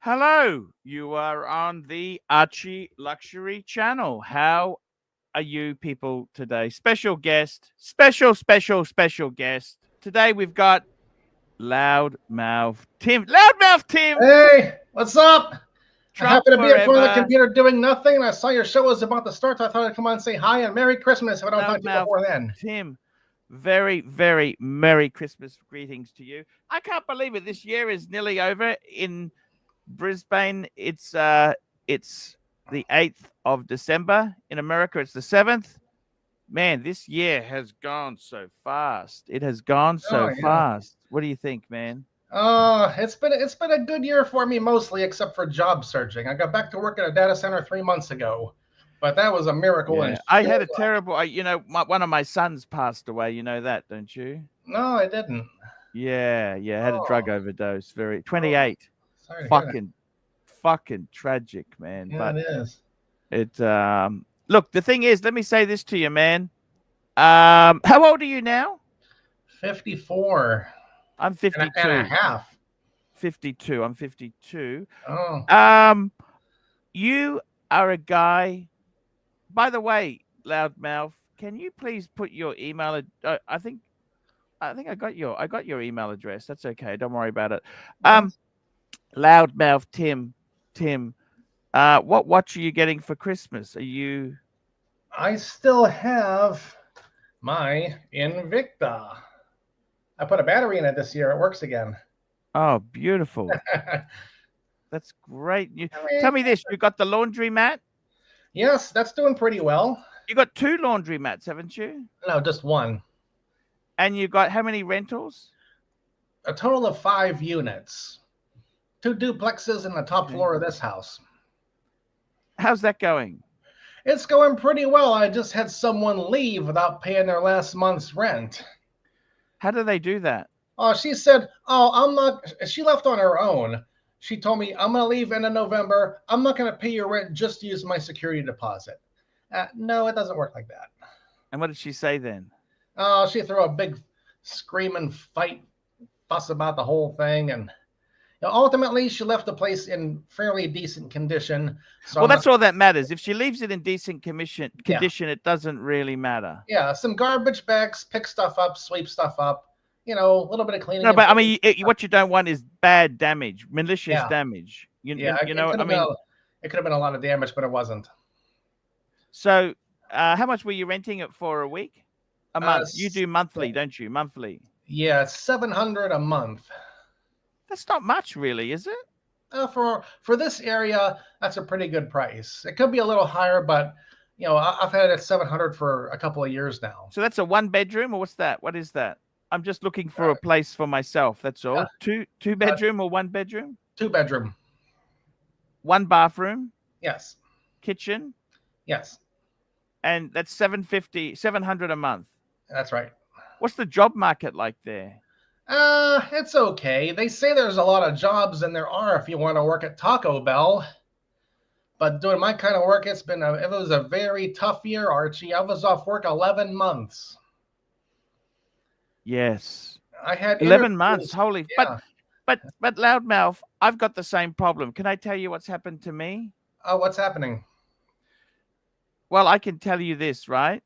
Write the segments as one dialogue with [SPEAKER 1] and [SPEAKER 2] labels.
[SPEAKER 1] Hello, you are on the Archie Luxury channel. How are you people today? Special guest, special guest. Today we've got Loudmouth Tim. Loudmouth Tim!
[SPEAKER 2] Hey, what's up? I
[SPEAKER 1] Trump
[SPEAKER 2] happen to be in front of the
[SPEAKER 1] forever.
[SPEAKER 2] computer doing nothing, and I saw your show was about to start, so I thought I'd come on and say hi and Merry Christmas if I don't talk to you
[SPEAKER 1] Loudmouth
[SPEAKER 2] before then.
[SPEAKER 1] Tim. Very, very Merry Christmas greetings to you. I can't believe it. This year is nearly over in Brisbane. It's the 8th of December. In America, it's the 7th. Man, this year has gone so fast. It has gone so fast. What do you think, man?
[SPEAKER 2] It's been a good year for me mostly, except for job searching. I got back to work at a data center 3 months ago, but that was a miracle.
[SPEAKER 1] Yeah, I had a terrible. One of my sons passed away. You know that, don't you?
[SPEAKER 2] No, I didn't.
[SPEAKER 1] Yeah, I had a drug overdose. 28.
[SPEAKER 2] Sorry to
[SPEAKER 1] Fucking tragic, man.
[SPEAKER 2] Yeah,
[SPEAKER 1] but
[SPEAKER 2] it is.
[SPEAKER 1] Look, the thing is, let me say this to you, man. How old are you now?
[SPEAKER 2] 54.
[SPEAKER 1] I'm 52.
[SPEAKER 2] And a half.
[SPEAKER 1] 52. I'm 52.
[SPEAKER 2] Oh.
[SPEAKER 1] You are a guy. By the way, Loudmouth, can you please put your email? I think I got your email address. That's okay. Don't worry about it. Loudmouth Tim. What watch are you getting for Christmas?
[SPEAKER 2] I still have my Invicta. I put a battery in it this year. It works again.
[SPEAKER 1] Oh, beautiful. That's great. Tell me this. You got the laundry mat?
[SPEAKER 2] Yes, that's doing pretty well.
[SPEAKER 1] You got 2 laundry mats, haven't you?
[SPEAKER 2] No, just 1.
[SPEAKER 1] And you got how many rentals?
[SPEAKER 2] A total of 5 units. 2 duplexes in the top floor of this house.
[SPEAKER 1] How's that going?
[SPEAKER 2] It's going pretty well. I just had someone leave without paying their last month's rent.
[SPEAKER 1] How do they do that?
[SPEAKER 2] Oh, she said, I'm not. She left on her own. She told me, I'm going to leave end of November. I'm not going to pay your rent. Just use my security deposit. No, it doesn't work like that.
[SPEAKER 1] And what did she say then?
[SPEAKER 2] She threw a big screaming fuss about the whole thing. And ultimately, she left the place in fairly decent condition.
[SPEAKER 1] So well, that's all that matters. If she leaves it in decent condition, it doesn't really matter.
[SPEAKER 2] Yeah, some garbage bags, pick stuff up, sweep stuff up. A little bit of cleaning.
[SPEAKER 1] No, but I mean, what you don't want is bad damage, malicious damage.
[SPEAKER 2] It could have been a lot of damage, but it wasn't.
[SPEAKER 1] So, how much were you renting it for a week? A month? You do monthly, don't you? Monthly.
[SPEAKER 2] Yeah, it's $700 a month.
[SPEAKER 1] That's not much, really, is it?
[SPEAKER 2] For this area, that's a pretty good price. It could be a little higher, but I've had it at $700 for a couple of years now.
[SPEAKER 1] So that's a 1-bedroom, or what's that? What is that? I'm just looking for a place for myself. That's all. Two bedroom or 1 bedroom?
[SPEAKER 2] 2 bedroom.
[SPEAKER 1] 1 bathroom?
[SPEAKER 2] Yes.
[SPEAKER 1] Kitchen?
[SPEAKER 2] Yes.
[SPEAKER 1] And that's $700 a month.
[SPEAKER 2] That's right.
[SPEAKER 1] What's the job market like there?
[SPEAKER 2] It's okay. They say there's a lot of jobs, and there are if you want to work at Taco Bell. But doing my kind of work, it was a very tough year, Archie. I was off work 11 months.
[SPEAKER 1] Yes.
[SPEAKER 2] I had
[SPEAKER 1] 11 months. Holy. Yeah. But Loudmouth, I've got the same problem. Can I tell you what's happened to me?
[SPEAKER 2] Oh, what's happening?
[SPEAKER 1] Well, I can tell you this, right?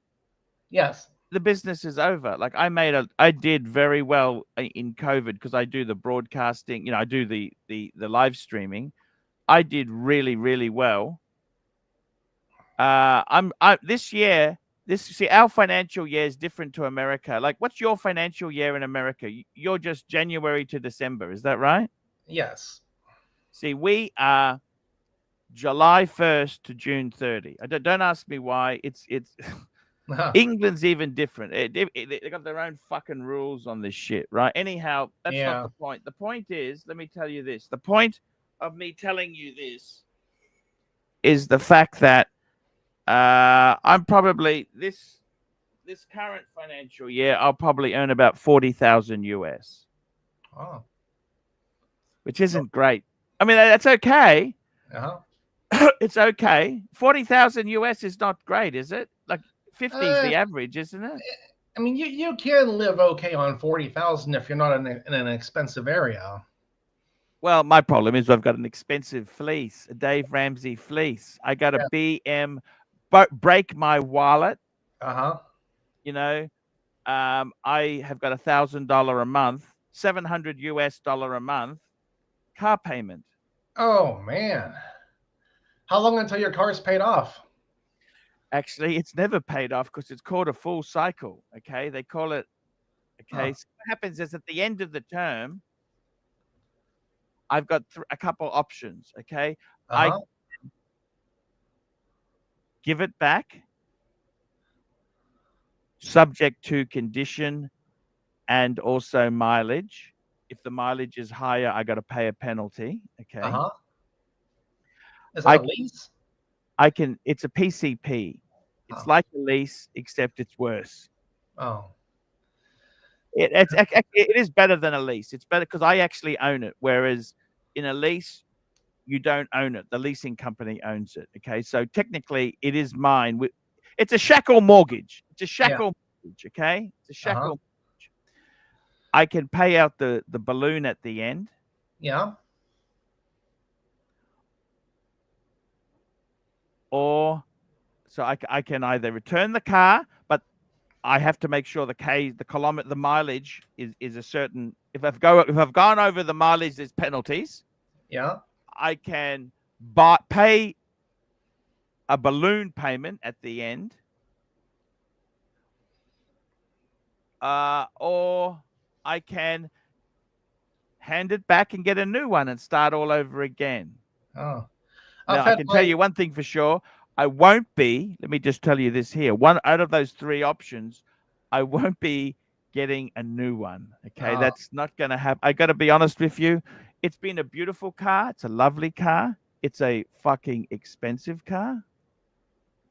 [SPEAKER 2] Yes.
[SPEAKER 1] The business is over. Like I did very well in COVID because I do the broadcasting, I do the live streaming. I did really, really well. This year, our financial year is different to America. Like, what's your financial year in America? You're just January to December. Is that right?
[SPEAKER 2] Yes.
[SPEAKER 1] See, we are July 1st to June 30. Don't ask me why. It's England's even different. They got their own fucking rules on this shit, right? Anyhow, that's not the point. The point is, let me tell you this. The point of me telling you this is the fact that I'm probably this current financial year, I'll probably earn about 40,000 US.
[SPEAKER 2] Oh.
[SPEAKER 1] Which isn't great. I mean, that's okay. It's okay. 40,000 US is not great, is it? Like 50 is the average, isn't it?
[SPEAKER 2] I mean, you can live okay on 40,000 if you're not in an expensive area.
[SPEAKER 1] Well, my problem is I've got an expensive fleece, a Dave Ramsey fleece. I got a
[SPEAKER 2] Yeah.
[SPEAKER 1] BM, break my wallet. You know, I have got $1,000 a month, $700 a month car payment.
[SPEAKER 2] Oh man. How long until your car's paid off?
[SPEAKER 1] Actually, it's never paid off because it's called a full cycle. Okay, they call it. Okay, so what happens is at the end of the term, I've got a couple options. Okay, I give it back, subject to condition and also mileage. If the mileage is higher, I got to pay a penalty. Okay.
[SPEAKER 2] Is that a lease?
[SPEAKER 1] I can. It's a PCP. It's like a lease, except it's worse.
[SPEAKER 2] Oh.
[SPEAKER 1] It is better than a lease. It's better because I actually own it. Whereas in a lease, you don't own it. The leasing company owns it. Okay. So technically it is mine. It's a shackle mortgage. It's a shackle mortgage. Okay. It's a shackle mortgage. I can pay out the balloon at the end.
[SPEAKER 2] Yeah.
[SPEAKER 1] Or so I can either return the car, but I have to make sure the mileage is a certain. If I've gone over the mileage, there's penalties.
[SPEAKER 2] Yeah.
[SPEAKER 1] I can pay a balloon payment at the end, or I can hand it back and get a new one and start all over again.
[SPEAKER 2] Oh.
[SPEAKER 1] Now, I can tell you one thing for sure. I won't be, let me just tell you this here. One out of those three options, I won't be getting a new one. Okay. That's not going to happen. I got to be honest with you. It's been a beautiful car. It's a lovely car. It's a fucking expensive car.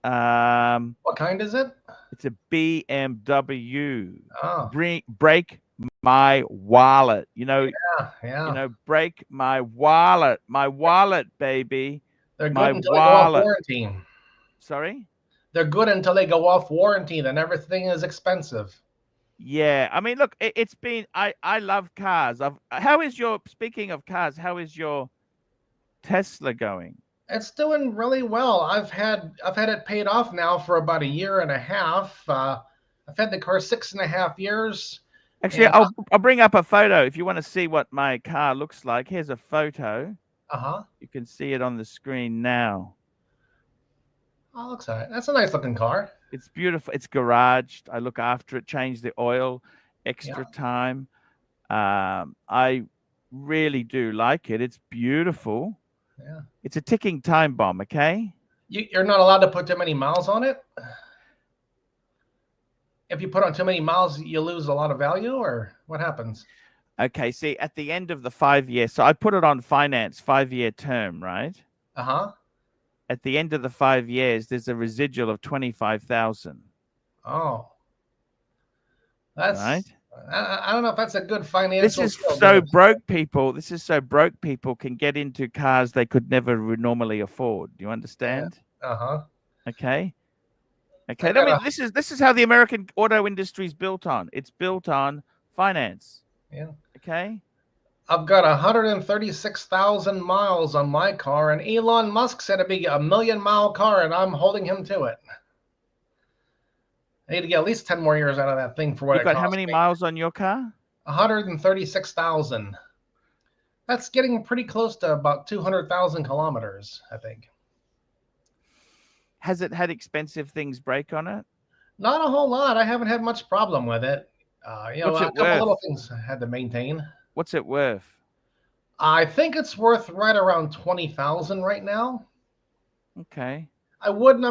[SPEAKER 2] What kind is it?
[SPEAKER 1] It's a BMW.
[SPEAKER 2] Oh.
[SPEAKER 1] Break my wallet. You know,
[SPEAKER 2] yeah.
[SPEAKER 1] Break my wallet. My wallet, baby.
[SPEAKER 2] They're good until they go off warranty.
[SPEAKER 1] Sorry?
[SPEAKER 2] They're good until they go off warranty. Then everything is expensive.
[SPEAKER 1] Yeah. I mean, look, it's been, I love cars. Speaking of cars, how is your Tesla going?
[SPEAKER 2] It's doing really well. I've had it paid off now for about a year and a half. I've had the car 6.5 years.
[SPEAKER 1] Actually, I'll bring up a photo if you want to see what my car looks like. Here's a photo. You can see it on the screen now.
[SPEAKER 2] Oh, looks like that's a nice looking car.
[SPEAKER 1] It's beautiful. It's garaged. I look after it, change the oil, extra time. I really do like it. It's beautiful.
[SPEAKER 2] Yeah.
[SPEAKER 1] It's a ticking time bomb, okay?
[SPEAKER 2] You're not allowed to put too many miles on it? If you put on too many miles, you lose a lot of value, or what happens?
[SPEAKER 1] Okay, see, at the end of the 5 years, so I put it on finance, 5-year term, right? At the end of the 5 years, there's a residual of 25,000.
[SPEAKER 2] Oh. That's
[SPEAKER 1] right.
[SPEAKER 2] I don't know if that's a good financial.
[SPEAKER 1] This is so broke people. This is so broke people can get into cars they could never normally afford. Do you understand?
[SPEAKER 2] Yeah.
[SPEAKER 1] Okay. Okay. I mean, this is how the American auto industry is built on. It's built on finance.
[SPEAKER 2] Yeah.
[SPEAKER 1] Okay.
[SPEAKER 2] I've got 136,000 miles on my car, and Elon Musk said it'd be a 1,000,000-mile car, and I'm holding him to it. I need to get at least 10 more years out of that thing for what it cost me.
[SPEAKER 1] You got how many miles on your car?
[SPEAKER 2] 136,000. That's getting pretty close to about 200,000 kilometers, I think.
[SPEAKER 1] Has it had expensive things break on it?
[SPEAKER 2] Not a whole lot. I haven't had much problem with it. A couple little things I had to maintain.
[SPEAKER 1] What's it worth?
[SPEAKER 2] I think it's worth right around 20,000 right now.
[SPEAKER 1] Okay.
[SPEAKER 2] I would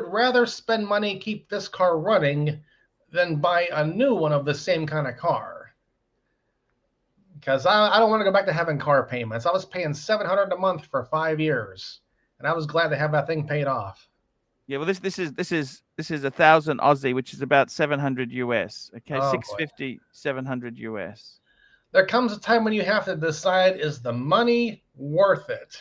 [SPEAKER 2] rather spend money keep this car running than buy a new one of the same kind of car. Because I don't want to go back to having car payments. I was paying $700 a month for 5 years, and I was glad to have that thing paid off.
[SPEAKER 1] Yeah, well, this is 1,000 Aussie, which is about 700 US. Okay, 650, 700 US.
[SPEAKER 2] There comes a time when you have to decide: is the money worth it?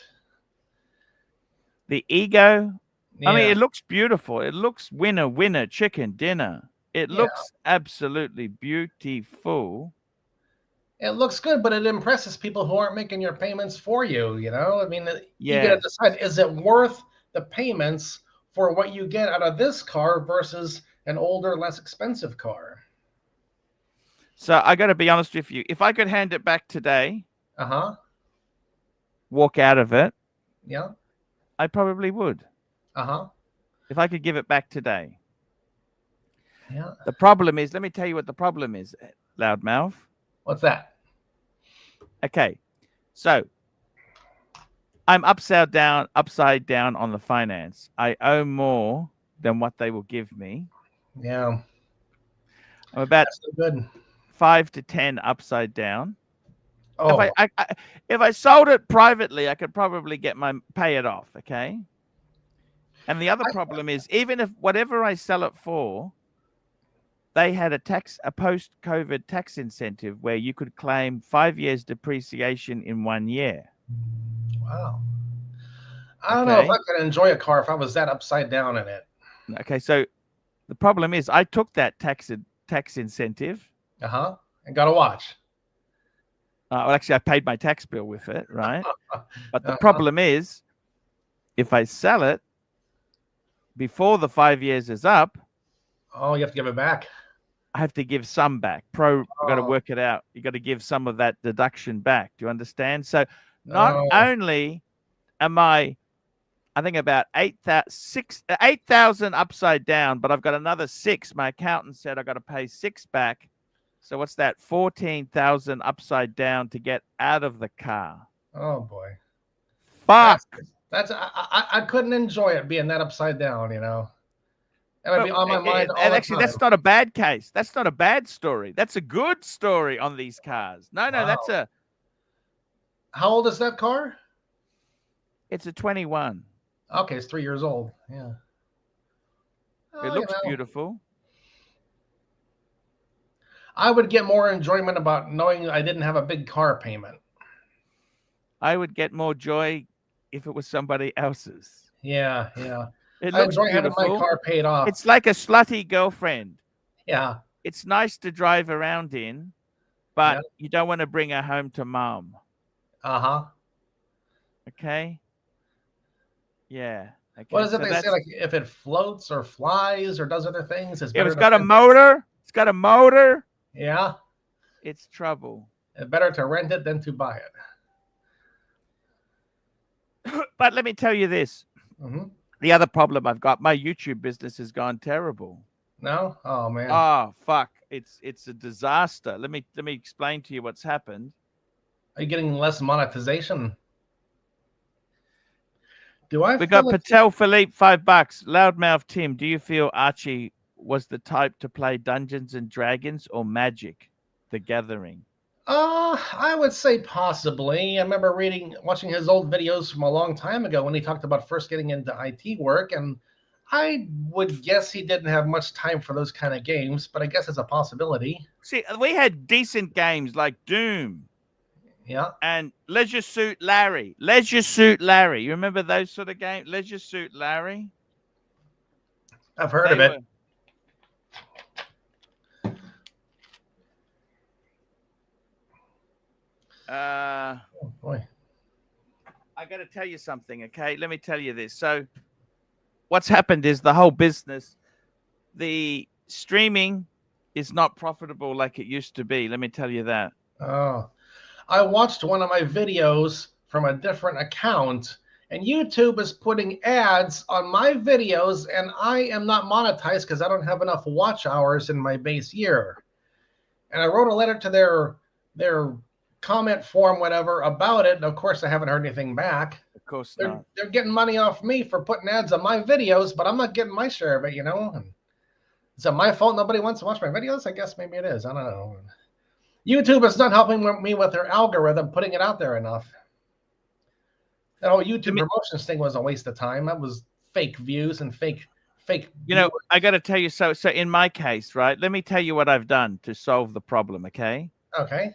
[SPEAKER 1] The ego. Yeah. I mean, it looks beautiful. It looks winner, chicken dinner. It looks absolutely beautiful.
[SPEAKER 2] It looks good, but it impresses people who aren't making your payments for you. You know, I mean, you got to
[SPEAKER 1] Yes.
[SPEAKER 2] decide: is it worth the payments for what you get out of this car versus an older, less expensive car?
[SPEAKER 1] So I got to be honest with you. If I could hand it back today, walk out of it,
[SPEAKER 2] Yeah.
[SPEAKER 1] I probably would. If I could give it back today.
[SPEAKER 2] Yeah.
[SPEAKER 1] The problem is, let me tell you what the problem is, Loudmouth.
[SPEAKER 2] What's that?
[SPEAKER 1] Okay. So I'm upside down on the finance. I owe more than what they will give me.
[SPEAKER 2] Yeah.
[SPEAKER 1] I'm about
[SPEAKER 2] That's so good.
[SPEAKER 1] 5 to 10 upside down.
[SPEAKER 2] Oh.
[SPEAKER 1] If I sold it privately, I could probably pay it off. Okay. And the other problem is, even if whatever I sell it for, they had a post-COVID tax incentive where you could claim 5 years depreciation in 1 year.
[SPEAKER 2] Wow. I don't know if I could enjoy a car if I was that upside down in it.
[SPEAKER 1] Okay, so the problem is I took that tax incentive.
[SPEAKER 2] And got a watch.
[SPEAKER 1] Well, actually, I paid my tax bill with it, right? But the problem is, if I sell it before the 5 years is up,
[SPEAKER 2] oh, you have to give it back.
[SPEAKER 1] I have to give some back. Got to work it out. You got to give some of that deduction back. Do you understand? So not only am I think about 8,000 upside down, but I've got another 6. My accountant said I got to pay 6 back. So what's that? 14,000 upside down to get out of the car.
[SPEAKER 2] Oh boy.
[SPEAKER 1] Fuck.
[SPEAKER 2] I couldn't enjoy it being that upside down, you know. And I'd be on my mind all the
[SPEAKER 1] actually,
[SPEAKER 2] time.
[SPEAKER 1] that's not a bad case. That's not a bad story. That's a good story on these cars. No, that's a.
[SPEAKER 2] How old is that car?
[SPEAKER 1] It's a 21.
[SPEAKER 2] Okay, it's 3 years old. Yeah.
[SPEAKER 1] It looks beautiful.
[SPEAKER 2] I would get more enjoyment about knowing I didn't have a big car payment.
[SPEAKER 1] I would get more joy if it was somebody else's.
[SPEAKER 2] Yeah.
[SPEAKER 1] It
[SPEAKER 2] I
[SPEAKER 1] looks
[SPEAKER 2] enjoy
[SPEAKER 1] beautiful.
[SPEAKER 2] having my car paid off.
[SPEAKER 1] It's like a slutty girlfriend.
[SPEAKER 2] Yeah.
[SPEAKER 1] It's nice to drive around in, but you don't want to bring her home to mom. Okay. Yeah. Okay.
[SPEAKER 2] What is it they say? Like if it floats or flies or does other things, it's better.
[SPEAKER 1] If it's got a motor,
[SPEAKER 2] Yeah.
[SPEAKER 1] It's trouble.
[SPEAKER 2] It's better to rent it than to buy
[SPEAKER 1] it. But let me tell you this. The other problem I've got, my YouTube business has gone terrible.
[SPEAKER 2] No? Oh man.
[SPEAKER 1] Oh fuck. It's a disaster. Let me explain to you what's happened.
[SPEAKER 2] Are you getting less monetization?
[SPEAKER 1] We got Patel Philippe, $5. Loudmouth Tim, do you feel Archie was the type to play Dungeons and Dragons or Magic: The Gathering?
[SPEAKER 2] I would say possibly. I remember watching his old videos from a long time ago when he talked about first getting into IT work, and I would guess he didn't have much time for those kind of games, but I guess it's a possibility.
[SPEAKER 1] See, we had decent games like Doom.
[SPEAKER 2] Yeah.
[SPEAKER 1] And Leisure Suit Larry. You remember those sort of games? Leisure Suit Larry?
[SPEAKER 2] I've heard of it.
[SPEAKER 1] Oh boy. I got to tell you something, okay? Let me tell you this. So what's happened is the whole business, the streaming is not profitable like it used to be. Let me tell you that.
[SPEAKER 2] Oh. I watched one of my videos from a different account, and YouTube is putting ads on my videos, and I am not monetized because I don't have enough watch hours in my base year. And I wrote a letter to their comment form, whatever, about it. And of course, I haven't heard anything back.
[SPEAKER 1] Of course
[SPEAKER 2] not. They're getting money off me for putting ads on my videos, but I'm not getting my share of it, you know? And is it my fault nobody wants to watch my videos? I guess maybe it is. I don't know. YouTube is not helping me with their algorithm, putting it out there enough. That whole YouTube promotions thing was a waste of time. That was fake views and fake.
[SPEAKER 1] You know, I got to tell you, so in my case, right? Let me tell you what I've done to solve the problem, okay?
[SPEAKER 2] Okay.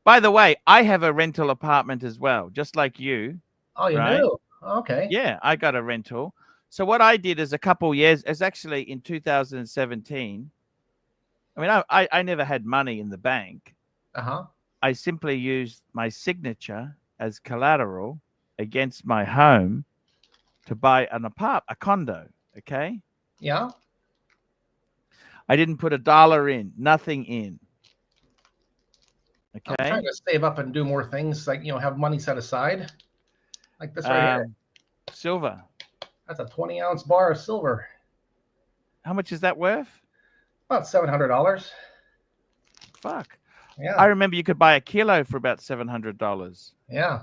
[SPEAKER 1] By the way, I have a rental apartment as well, just like you.
[SPEAKER 2] Oh, you do? Okay.
[SPEAKER 1] Yeah, I got a rental. So what I did is it's actually in 2017. I mean, I never had money in the bank. I simply used my signature as collateral against my home to buy a condo. Okay.
[SPEAKER 2] Yeah.
[SPEAKER 1] I didn't put $1 in, nothing in.
[SPEAKER 2] I'm trying
[SPEAKER 1] Okay.
[SPEAKER 2] to save up and do more things, like, have money set aside, like this right here.
[SPEAKER 1] Silver.
[SPEAKER 2] That's a 20-ounce bar of silver.
[SPEAKER 1] How much is that worth?
[SPEAKER 2] About $700.
[SPEAKER 1] Fuck.
[SPEAKER 2] Yeah.
[SPEAKER 1] I remember you could buy a kilo for about $700.
[SPEAKER 2] Yeah.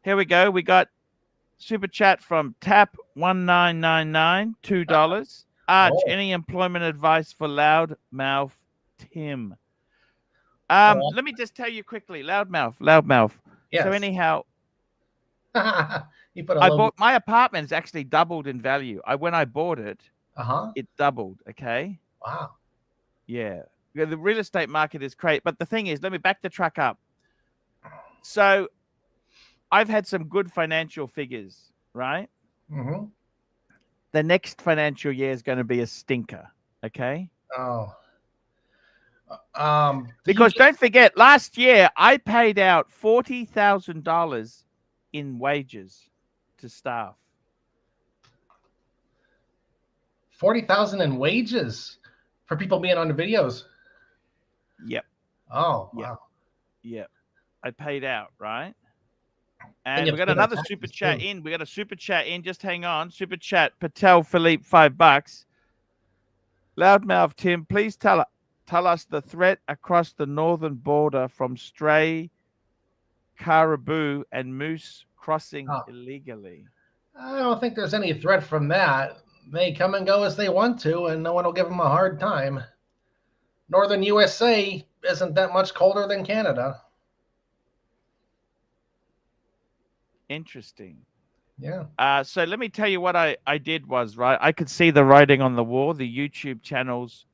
[SPEAKER 1] Here we go. We got super chat from Tap1999, $2. Arch,
[SPEAKER 2] Oh.
[SPEAKER 1] any employment advice for Loudmouth Tim? Let me just tell you quickly, Loudmouth.
[SPEAKER 2] Yes.
[SPEAKER 1] So anyhow,
[SPEAKER 2] you put a
[SPEAKER 1] I
[SPEAKER 2] logo.
[SPEAKER 1] bought my apartment's actually doubled in value. When I bought it, it doubled. Okay.
[SPEAKER 2] Wow.
[SPEAKER 1] Yeah. The real estate market is great, but the thing is, let me back the truck up. So I've had some good financial figures, right?
[SPEAKER 2] Mm-hmm.
[SPEAKER 1] The next financial year is going to be a stinker. Okay.
[SPEAKER 2] Oh.
[SPEAKER 1] Because don't forget, last year I paid out $40,000 in wages to staff.
[SPEAKER 2] 40,000 in wages for people being on the videos.
[SPEAKER 1] Yep.
[SPEAKER 2] Oh, wow.
[SPEAKER 1] Yep. I paid out, right? And we got another super chat in. We got a super chat in. Just hang on. Super chat. Patel Philippe, $5. Loudmouth Tim, please tell us the threat across the northern border from stray caribou and moose crossing illegally.
[SPEAKER 2] I don't think there's any threat from that. They come and go as they want to, and no one will give them a hard time. Northern USA isn't that much colder than Canada.
[SPEAKER 1] Interesting.
[SPEAKER 2] Yeah.
[SPEAKER 1] So let me tell you what I did was, right, I could see the writing on the wall. The YouTube channels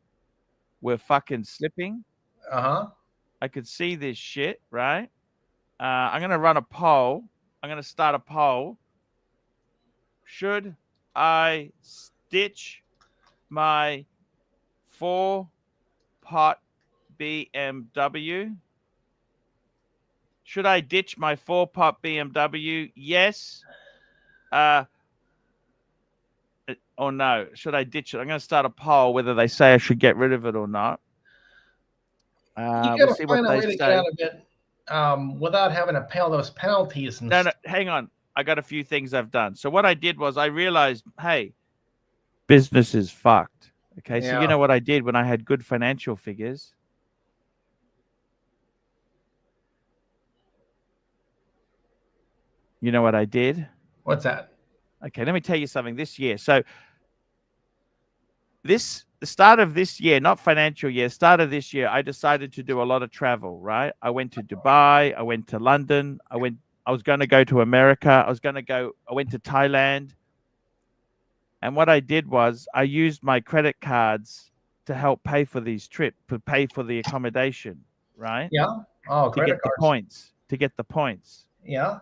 [SPEAKER 1] were fucking slipping.
[SPEAKER 2] Uh-huh.
[SPEAKER 1] I could see this shit, right? I'm going to run a poll. I'm going to start a poll. Should I stitch my 4-pot BMW? Should I ditch my 4-pot BMW? Yes. Or no? Should I ditch it? I'm going to start a poll whether they say I should get rid of it or not. We'll see what they say.
[SPEAKER 2] Get out of it without having to pay all those penalties.
[SPEAKER 1] No, hang on. I got a few things I've done. So what I did was I realized, hey, business is fucked. Okay, so you know what I did when I had good financial figures? You know what I did?
[SPEAKER 2] What's that?
[SPEAKER 1] Okay, let me tell you something. This year, so the start of this year, not financial year, start of this year, I decided to do a lot of travel, right? I went to Dubai, I went to London, I was going to go to America, I went to Thailand. And what I did was I used my credit cards to help pay for these trips, to pay for the accommodation, right?
[SPEAKER 2] Yeah. Oh,
[SPEAKER 1] to get the points. To get the points.
[SPEAKER 2] Yeah.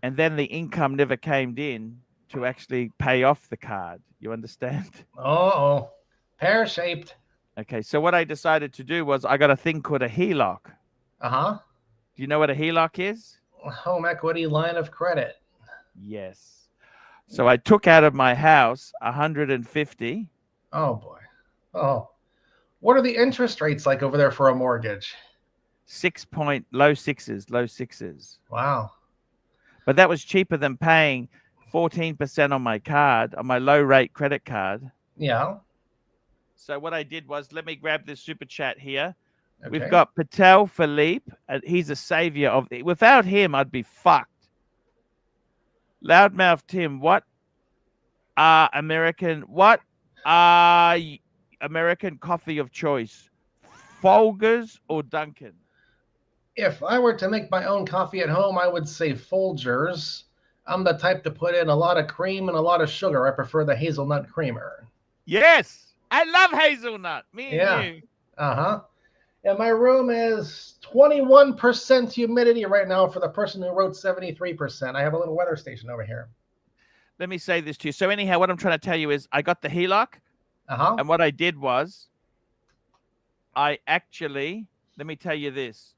[SPEAKER 1] And then the income never came in to actually pay off the card. You understand?
[SPEAKER 2] Oh, pear-shaped.
[SPEAKER 1] Okay, so what I decided to do was I got a thing called a HELOC.
[SPEAKER 2] Uh-huh.
[SPEAKER 1] Do you know what a HELOC is?
[SPEAKER 2] Home equity line of credit.
[SPEAKER 1] Yes. So I took out of my house 150.
[SPEAKER 2] Oh boy. Oh. What are the interest rates like over there for a mortgage?
[SPEAKER 1] Low sixes.
[SPEAKER 2] Wow.
[SPEAKER 1] But that was cheaper than paying 14% on my card, on my low rate credit card.
[SPEAKER 2] Yeah.
[SPEAKER 1] So what I did was, let me grab this super chat here.
[SPEAKER 2] Okay.
[SPEAKER 1] We've got Patel Philippe. He's a savior of the. Without him, I'd be fucked. Loudmouth Tim, what are American coffee of choice? Folgers or Dunkin'?
[SPEAKER 2] If I were to make my own coffee at home, I would say Folgers. I'm the type to put in a lot of cream and a lot of sugar. I prefer the hazelnut creamer.
[SPEAKER 1] Yes, I love hazelnut. Me and you.
[SPEAKER 2] Uh-huh. And my room is 21% humidity right now for the person who wrote 73%. I have a little weather station over here.
[SPEAKER 1] Let me say this to you. So anyhow, what I'm trying to tell you is I got the HELOC.
[SPEAKER 2] Uh-huh.
[SPEAKER 1] And what I did was I actually, let me tell you this.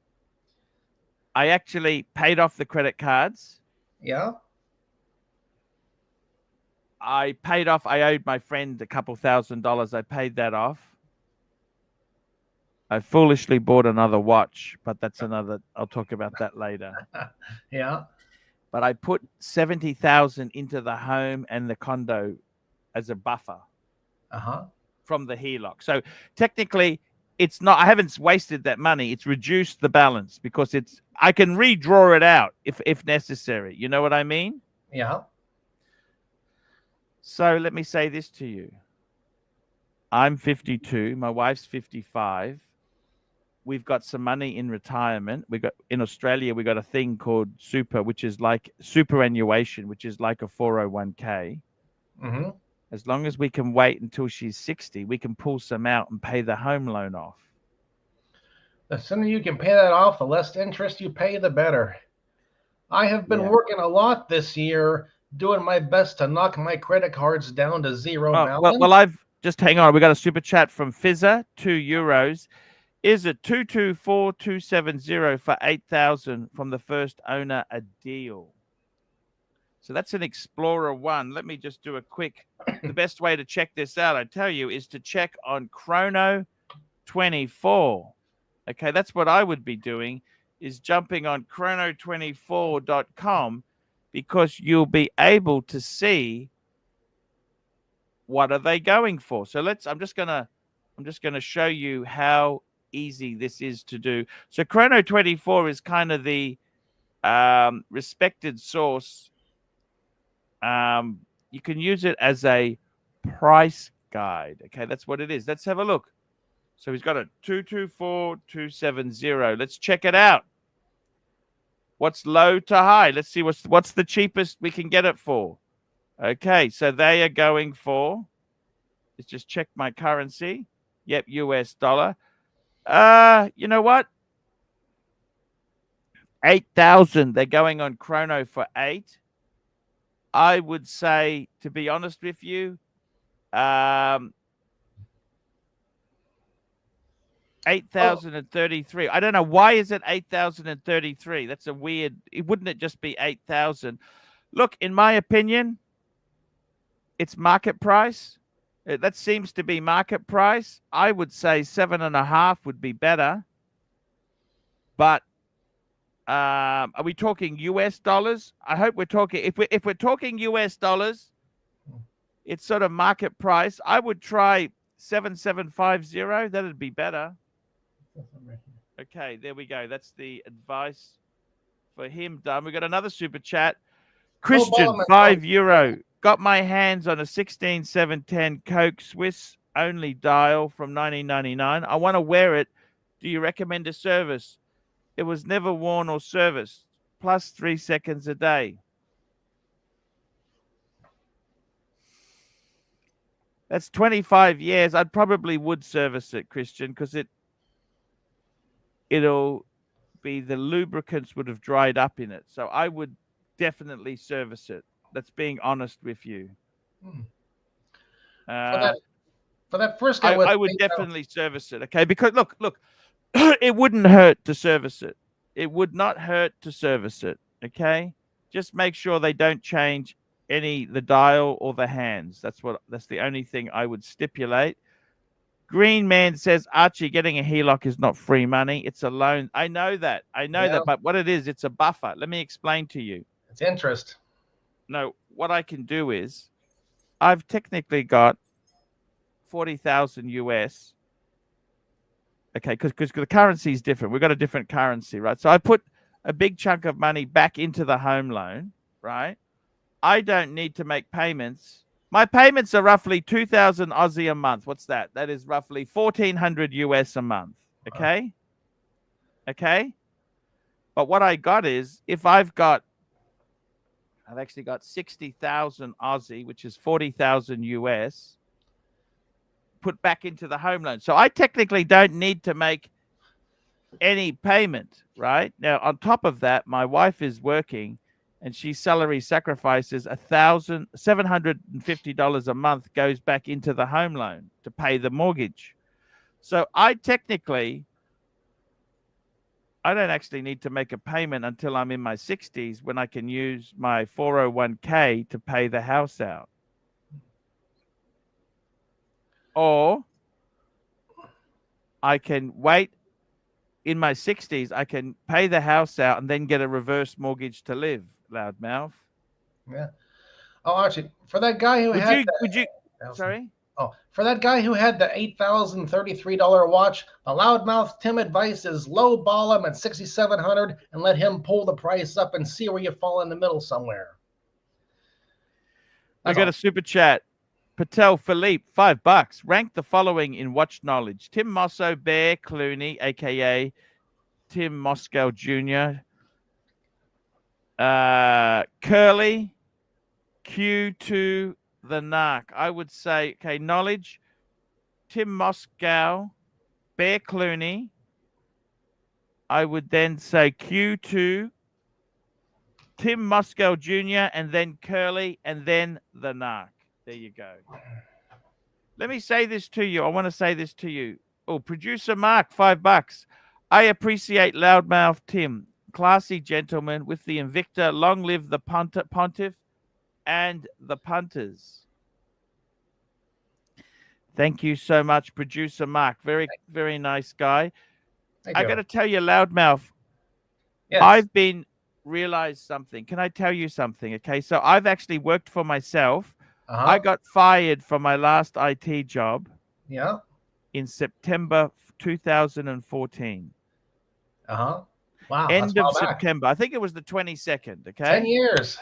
[SPEAKER 1] I actually paid off the credit cards.
[SPEAKER 2] Yeah.
[SPEAKER 1] I owed my friend a couple $1,000s. I paid that off. I foolishly bought another watch, but that's another, I'll talk about that later.
[SPEAKER 2] Yeah.
[SPEAKER 1] But I put 70,000 into the home and the condo as a buffer from the HELOC. So technically, it's not, I haven't wasted that money. It's reduced the balance because I can redraw it out if necessary. You know what I mean?
[SPEAKER 2] Yeah.
[SPEAKER 1] So let me say this to you. I'm 52. My wife's 55. We've got some money in retirement. In Australia, we got a thing called super, which is like superannuation, which is like a 401k.
[SPEAKER 2] Mm-hmm.
[SPEAKER 1] As long as we can wait until she's 60, we can pull some out and pay the home loan off.
[SPEAKER 2] The sooner you can pay that off, the less interest you pay, the better. I have been working a lot this year, doing my best to knock my credit cards down to zero balance.
[SPEAKER 1] Well, I've just hang on. We got a super chat from Fizzer, €2. Is it 224270 for 8,000 from the first owner a deal? So that's an Explorer 1. Let me just do a quick. The best way to check this out, I tell you, is to check on Chrono 24. Okay, that's what I would be doing, is jumping on chrono24.com, because you'll be able to see what are they going for. So I'm just gonna show you how easy this is to do. So Chrono24 is kind of the respected source. You can use it as a price guide. Okay, that's what it is. Let's have a look. So he's got a 224270. Let's check it out. What's low to high? Let's see what's the cheapest we can get it for. Okay, so they are going for, let's just check my currency. Yep, US dollar. You know what? 8,000. They're going on Chrono for 8. I would say, to be honest with you, 8,033. I don't know, why is it 8,033? That's a weird. Wouldn't it just be 8,000? Look, in my opinion, it's market price. That seems to be market price. I would say 7.5 would be better. But are we talking US dollars? I hope we're talking. If we're talking US dollars, it's sort of market price. I would try 7750. That'd be better. Okay, there we go. That's the advice for him done. We got another super chat. Christian, €5. Got my hands on a 16710 Coke Swiss only dial from 1999. I want to wear it. Do you recommend a service? It was never worn or serviced. Plus 3 seconds a day. That's 25 years. I probably would service it, Christian, because it'll be, the lubricants would have dried up in it. So I would definitely service it. That's being honest with you.
[SPEAKER 2] For that first,
[SPEAKER 1] I would definitely service it. Okay, because look, it wouldn't hurt to service it. It would not hurt to service it. Okay, just make sure they don't change the dial or the hands. That's the only thing I would stipulate. Green Man says, Archie, getting a HELOC is not free money. It's a loan. I know that. But what it is, it's a buffer. Let me explain to you.
[SPEAKER 2] It's interest.
[SPEAKER 1] No, what I can do is, I've technically got 40,000 US. Okay, because the currency is different. We've got a different currency, right? So I put a big chunk of money back into the home loan, right? I don't need to make payments. My payments are roughly 2,000 Aussie a month. What's that? That is roughly 1,400 US a month. Okay? Okay? But what I got is, if I've actually got 60,000 Aussie, which is 40,000 US, put back into the home loan. So I technically don't need to make any payment, right? Now, on top of that, my wife is working, and she salary sacrifices $750 a month goes back into the home loan to pay the mortgage. So I don't actually need to make a payment until I'm in my 60s when I can use my 401k to pay the house out. Or I can wait in my 60s, I can pay the house out and then get a reverse mortgage to live, loudmouth.
[SPEAKER 2] Yeah. Oh, Archie, for that guy who
[SPEAKER 1] sorry?
[SPEAKER 2] For that guy who had the $8,033 watch, the loudmouth Tim advice is low ball him at 6,700 and let him pull the price up and see where you fall in the middle somewhere.
[SPEAKER 1] I got a super chat. Patel Philippe, $5. Rank the following in watch knowledge: Tim Mosso, Bear Clooney, aka Tim Moscow Jr., Curly, Q2, the Narc. I would say, okay, knowledge: Tim Moscow, Bear Clooney. I would then say Q2, Tim Moscow Jr., and then Curly, and then the Narc. There you go. Let me say this to you. I want to say this to you. Oh, producer Mark, $5. I appreciate loudmouth Tim, classy gentleman with the Invicta. Long live the pontiff and the punters. Thank you so much, producer Mark. Very, very nice guy. I got to tell you, loudmouth. Yes. I've been realized something. Can I tell you something? Okay, so I've actually worked for myself. I got fired from my last IT job.
[SPEAKER 2] Yeah.
[SPEAKER 1] In September 2014.
[SPEAKER 2] Wow.
[SPEAKER 1] End of September. I think it was the 22nd. Okay.
[SPEAKER 2] 10 years.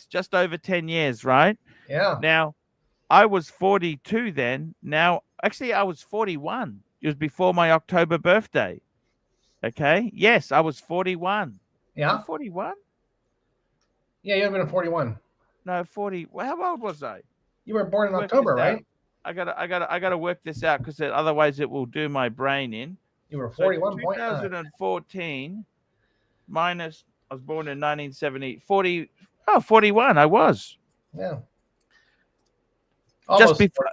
[SPEAKER 1] Just over 10 years, right?
[SPEAKER 2] Yeah.
[SPEAKER 1] Now, I was 42 then. Now, actually, I was 41. It was before my October birthday. Okay. Yes, I was 41.
[SPEAKER 2] Yeah.
[SPEAKER 1] 41?
[SPEAKER 2] Yeah, you have been 41.
[SPEAKER 1] No, 40. Well, how old was I?
[SPEAKER 2] You were born in October, right?
[SPEAKER 1] I gotta work this out because otherwise it will do my brain in.
[SPEAKER 2] You were 41.
[SPEAKER 1] 2014 minus, I was born in 1970. 41. I was.
[SPEAKER 2] Yeah.
[SPEAKER 1] Almost just before.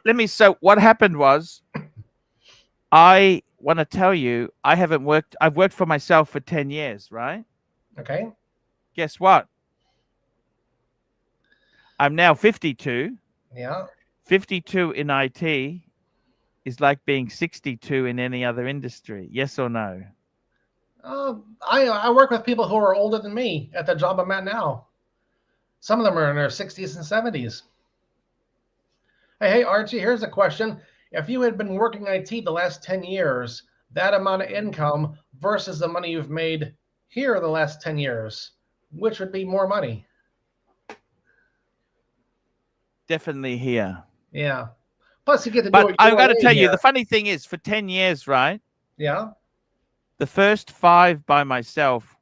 [SPEAKER 1] 42. So what happened was, I want to tell you, I've worked for myself for 10 years, right?
[SPEAKER 2] Okay.
[SPEAKER 1] Guess what? I'm now 52.
[SPEAKER 2] Yeah.
[SPEAKER 1] 52 in IT is like being 62 in any other industry. Yes or no?
[SPEAKER 2] I work with people who are older than me at the job I'm at now. Some of them are in their 60s and 70s. Hey, Archie, here's a question. If you had been working IT the last 10 years, that amount of income versus the money you've made here the last 10 years, which would be more money?
[SPEAKER 1] Definitely here.
[SPEAKER 2] Yeah. Plus, you get to
[SPEAKER 1] do it. I've got to tell you, the funny thing is, for 10 years, right?
[SPEAKER 2] Yeah.
[SPEAKER 1] The first 5 by myself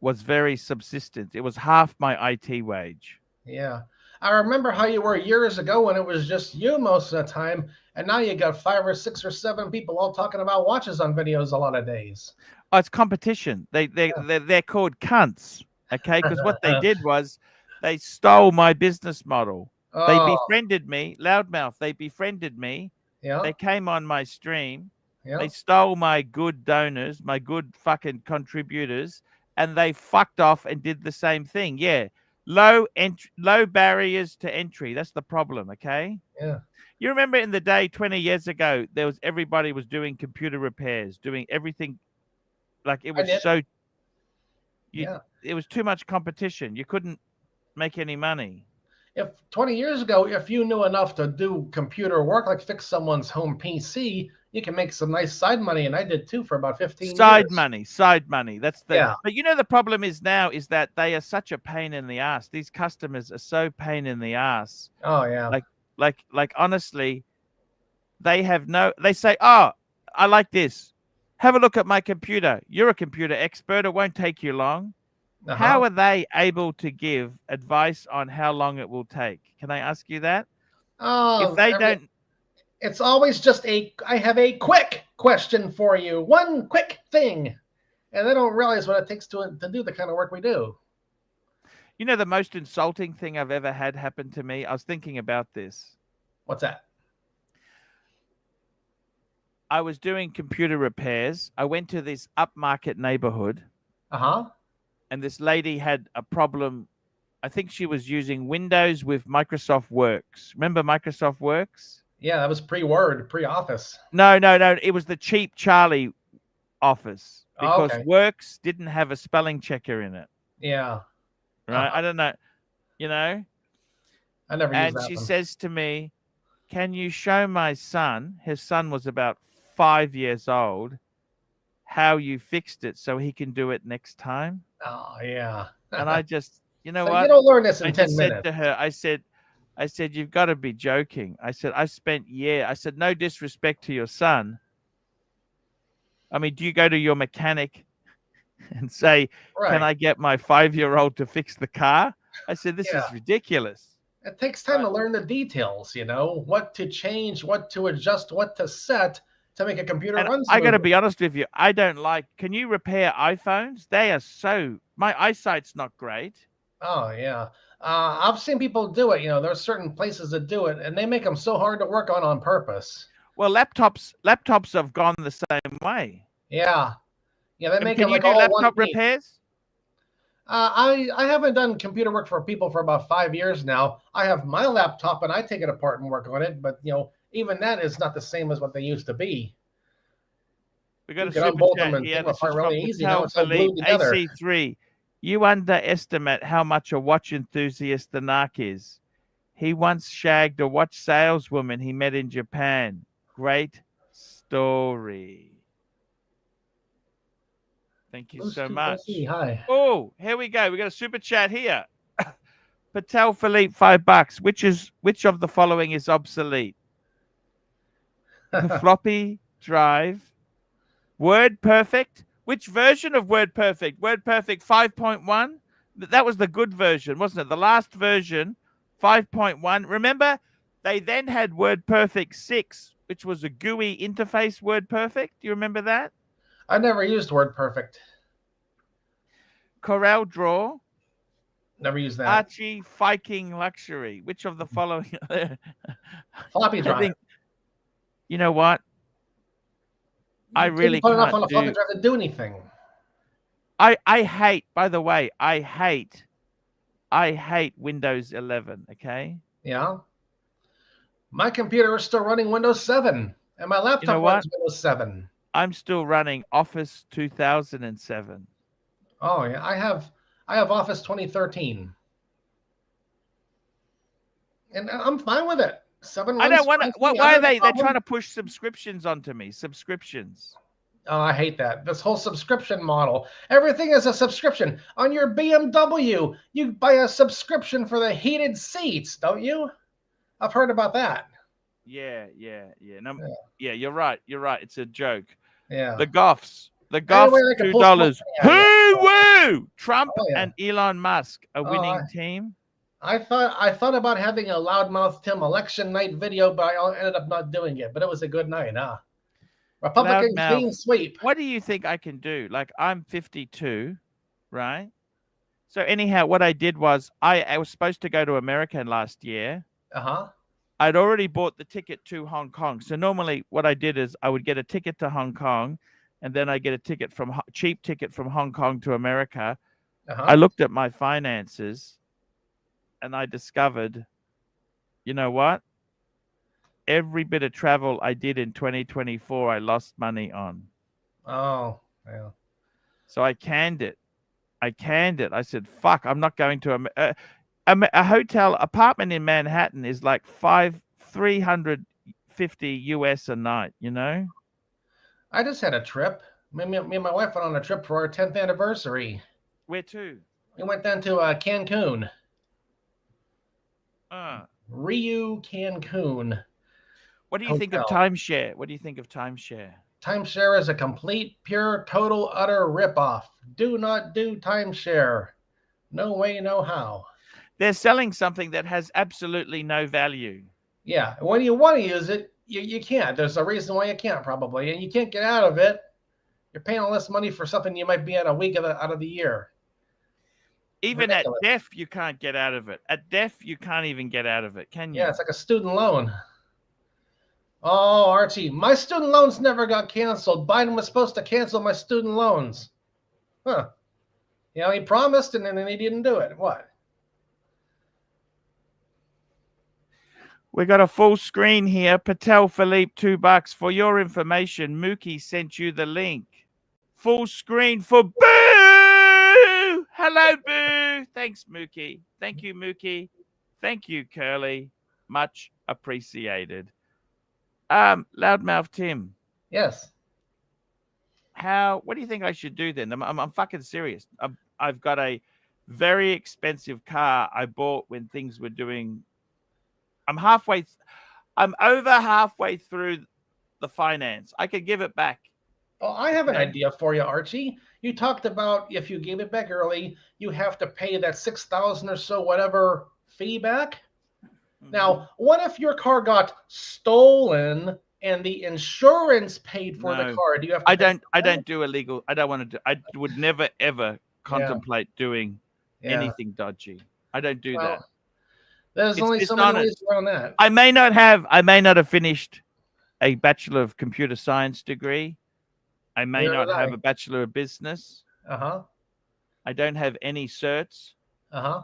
[SPEAKER 1] was very subsistent. It was half my IT wage.
[SPEAKER 2] Yeah. I remember how you were years ago when it was just you most of the time, and now you got 5 or 6 or 7 people all talking about watches on videos a lot of days.
[SPEAKER 1] Oh, it's competition. They're called cunts, okay? Because what they did was they stole my business model. Oh. They befriended me, loudmouth. They befriended me.
[SPEAKER 2] Yeah.
[SPEAKER 1] They came on my stream.
[SPEAKER 2] Yeah.
[SPEAKER 1] They stole my good donors, my good fucking contributors, and they fucked off and did the same thing. Yeah. Low barriers to entry. That's the problem, okay?
[SPEAKER 2] Yeah.
[SPEAKER 1] You remember in the day 20 years ago, everybody was doing computer repairs, doing everything. Like it was it was too much competition. You couldn't make any money.
[SPEAKER 2] If 20 years ago, if you knew enough to do computer work, like fix someone's home PC, you can make some nice side money. And I did too for about 15 years.
[SPEAKER 1] Side money. That's the, But you know, the problem is now is that they are such a pain in the ass. These customers are so pain in the ass.
[SPEAKER 2] Oh yeah.
[SPEAKER 1] Like honestly, they say, oh, I like this. Have a look at my computer. You're a computer expert. It won't take you long. How are they able to give advice on how long it will take? Can I ask you that?
[SPEAKER 2] If they don't, it's always just I have a quick question for you. One quick thing. And they don't realize what it takes to do the kind of work we do.
[SPEAKER 1] You know, the most insulting thing I've ever had happen to me, I was thinking about this.
[SPEAKER 2] What's that?
[SPEAKER 1] I was doing computer repairs. I went to this upmarket neighborhood. And this lady had a problem. I think she was using Windows with Microsoft Works. Remember Microsoft Works?
[SPEAKER 2] Yeah, that was pre-Word, pre-Office.
[SPEAKER 1] No. It was the cheap Charlie Office because
[SPEAKER 2] Okay.
[SPEAKER 1] Works didn't have a spelling checker in it.
[SPEAKER 2] Yeah.
[SPEAKER 1] Right? I don't know. You know?
[SPEAKER 2] I never used
[SPEAKER 1] And
[SPEAKER 2] that
[SPEAKER 1] she
[SPEAKER 2] one.
[SPEAKER 1] says to me, can you show my son, his son was about 5 years old, how you fixed it so he can do it next time?
[SPEAKER 2] Oh, yeah.
[SPEAKER 1] And I just, you know
[SPEAKER 2] So
[SPEAKER 1] what?
[SPEAKER 2] you don't learn this in
[SPEAKER 1] I
[SPEAKER 2] 10
[SPEAKER 1] just
[SPEAKER 2] minutes.
[SPEAKER 1] said to her, I said, you've got to be joking. I said, I spent I said, no disrespect to your son. I mean, do you go to your mechanic and say, can I get my 5-year-old to fix the car? I said, this is ridiculous.
[SPEAKER 2] It takes time to learn the details, you know, what to change, what to adjust, what to set to make a computer run smoothly.
[SPEAKER 1] I got to be honest with you. I don't like, can you repair iPhones? They are my eyesight's not great.
[SPEAKER 2] Oh, yeah. I've seen people do it. You know, there's certain places that do it, and they make them so hard to work on purpose.
[SPEAKER 1] Well, laptops have gone the same way.
[SPEAKER 2] Yeah. Yeah, they make
[SPEAKER 1] Can
[SPEAKER 2] it
[SPEAKER 1] you
[SPEAKER 2] like
[SPEAKER 1] do
[SPEAKER 2] all
[SPEAKER 1] laptop
[SPEAKER 2] one piece.
[SPEAKER 1] repairs?
[SPEAKER 2] I haven't done computer work for people for about 5 years now. I have my laptop, and I take it apart and work on it, but, you know, even that is not the same as what they used to be.
[SPEAKER 1] We got a super chat here. This is from Patel Philippe, AC3. You underestimate how much a watch enthusiast the narc is. He once shagged a watch saleswoman he met in Japan. Great story. Thank you so much.
[SPEAKER 2] Hi.
[SPEAKER 1] Oh, here we go. We got a super chat here. Patel Philippe, $5. Which of the following is obsolete? The floppy drive. WordPerfect. Which version of WordPerfect? WordPerfect 5.1? That was the good version, wasn't it? The last version, 5.1. Remember, they then had WordPerfect 6, which was a GUI interface WordPerfect. Do you remember that?
[SPEAKER 2] I never used WordPerfect.
[SPEAKER 1] Corel Draw.
[SPEAKER 2] Never used that.
[SPEAKER 1] Archie Luxury. Which of the following?
[SPEAKER 2] Floppy drive.
[SPEAKER 1] You know what? I really
[SPEAKER 2] can't enough on a floppy drive to do anything.
[SPEAKER 1] I hate, by the way, I hate Windows 11, okay?
[SPEAKER 2] Yeah. My computer is still running Windows 7, and my laptop runs Windows 7.
[SPEAKER 1] I'm still running Office 2007.
[SPEAKER 2] Oh, yeah. I have Office 2013. And I'm fine with it. 7
[SPEAKER 1] I don't want to. Why are they're trying to push subscriptions onto me? Subscriptions.
[SPEAKER 2] Oh, I hate that. This whole subscription model. Everything is a subscription. On your BMW, you buy a subscription for the heated seats, don't you? I've heard about that.
[SPEAKER 1] Yeah. No, yeah, you're right. It's a joke.
[SPEAKER 2] Yeah.
[SPEAKER 1] The Goffs, $2. Woo! Trump and Elon Musk, a winning team.
[SPEAKER 2] I thought about having a loudmouth Tim election night video, but I ended up not doing it. But it was a good night, huh? Republicans being sweep.
[SPEAKER 1] What do you think I can do? Like, I'm 52, right? So anyhow, what I did was I was supposed to go to America last year. I'd already bought the ticket to Hong Kong. So normally what I did is I would get a ticket to Hong Kong, and then I get a cheap ticket from Hong Kong to America. I looked at my finances, and I discovered, you know what? Every bit of travel I did in 2024, I lost money on.
[SPEAKER 2] Oh, yeah.
[SPEAKER 1] So I canned it. I said, fuck, I'm not going to a hotel apartment in Manhattan is like $350 US a night, you know?
[SPEAKER 2] I just had a trip. Me and my wife went on a trip for our 10th anniversary.
[SPEAKER 1] Where to?
[SPEAKER 2] We went down to Cancun. Rio, Cancun.
[SPEAKER 1] What do you think of timeshare?
[SPEAKER 2] Timeshare is a complete, pure, total, utter ripoff. Do not do timeshare. No way, no how.
[SPEAKER 1] They're selling something that has absolutely no value.
[SPEAKER 2] Yeah, when you want to use it, you can't. There's a reason why you can't, probably, and you can't get out of it. You're paying all this money for something you might be at a week out of the year.
[SPEAKER 1] Even at DEF, you can't get out of it. At DEF, you can't even get out of it, can you?
[SPEAKER 2] Yeah, it's like a student loan. Oh, Archie, my student loans never got canceled. Biden was supposed to cancel my student loans. Huh. You know, he promised and then he didn't do it. What?
[SPEAKER 1] We got a full screen here. Patel Philippe, $2 for your information. Mookie sent you the link. Full screen for Boo. Hello, Boo. Thanks, Mookie. Thank you, Mookie. Thank you, Curly. Much appreciated. Loudmouth Tim.
[SPEAKER 2] Yes.
[SPEAKER 1] What do you think I should do then? I'm fucking serious. I've got a very expensive car I bought when things were doing. I'm over halfway through the finance. I could give it back.
[SPEAKER 2] Oh, I have an idea for you, Archie. You talked about if you gave it back early, you have to pay that 6,000 or so whatever fee back. Mm-hmm. Now, what if your car got stolen and the insurance paid for the car? Do you have to
[SPEAKER 1] I don't do illegal. I don't want to do. I would never ever contemplate doing anything dodgy. I don't do that.
[SPEAKER 2] There's only so many ways around that.
[SPEAKER 1] I may not have finished a Bachelor of Computer Science degree. I may not have a Bachelor of Business.
[SPEAKER 2] Uh-huh.
[SPEAKER 1] I don't have any certs.
[SPEAKER 2] Uh-huh.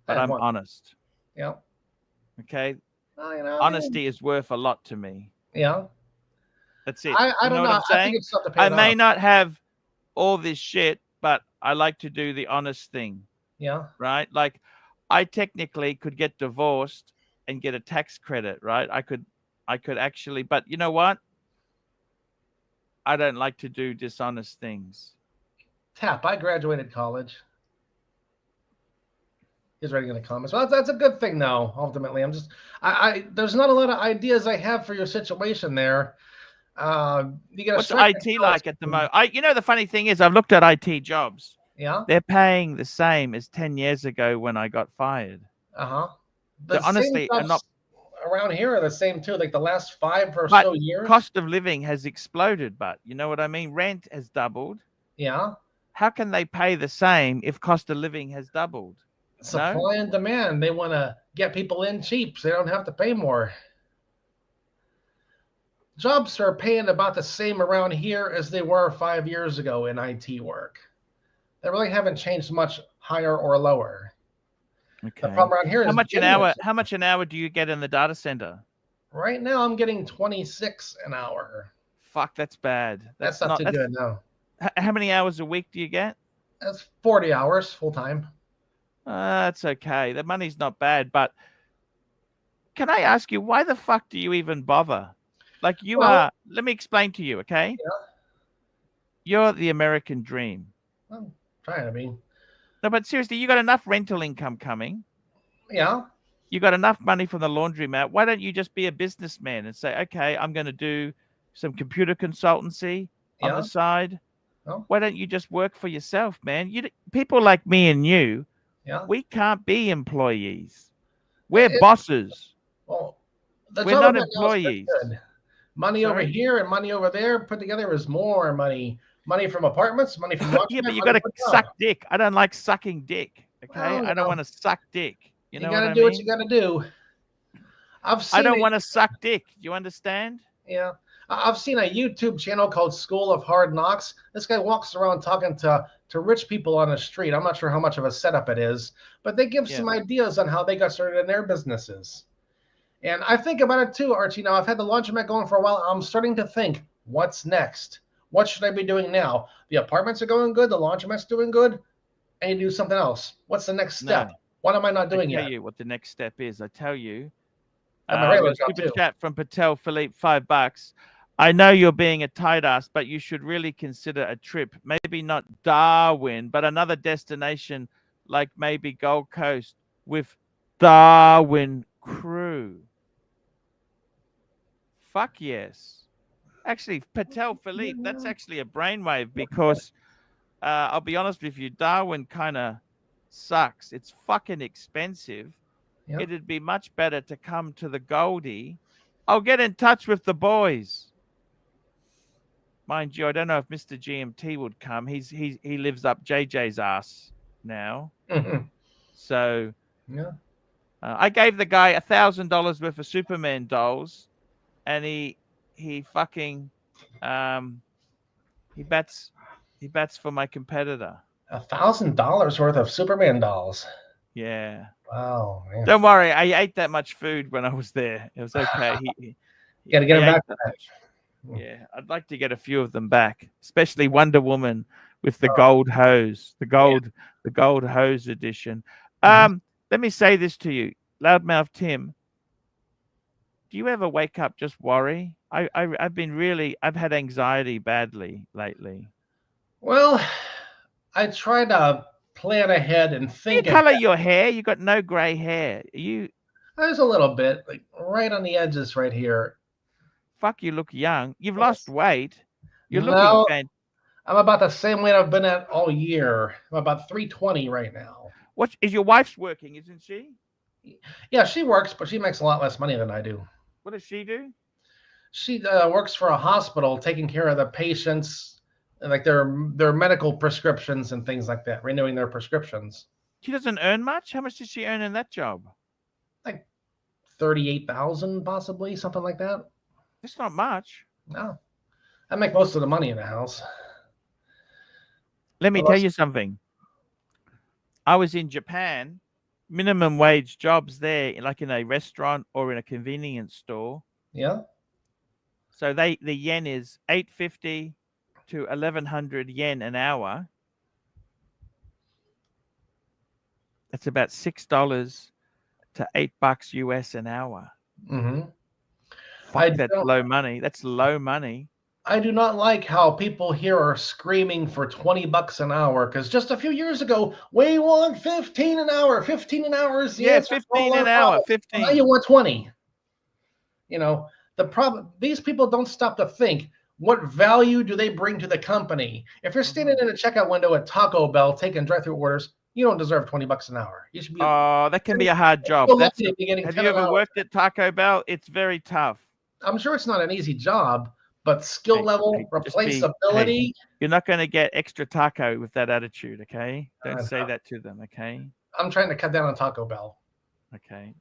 [SPEAKER 1] But I'm honest.
[SPEAKER 2] Yeah.
[SPEAKER 1] Okay. Well, you know, honesty is worth a lot to me.
[SPEAKER 2] Yeah.
[SPEAKER 1] That's it.
[SPEAKER 2] I don't know.
[SPEAKER 1] What I'm saying?
[SPEAKER 2] I think it's something to pay
[SPEAKER 1] I may not have all this shit, but I like to do the honest thing.
[SPEAKER 2] Yeah.
[SPEAKER 1] Right? Like, I technically could get divorced and get a tax credit, right? I could actually, but you know what? I don't like to do dishonest things.
[SPEAKER 2] Tap, I graduated college. He's writing in the comments. Well, that's a good thing, though. Ultimately, there's not a lot of ideas I have for your situation there.
[SPEAKER 1] What's IT like at the moment? You know, the funny thing is, I've looked at IT jobs.
[SPEAKER 2] Yeah.
[SPEAKER 1] They're paying the same as 10 years ago when I got fired.
[SPEAKER 2] Uh-huh.
[SPEAKER 1] Honestly, I'm not
[SPEAKER 2] around here are the same too. Like the last 5 or so years.
[SPEAKER 1] Cost of living has exploded, but you know what I mean? Rent has doubled.
[SPEAKER 2] Yeah.
[SPEAKER 1] How can they pay the same if cost of living has doubled?
[SPEAKER 2] Supply and demand. They want to get people in cheap so they don't have to pay more. Jobs are paying about the same around here as they were 5 years ago in IT work. They really haven't changed much higher or lower.
[SPEAKER 1] Okay.
[SPEAKER 2] The problem around here is
[SPEAKER 1] how much an hour do you get in the data center?
[SPEAKER 2] Right now I'm getting 26 an hour.
[SPEAKER 1] Fuck, that's bad.
[SPEAKER 2] That's not too good, no.
[SPEAKER 1] How many hours a week do you get?
[SPEAKER 2] That's 40 hours full time.
[SPEAKER 1] That's okay. The money's not bad, but can I ask you, why the fuck do you even bother? Like let me explain to you, okay?
[SPEAKER 2] Yeah.
[SPEAKER 1] You're the American dream.
[SPEAKER 2] I'm trying to be.
[SPEAKER 1] No, but seriously, you got enough rental income coming.
[SPEAKER 2] Yeah.
[SPEAKER 1] You got enough money from the laundromat. Why don't you just be a businessman and say, okay, I'm going to do some computer consultancy on the side?
[SPEAKER 2] Oh.
[SPEAKER 1] Why don't you just work for yourself, man? People like me and you, we can't be employees. We're bosses.
[SPEAKER 2] Well,
[SPEAKER 1] we're not employees.
[SPEAKER 2] Money over here and money over there put together is more money. Money from apartments, money from
[SPEAKER 1] yeah, but you got to suck dick. I don't like sucking dick. Okay, I don't want to suck dick. You know
[SPEAKER 2] gotta
[SPEAKER 1] what I
[SPEAKER 2] do
[SPEAKER 1] mean?
[SPEAKER 2] what you gotta do.
[SPEAKER 1] I don't want to suck dick. You understand?
[SPEAKER 2] Yeah. I've seen a YouTube channel called School of Hard Knocks. This guy walks around talking to rich people on the street. I'm not sure how much of a setup it is, but they give some ideas on how they got started in their businesses. And I think about it too, Archie. Now, I've had the laundromat going for a while. I'm starting to think, what's next? What should I be doing now? The apartments are going good. The laundromat's doing good. I need to do something else. What's the next step?
[SPEAKER 1] No.
[SPEAKER 2] What am I not doing yet?
[SPEAKER 1] I tell you what the next step is. I tell you.
[SPEAKER 2] Super
[SPEAKER 1] chat from Patel Philippe, $5. I know you're being a tight ass, but you should really consider a trip. Maybe not Darwin, but another destination like maybe Gold Coast with Darwin crew. Fuck yes. Actually, Patel Philippe, that's actually a brainwave because I'll be honest with you, Darwin kind of sucks. It's fucking expensive. Yep. It'd be much better to come to the Goldie. I'll get in touch with the boys. Mind you, I don't know if Mr. GMT would come. He lives up JJ's ass now.
[SPEAKER 2] Mm-hmm.
[SPEAKER 1] So
[SPEAKER 2] yeah,
[SPEAKER 1] I gave the guy $1,000 worth of Superman dolls. and he fucking he bats for my competitor.
[SPEAKER 2] $1,000 worth of Superman dolls.
[SPEAKER 1] Yeah.
[SPEAKER 2] Wow, man.
[SPEAKER 1] Don't worry, I ate that much food when I was there. It was okay.
[SPEAKER 2] Got to get him
[SPEAKER 1] I ate
[SPEAKER 2] back.
[SPEAKER 1] that much. Yeah, I'd like to get a few of them back, especially Wonder Woman with the gold hose, the gold hose edition.
[SPEAKER 2] Mhm.
[SPEAKER 1] Let me say this to you, Loudmouth Tim. Do you ever wake up just worry? I've had anxiety badly lately.
[SPEAKER 2] Well, I try to plan ahead and
[SPEAKER 1] Do you
[SPEAKER 2] think ahead.
[SPEAKER 1] color your hair? You got no gray hair.
[SPEAKER 2] There's a little bit, like right on the edges right here.
[SPEAKER 1] Fuck, you look young. You've lost weight. You're looking
[SPEAKER 2] No,
[SPEAKER 1] fantastic.
[SPEAKER 2] I'm about the same weight I've been at all year. I'm about 320 right now.
[SPEAKER 1] What is your wife's working, isn't she?
[SPEAKER 2] Yeah, she works, but she makes a lot less money than I do.
[SPEAKER 1] What does she do?
[SPEAKER 2] She works for a hospital, taking care of the patients, like their medical prescriptions and things like that, renewing their prescriptions.
[SPEAKER 1] She doesn't earn much. How much does she earn in that job?
[SPEAKER 2] Like 38,000, possibly something like that.
[SPEAKER 1] It's not much.
[SPEAKER 2] No, I make most of the money in the house.
[SPEAKER 1] Let me tell you something. I was in Japan, minimum wage jobs there, like in a restaurant or in a convenience store.
[SPEAKER 2] Yeah.
[SPEAKER 1] So the yen is 850 to 1,100 yen an hour. That's about $6 to $8 US an hour.
[SPEAKER 2] Mm-hmm.
[SPEAKER 1] Fuck, that's low money. That's low money.
[SPEAKER 2] I do not like how people here are screaming for $20 an hour, because just a few years ago we want 15 an hour. 15 an hour is the answer.
[SPEAKER 1] 15 an hour. 15.
[SPEAKER 2] Now you want 20. You know, the problem, these people don't stop to think, what value do they bring to the company? If you're standing in a checkout window at Taco Bell taking drive-through orders, you don't deserve $20 an hour. You should be.
[SPEAKER 1] Oh, that can be a hard job. Have you ever worked at Taco Bell? It's very tough.
[SPEAKER 2] I'm sure it's not an easy job, but skill level, replaceability.
[SPEAKER 1] You're not going to get extra taco with that attitude, okay? Don't say that to them, okay?
[SPEAKER 2] I'm trying to cut down on Taco Bell.
[SPEAKER 1] Okay.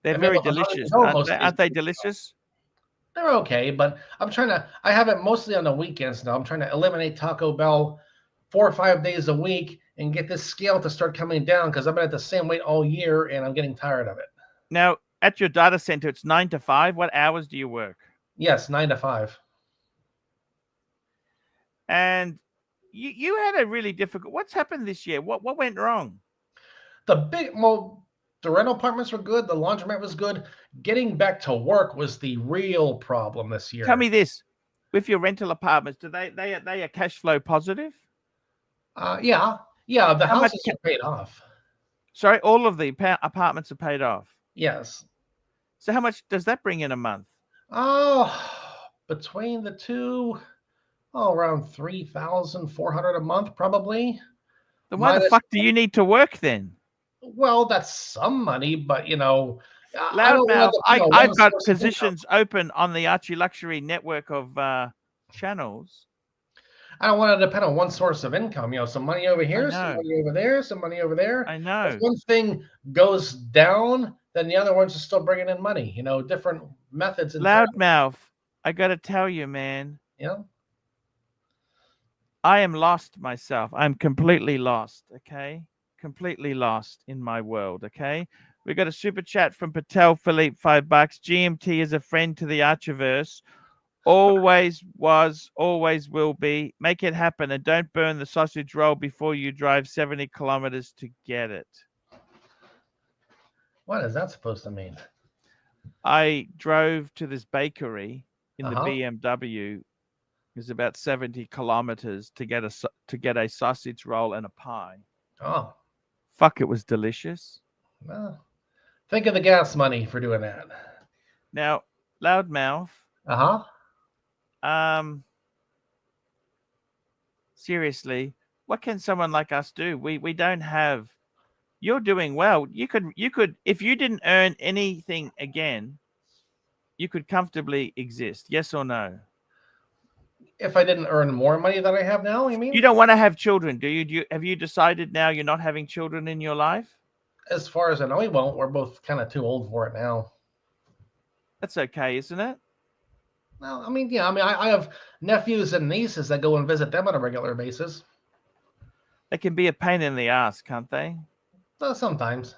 [SPEAKER 1] They're very delicious, aren't they delicious?
[SPEAKER 2] They're okay, but I have it mostly on the weekends now. I'm trying to eliminate Taco Bell 4 or 5 days a week and get this scale to start coming down, because I've been at the same weight all year and I'm getting tired of it.
[SPEAKER 1] Now, at your data center, it's 9 to 5. What hours do you work?
[SPEAKER 2] Yes, 9 to 5.
[SPEAKER 1] And you had a really difficult. What's happened this year? What went wrong?
[SPEAKER 2] The rental apartments were good. The laundromat was good. Getting back to work was the real problem this year.
[SPEAKER 1] Tell me this: with your rental apartments, do they are cash flow positive?
[SPEAKER 2] Yeah. The houses are paid off.
[SPEAKER 1] Sorry, all of the apartments are paid off.
[SPEAKER 2] Yes.
[SPEAKER 1] So how much does that bring in a month?
[SPEAKER 2] Oh, between the two, around 3,400 a month, probably.
[SPEAKER 1] Then why the fuck do you need to work then?
[SPEAKER 2] Well, that's some money, but
[SPEAKER 1] Loudmouth, I've got positions open on the ArchieLuxury network of channels.
[SPEAKER 2] I don't want to depend on one source of income. Some money over here, some money over there, some money over there.
[SPEAKER 1] I know.
[SPEAKER 2] If one thing goes down, then the other ones are still bringing in money. Different methods.
[SPEAKER 1] Loudmouth, I got to tell you, man.
[SPEAKER 2] Yeah.
[SPEAKER 1] I am lost myself. I'm completely lost. Okay. Completely lost in my world. Okay. We got a super chat from Patel Philippe, $5. GMT is a friend to the Archiverse. Always was, always will be. Make it happen and don't burn the sausage roll before you drive 70 kilometers to get it.
[SPEAKER 2] What is that supposed to mean?
[SPEAKER 1] I drove to this bakery in the BMW. It was about 70 kilometers to get a sausage roll and a pie.
[SPEAKER 2] Oh.
[SPEAKER 1] Fuck, it was delicious.
[SPEAKER 2] Well, think of the gas money for doing that.
[SPEAKER 1] Now, Loudmouth. Seriously, what can someone like us do? We don't have. You're doing well. You could if you didn't earn anything again, you could comfortably exist. Yes or no?
[SPEAKER 2] If I didn't earn more money than I have now, you mean?
[SPEAKER 1] You don't want to have children, do you? Have you decided now you're not having children in your life?
[SPEAKER 2] As far as I know, we won't. We're both kind of too old for it now.
[SPEAKER 1] That's okay, isn't it?
[SPEAKER 2] Well, I mean, yeah, I mean, I have nephews and nieces that go and visit them on a regular basis.
[SPEAKER 1] They can be a pain in the ass, can't they?
[SPEAKER 2] So sometimes.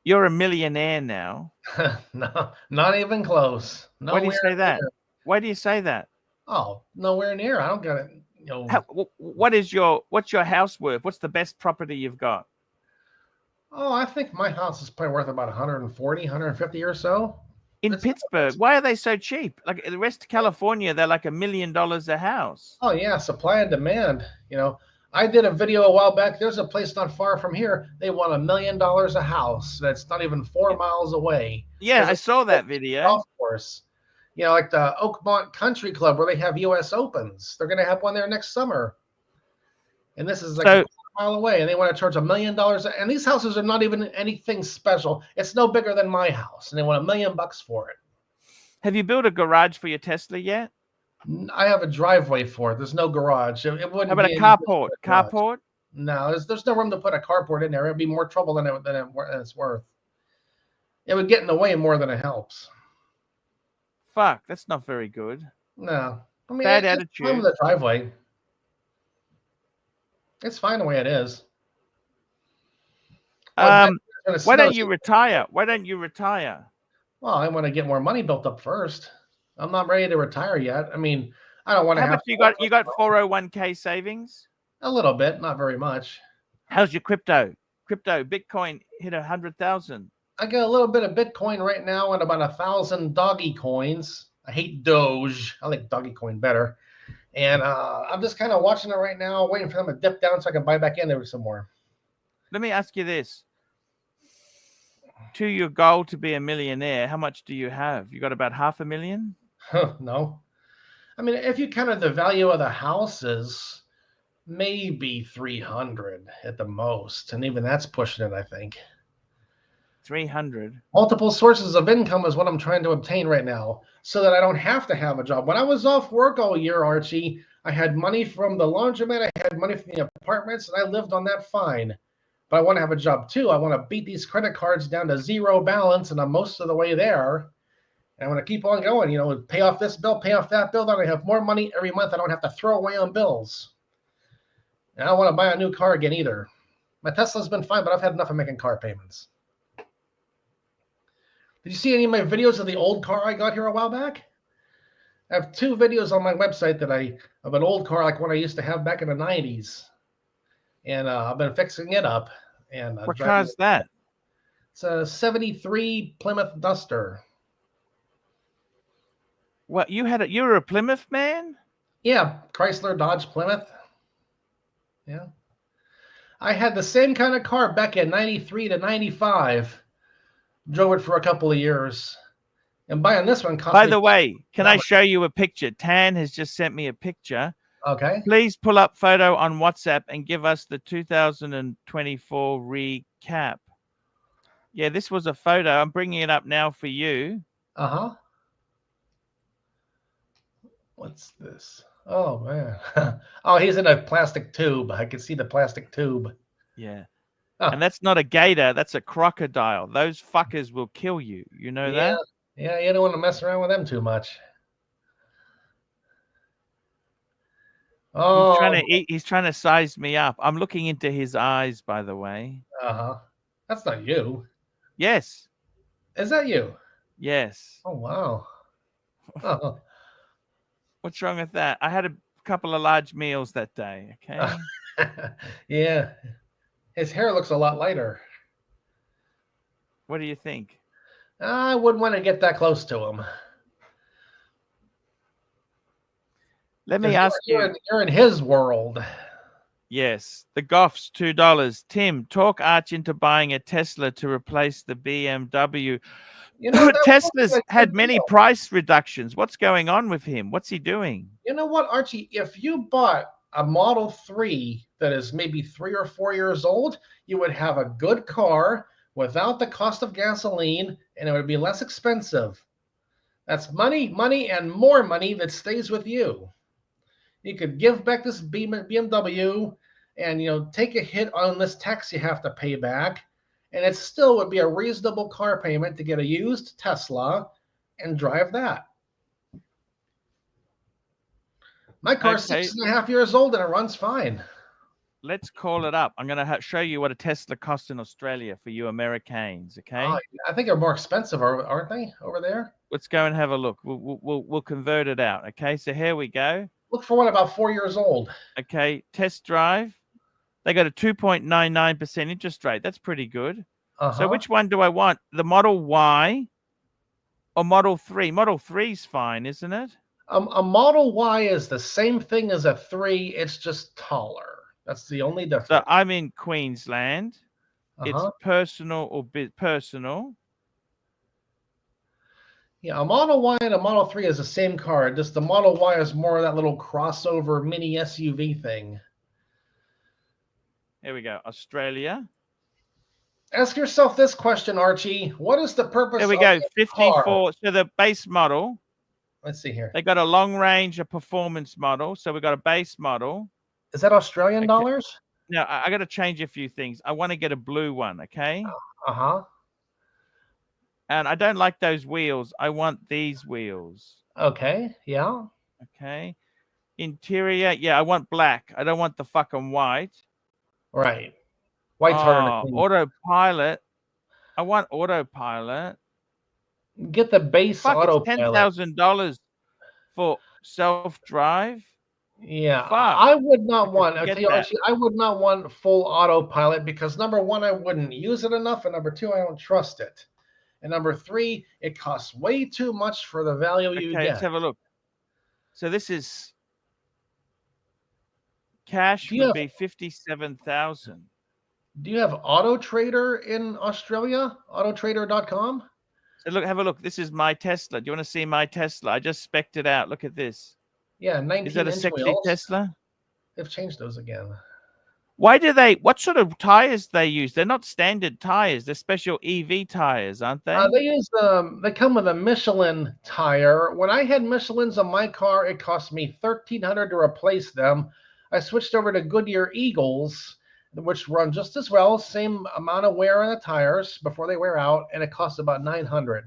[SPEAKER 1] You're a millionaire now.
[SPEAKER 2] No, not even close.
[SPEAKER 1] Why do you
[SPEAKER 2] Nowhere
[SPEAKER 1] say that?
[SPEAKER 2] near.
[SPEAKER 1] Why do you say that?
[SPEAKER 2] Oh, nowhere near. I don't get it. You know.
[SPEAKER 1] What's your house worth? What's the best property you've got?
[SPEAKER 2] Oh, I think my house is probably worth about 140, 150 or so.
[SPEAKER 1] In Pittsburgh, why are they so cheap? Like the rest of California, they're like $1 million a house.
[SPEAKER 2] Oh yeah, supply and demand. You know, I did a video a while back. There's a place not far from here. They want $1 million a house. That's not even 4 miles away.
[SPEAKER 1] Yeah, I saw that video.
[SPEAKER 2] Golf course. You know, like the Oakmont Country Club where they have U.S. Opens. They're going to have one there next summer. And this is like a mile away, and they want to charge $1 million. And these houses are not even anything special. It's no bigger than my house, and they want $1 million for it.
[SPEAKER 1] Have you built a garage for your Tesla yet?
[SPEAKER 2] I have a driveway for it. There's no garage. It wouldn't.
[SPEAKER 1] How about a carport? Carport?
[SPEAKER 2] No, there's no room to put a carport in there. It'd be more trouble than it's worth. It would get in the way more than it helps.
[SPEAKER 1] Fuck, that's not very good.
[SPEAKER 2] No, I mean
[SPEAKER 1] bad
[SPEAKER 2] attitude. It's fine with the driveway. It's fine the way it is.
[SPEAKER 1] Why don't you retire? Why don't you retire?
[SPEAKER 2] Well, I want to get more money built up first. I'm not ready to retire yet. I mean, I don't want to have.
[SPEAKER 1] How much you got 401k savings?
[SPEAKER 2] A little bit, not very much.
[SPEAKER 1] How's your crypto? Bitcoin hit 100,000.
[SPEAKER 2] I got a little bit of Bitcoin right now and about 1,000 doggy coins. I hate Doge. I like doggy coin better. And I'm just kind of watching it right now, waiting for them to dip down so I can buy back in there some more.
[SPEAKER 1] Let me ask you this. To your goal to be a millionaire, how much do you have? You got about $500,000?
[SPEAKER 2] No. I mean, if you count the value of the houses, maybe 300 at the most. And even that's pushing it, I think.
[SPEAKER 1] 300.
[SPEAKER 2] Multiple sources of income is what I'm trying to obtain right now so that I don't have to have a job. When I was off work all year, Archie, I had money from the laundromat. I had money from the apartments, and I lived on that fine. But I want to have a job too. I want to beat these credit cards down to zero balance, and I'm most of the way there. And I want to keep on going, you know, pay off this bill, pay off that bill. Then I have more money every month I don't have to throw away on bills. And I don't want to buy a new car again either. My Tesla's been fine, but I've had enough of making car payments. Did you see any of my videos of the old car I got here a while back? I have 2 videos on my website of an old car like one I used to have back in the 90s. And I've been fixing it up. And
[SPEAKER 1] what car is that?
[SPEAKER 2] It's a 73 Plymouth Duster.
[SPEAKER 1] What, you were a Plymouth man?
[SPEAKER 2] Yeah, Chrysler, Dodge, Plymouth. Yeah. I had the same kind of car back in 93 to 95. Drove it for a couple of years. And buying this one cost me...
[SPEAKER 1] By the way, can I show you a picture? Tan has just sent me a picture.
[SPEAKER 2] Okay.
[SPEAKER 1] Please pull up photo on WhatsApp and give us the 2024 recap. Yeah, this was a photo. I'm bringing it up now for you.
[SPEAKER 2] Uh-huh. What's this? Oh, man. Oh, he's in a plastic tube. I can see the plastic tube.
[SPEAKER 1] Yeah. Oh. And that's not a gator. That's a crocodile. Those fuckers will kill you. You know that?
[SPEAKER 2] Yeah, you don't want to mess around with them too much. Oh,
[SPEAKER 1] he's trying to size me up. I'm looking into his eyes, by the way.
[SPEAKER 2] Uh-huh. That's not you.
[SPEAKER 1] Yes.
[SPEAKER 2] Is that you?
[SPEAKER 1] Yes.
[SPEAKER 2] Oh, wow. Oh.
[SPEAKER 1] What's wrong with that? I had a couple of large meals that day, okay?
[SPEAKER 2] Yeah. His hair looks a lot lighter.
[SPEAKER 1] What do you think?
[SPEAKER 2] I wouldn't want to get that close to him.
[SPEAKER 1] Let me ask you.
[SPEAKER 2] You're in his world.
[SPEAKER 1] Yes. The Goff's $2. Tim, talk Arch into buying a Tesla to replace the BMW. You know, Tesla's had many price reductions. What's going on with him? What's he doing?
[SPEAKER 2] You know what, Archie? If you bought a Model 3 that is maybe 3 or 4 years old, you would have a good car without the cost of gasoline, and it would be less expensive. That's money, and more money that stays with you. You could give back this BMW and, you know, take a hit on this tax you have to pay back And it still would be a reasonable car payment to get a used Tesla and drive that. My car's
[SPEAKER 1] Okay.
[SPEAKER 2] 6.5 years old and it runs fine.
[SPEAKER 1] Let's call it up. I'm going to show you what a Tesla costs in Australia for you Americans. Okay.
[SPEAKER 2] I think they're more expensive, aren't they, over there?
[SPEAKER 1] Let's go and have a look. We'll convert it out. Okay. So here we go.
[SPEAKER 2] Look for one about 4 years old.
[SPEAKER 1] Okay. Test drive. They got a 2.99% interest rate. That's pretty good. So which one do I want? The Model Y or Model 3? Model 3's fine, isn't it?
[SPEAKER 2] A Model Y is the same thing as a 3. It's just taller. That's the only difference.
[SPEAKER 1] So I'm in Queensland. It's personal or personal.
[SPEAKER 2] Yeah, a Model Y and a Model 3 is the same car. Just the Model Y is more of that little crossover mini SUV thing.
[SPEAKER 1] Here we go. Australia.
[SPEAKER 2] Ask yourself this question, Archie. What is the purpose
[SPEAKER 1] There we
[SPEAKER 2] of
[SPEAKER 1] go.
[SPEAKER 2] the
[SPEAKER 1] 54.
[SPEAKER 2] car?
[SPEAKER 1] So the base model.
[SPEAKER 2] Let's see here.
[SPEAKER 1] They got a long range, a performance model. So we got a base model.
[SPEAKER 2] Is that Australian dollars?
[SPEAKER 1] Now, I got to change a few things. I want to get a blue one, okay? And I don't like those wheels. I want these wheels.
[SPEAKER 2] Okay, yeah.
[SPEAKER 1] Okay. Interior, yeah, I want black. I don't want the fucking white.
[SPEAKER 2] Right. White's harder to clean.
[SPEAKER 1] Autopilot. I want autopilot.
[SPEAKER 2] Get the base autopilot.
[SPEAKER 1] $10,000 for self-drive.
[SPEAKER 2] Yeah,
[SPEAKER 1] Fuck.
[SPEAKER 2] I would not want. I would not want full autopilot because number one, I wouldn't use it enough, and number two, I don't trust it, and number three, it costs way too much for the value you get.
[SPEAKER 1] Let's have a look. So this is cash would be 57,000.
[SPEAKER 2] Do you have Auto Trader in Australia? Autotrader.com.
[SPEAKER 1] So look, have a look. This is my Tesla. Do you want to see my Tesla? I just spec'd it out. Look at this.
[SPEAKER 2] Yeah, 19
[SPEAKER 1] Is that a sexy
[SPEAKER 2] wheels.
[SPEAKER 1] Tesla?
[SPEAKER 2] They've changed those again.
[SPEAKER 1] Why do they? What sort of tires they use? They're not standard tires. They're special EV tires, aren't they?
[SPEAKER 2] They use They come with a Michelin tire. When I had Michelins on my car, it cost me $1,300 to replace them. I switched over to Goodyear Eagles, which run just as well, same amount of wear on the tires before they wear out, and it costs about $900.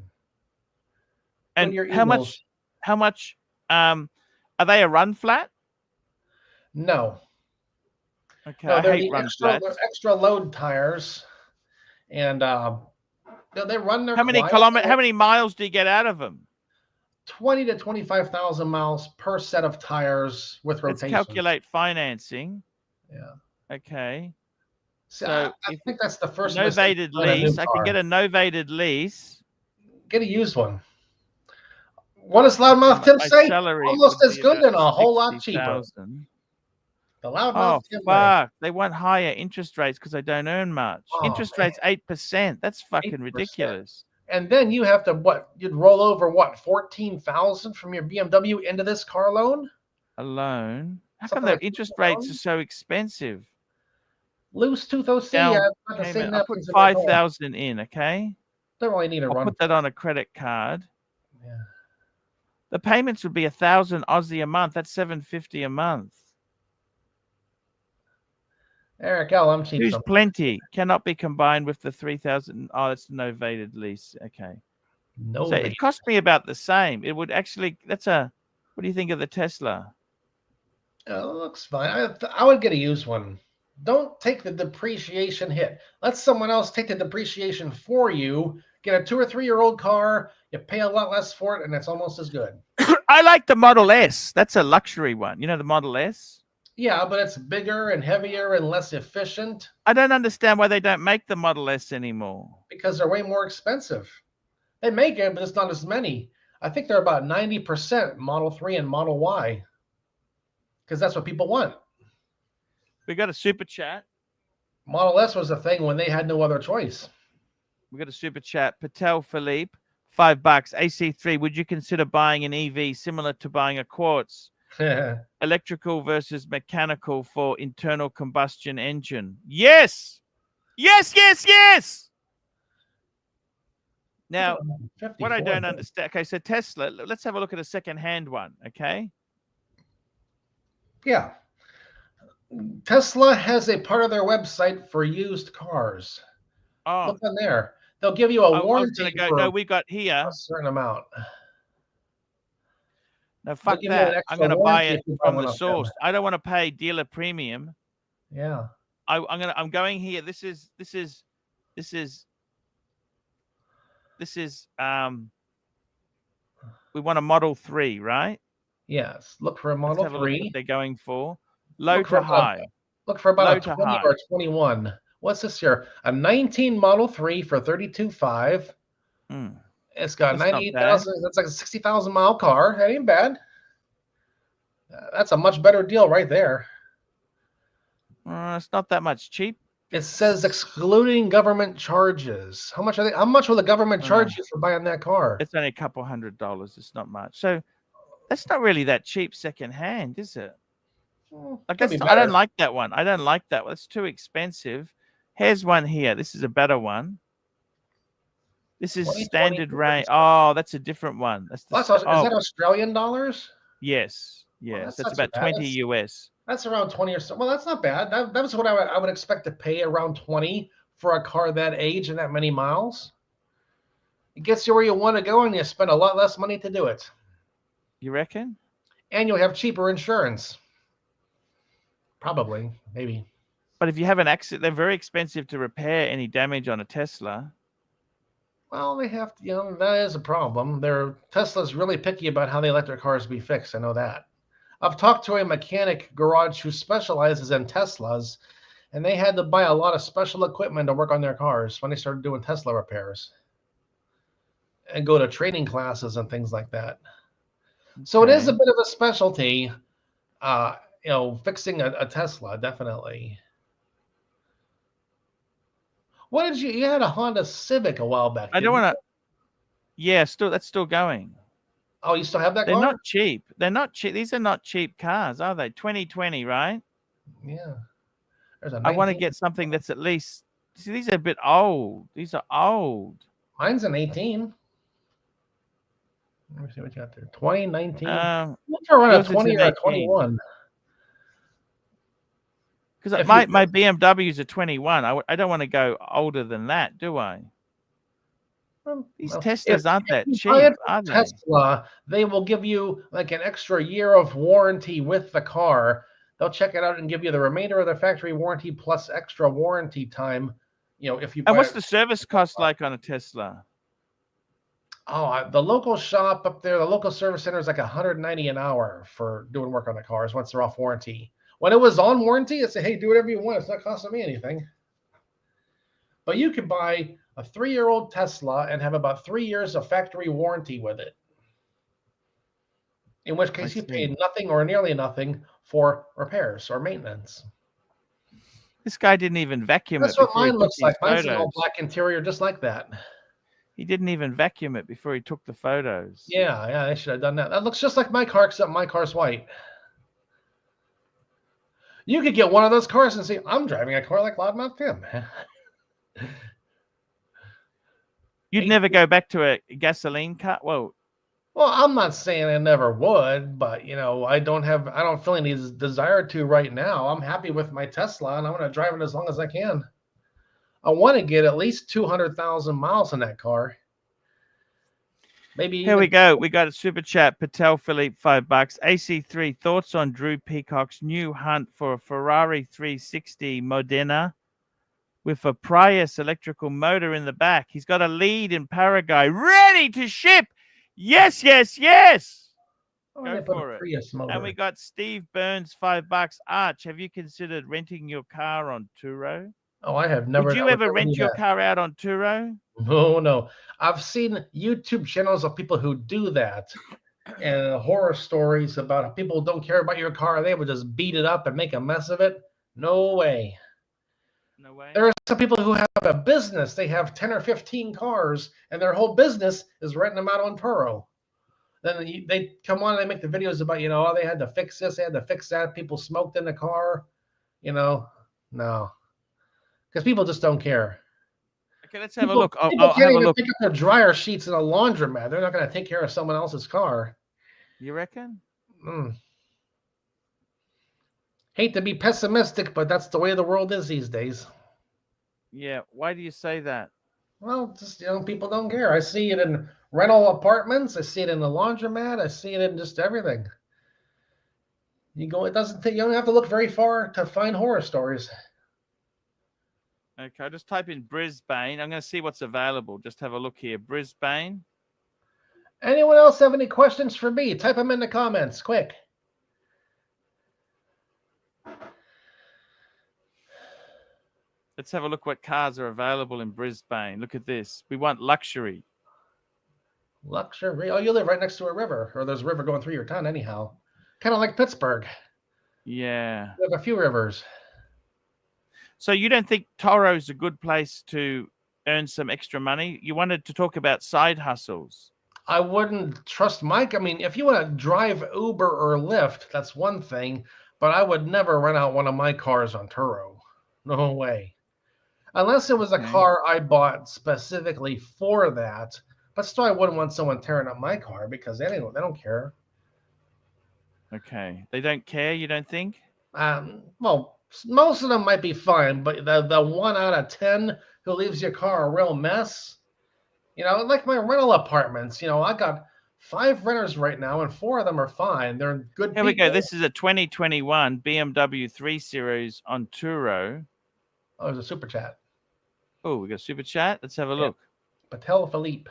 [SPEAKER 1] And how much? Are they a run flat?
[SPEAKER 2] No.
[SPEAKER 1] Okay,
[SPEAKER 2] no,
[SPEAKER 1] I hate run flats.
[SPEAKER 2] They're extra load tires, and they run their.
[SPEAKER 1] How many miles do you get out of them?
[SPEAKER 2] 20 to 25,000 miles per set of tires with rotation.
[SPEAKER 1] Let's calculate financing.
[SPEAKER 2] Yeah.
[SPEAKER 1] Okay.
[SPEAKER 2] So I think that's the first
[SPEAKER 1] novated lease. I can get a novated lease.
[SPEAKER 2] Get a used one. What does Loudmouth Tim say? Almost as good and a whole lot cheaper. The Loudmouth Tim.
[SPEAKER 1] Fuck. They want higher interest rates because I don't earn much. Interest rates 8%. That's fucking 8%. Ridiculous.
[SPEAKER 2] And then you have to you'd roll over 14,000 from your BMW into this car loan?
[SPEAKER 1] A loan? How come the interest rates are so expensive?
[SPEAKER 2] Loose tooth OC.
[SPEAKER 1] I'll put 5,000 in, okay?
[SPEAKER 2] Don't really need a run.
[SPEAKER 1] I'll put that on a credit card.
[SPEAKER 2] Yeah.
[SPEAKER 1] The payments would be 1,000 Aussie a month. That's $750 a month.
[SPEAKER 2] Eric L, I'm cheap.
[SPEAKER 1] Who's plenty cannot be combined with the 3,000. Oh, that's novated lease. Okay.
[SPEAKER 2] No.
[SPEAKER 1] So it cost me about the same. It would actually. What do you think of the Tesla?
[SPEAKER 2] It looks fine. I would get a used one. Don't take the depreciation hit. Let someone else take the depreciation for you. Get a 2 or 3 year old car. You pay a lot less for it, and it's almost as good.
[SPEAKER 1] I like the Model S. That's a luxury one. You know the Model S?
[SPEAKER 2] Yeah, but it's bigger and heavier and less efficient.
[SPEAKER 1] I don't understand why they don't make the Model S anymore.
[SPEAKER 2] Because they're way more expensive. They make it, but it's not as many. I think they're about 90% Model 3 and Model Y. Because that's what people want.
[SPEAKER 1] We got a super chat.
[SPEAKER 2] Model S was a thing when they had no other choice.
[SPEAKER 1] We got a super chat. Patel Philippe, $5. AC3, would you consider buying an EV similar to buying a Quartz? Electrical versus mechanical for internal combustion engine. Yes. Now, what I don't understand. Okay, so Tesla, let's have a look at a second-hand one, okay?
[SPEAKER 2] Yeah. Tesla has a part of their website for used cars.
[SPEAKER 1] Oh,
[SPEAKER 2] Look on there. They'll give you a
[SPEAKER 1] I was going
[SPEAKER 2] warranty
[SPEAKER 1] to go.
[SPEAKER 2] for
[SPEAKER 1] No, we got
[SPEAKER 2] a
[SPEAKER 1] here.
[SPEAKER 2] certain amount.
[SPEAKER 1] No,
[SPEAKER 2] They'll
[SPEAKER 1] fuck
[SPEAKER 2] give you an
[SPEAKER 1] that. I'm
[SPEAKER 2] extra
[SPEAKER 1] going to buy
[SPEAKER 2] warranty
[SPEAKER 1] it
[SPEAKER 2] if you buy
[SPEAKER 1] from
[SPEAKER 2] one
[SPEAKER 1] the
[SPEAKER 2] of them.
[SPEAKER 1] source. I don't want to pay dealer premium.
[SPEAKER 2] Yeah.
[SPEAKER 1] I'm going here. This is we want a Model 3, right?
[SPEAKER 2] Yes. Look for a
[SPEAKER 1] Let's
[SPEAKER 2] Model
[SPEAKER 1] have a look what
[SPEAKER 2] 3.
[SPEAKER 1] they're going for. Low to high.
[SPEAKER 2] Look for
[SPEAKER 1] Low
[SPEAKER 2] about a
[SPEAKER 1] to
[SPEAKER 2] 20
[SPEAKER 1] high.
[SPEAKER 2] or a 21. What's this here? A 19 Model 3 for 32.5. It's got
[SPEAKER 1] That's not bad.
[SPEAKER 2] 98,000. That's like a 60,000 mile car. That ain't bad. That's a much better deal right there.
[SPEAKER 1] It's not that much cheap.
[SPEAKER 2] It says excluding government charges. How much are they? How much will the government charge you for buying that car?
[SPEAKER 1] It's only a couple $100. It's not much. So that's not really that cheap secondhand, is it? Like that's I don't like that one. I don't like that one. It's too expensive. Here's one here. This is a better one. This is standard range. Oh, that's a different one. That's the
[SPEAKER 2] is that Australian dollars?
[SPEAKER 1] Yes. Yes.
[SPEAKER 2] Well,
[SPEAKER 1] that's about 20 US.
[SPEAKER 2] That's around 20 or so. Well, that's not bad. That was what I would expect to pay, around 20 for a car that age and that many miles. It gets you where you want to go, and you spend a lot less money to do it.
[SPEAKER 1] You reckon?
[SPEAKER 2] And you'll have cheaper insurance. Probably, maybe.
[SPEAKER 1] But if you have an accident, they're very expensive to repair any damage on a Tesla.
[SPEAKER 2] Well, they have to, that is a problem. Tesla's really picky about how they let their cars be fixed. I know that. I've talked to a mechanic garage who specializes in Teslas, and they had to buy a lot of special equipment to work on their cars when they started doing Tesla repairs and go to training classes and things like that. Okay. So it is a bit of a specialty, fixing a Tesla, definitely. What did you had a Honda Civic a while back?
[SPEAKER 1] I don't want to. Yeah, that's still going.
[SPEAKER 2] Oh, you still have that car?
[SPEAKER 1] They're not cheap. They're not cheap. These are not cheap cars, are they? 2020, right?
[SPEAKER 2] Yeah.
[SPEAKER 1] I want to get something that's at least. See, these are a bit old. These are old.
[SPEAKER 2] Mine's an 18. Let me see what you got there. 2019. Look for around a 20 or a 21.
[SPEAKER 1] Because my BMW is a 21. I don't want to go older than that, do I? These Teslas aren't that cheap, are they?
[SPEAKER 2] Tesla, they will give you like an extra year of warranty with the car. They'll check it out and give you the remainder of the factory warranty plus extra warranty time. If you.
[SPEAKER 1] And what's the service cost like on a Tesla?
[SPEAKER 2] Oh, the local shop up there, the local service center is like $190 an hour for doing work on the cars once they're off warranty. When it was on warranty, it said, hey, do whatever you want. It's not costing me anything. But you could buy a 3-year-old Tesla and have about 3 years of factory warranty with it. In which case you pay nothing or nearly nothing for repairs or maintenance.
[SPEAKER 1] This guy didn't even vacuum it.
[SPEAKER 2] That's what mine looks like. Mine's an all black interior just like that.
[SPEAKER 1] He didn't even vacuum it before he took the photos.
[SPEAKER 2] Yeah, I should have done that. That looks just like my car, except my car's white. You could get one of those cars and say, I'm driving a car like Loudmouth Tim.
[SPEAKER 1] You'd never go back to a gasoline car? Well,
[SPEAKER 2] I'm not saying I never would, but I don't feel any desire to right now. I'm happy with my Tesla, and I'm going to drive it as long as I can. I want to get at least 200,000 miles in that car. Maybe.
[SPEAKER 1] Here we go. We got a super chat. Patel Philippe, $5. AC3, thoughts on Drew Peacock's new hunt for a Ferrari 360 Modena with a Prius electrical motor in the back. He's got a lead in Paraguay, ready to ship. Yes, yes, yes. Go for it. And we got Steve Burns, $5. Arch, have you considered renting your car on Turo?
[SPEAKER 2] Oh, I have never.
[SPEAKER 1] Would you ever rent your car out on Turo?
[SPEAKER 2] No. I've seen YouTube channels of people who do that, and horror stories about people who don't care about your car. They would just beat it up and make a mess of it. No way.
[SPEAKER 1] No way.
[SPEAKER 2] There are some people who have a business. They have 10 or 15 cars, and their whole business is renting them out on Turo. Then they come on and they make the videos about, they had to fix this, they had to fix that. People smoked in the car. No. Because people just don't care.
[SPEAKER 1] Okay, let's have a look.
[SPEAKER 2] People can't even pick up their dryer sheets in a laundromat. They're not going to take care of someone else's car.
[SPEAKER 1] You reckon?
[SPEAKER 2] Hate to be pessimistic, but that's the way the world is these days.
[SPEAKER 1] Yeah. Why do you say that?
[SPEAKER 2] Well, just people don't care. I see it in rental apartments. I see it in the laundromat. I see it in just everything. You go. It doesn't take. You don't have to look very far to find horror stories.
[SPEAKER 1] Okay, I'll just type in Brisbane. I'm going to see what's available. Just have a look here. Brisbane.
[SPEAKER 2] Anyone else have any questions for me? Type them in the comments, quick.
[SPEAKER 1] Let's have a look what cars are available in Brisbane. Look at this. We want luxury.
[SPEAKER 2] Luxury. Oh, you live right next to a river, or there's a river going through your town anyhow. Kind of like Pittsburgh.
[SPEAKER 1] Yeah.
[SPEAKER 2] We have a few rivers.
[SPEAKER 1] So you don't think Toro's a good place to earn some extra money? You wanted to talk about side hustles.
[SPEAKER 2] I wouldn't trust Mike. I mean, if you want to drive Uber or Lyft, that's one thing, but I would never rent out one of my cars on Turo. No way. Unless it was a car I bought specifically for that. But still, I wouldn't want someone tearing up my car because they don't care.
[SPEAKER 1] Okay. They don't care, you don't think?
[SPEAKER 2] Well, most of them might be fine, but the 1 out of 10 who leaves your car a real mess, like my rental apartments, I got 5 renters right now, and 4 of them are fine. They're good
[SPEAKER 1] Here
[SPEAKER 2] people.
[SPEAKER 1] we go. This is a 2021 BMW 3 Series on Turo.
[SPEAKER 2] Oh, there's a super chat.
[SPEAKER 1] Oh, we got super chat. Let's have a look.
[SPEAKER 2] Patel Philippe.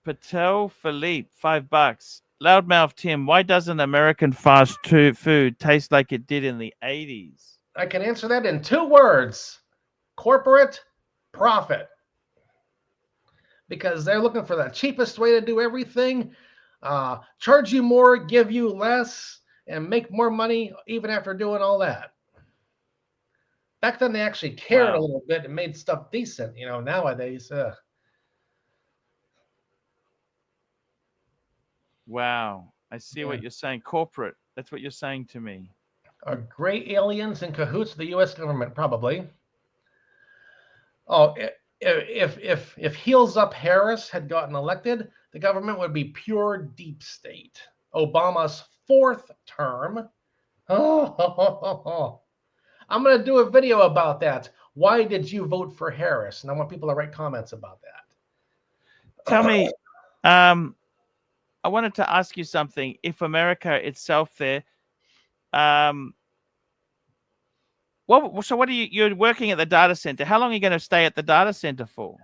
[SPEAKER 1] $5. Loudmouth Tim, why doesn't American fast food taste like it did in the 80s?
[SPEAKER 2] I can answer that in 2 words. Corporate profit. Because they're looking for the cheapest way to do everything, charge you more, give you less, and make more money even after doing all that. Back then, they actually cared a little bit and made stuff decent. Nowadays.
[SPEAKER 1] Wow. I see what you're saying. Corporate. That's what you're saying to me.
[SPEAKER 2] Are gray aliens in cahoots with the U.S. government? Probably. Oh, if Heels Up Harris had gotten elected, the government would be pure deep state. Obama's 4th term. I'm going to do a video about that. Why did you vote for Harris? And I want people to write comments about that.
[SPEAKER 1] Tell me, I wanted to ask you something. If America itself there, so what are you're working at the data center? How long are you going to stay at the data center for?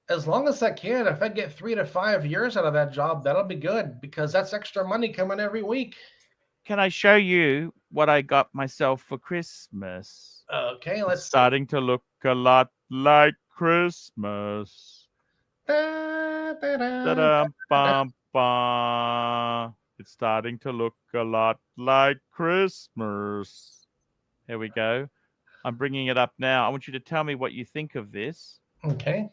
[SPEAKER 2] As long as I can. If I get 3 to 5 years out of that job, that'll be good because that's extra money coming every week.
[SPEAKER 1] Can I show you what I got myself for Christmas?
[SPEAKER 2] Okay,
[SPEAKER 1] it's starting to look a lot like Christmas. It's starting to look a lot like Christmas. Here we go. I'm bringing it up now. I want you to tell me what you think of this.
[SPEAKER 2] Okay.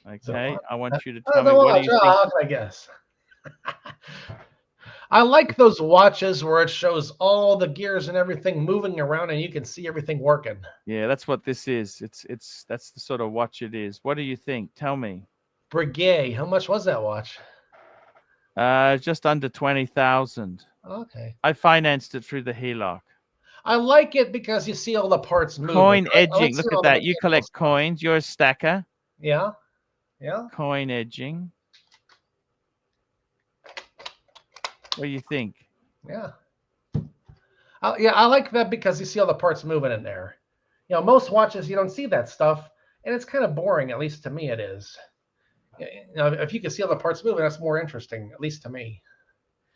[SPEAKER 1] Okay. So, I want you to tell me what do you think.
[SPEAKER 2] How can I guess? I like those watches where it shows all the gears and everything moving around and you can see everything working.
[SPEAKER 1] Yeah, that's what this is. That's the sort of watch it is. What do you think? Tell me.
[SPEAKER 2] Breguet, how much was that watch?
[SPEAKER 1] Just under 20,000.
[SPEAKER 2] Okay.
[SPEAKER 1] I financed it through the HELOC.
[SPEAKER 2] I like it because you see all the parts moving.
[SPEAKER 1] Coin edging. Look at that. You collect coins. You're a stacker.
[SPEAKER 2] Yeah. Yeah.
[SPEAKER 1] Coin edging. What do you think?
[SPEAKER 2] Yeah. I like that because you see all the parts moving in there. Most watches, you don't see that stuff, and it's kind of boring, at least to me it is. If you can see all the parts moving, that's more interesting, at least to me.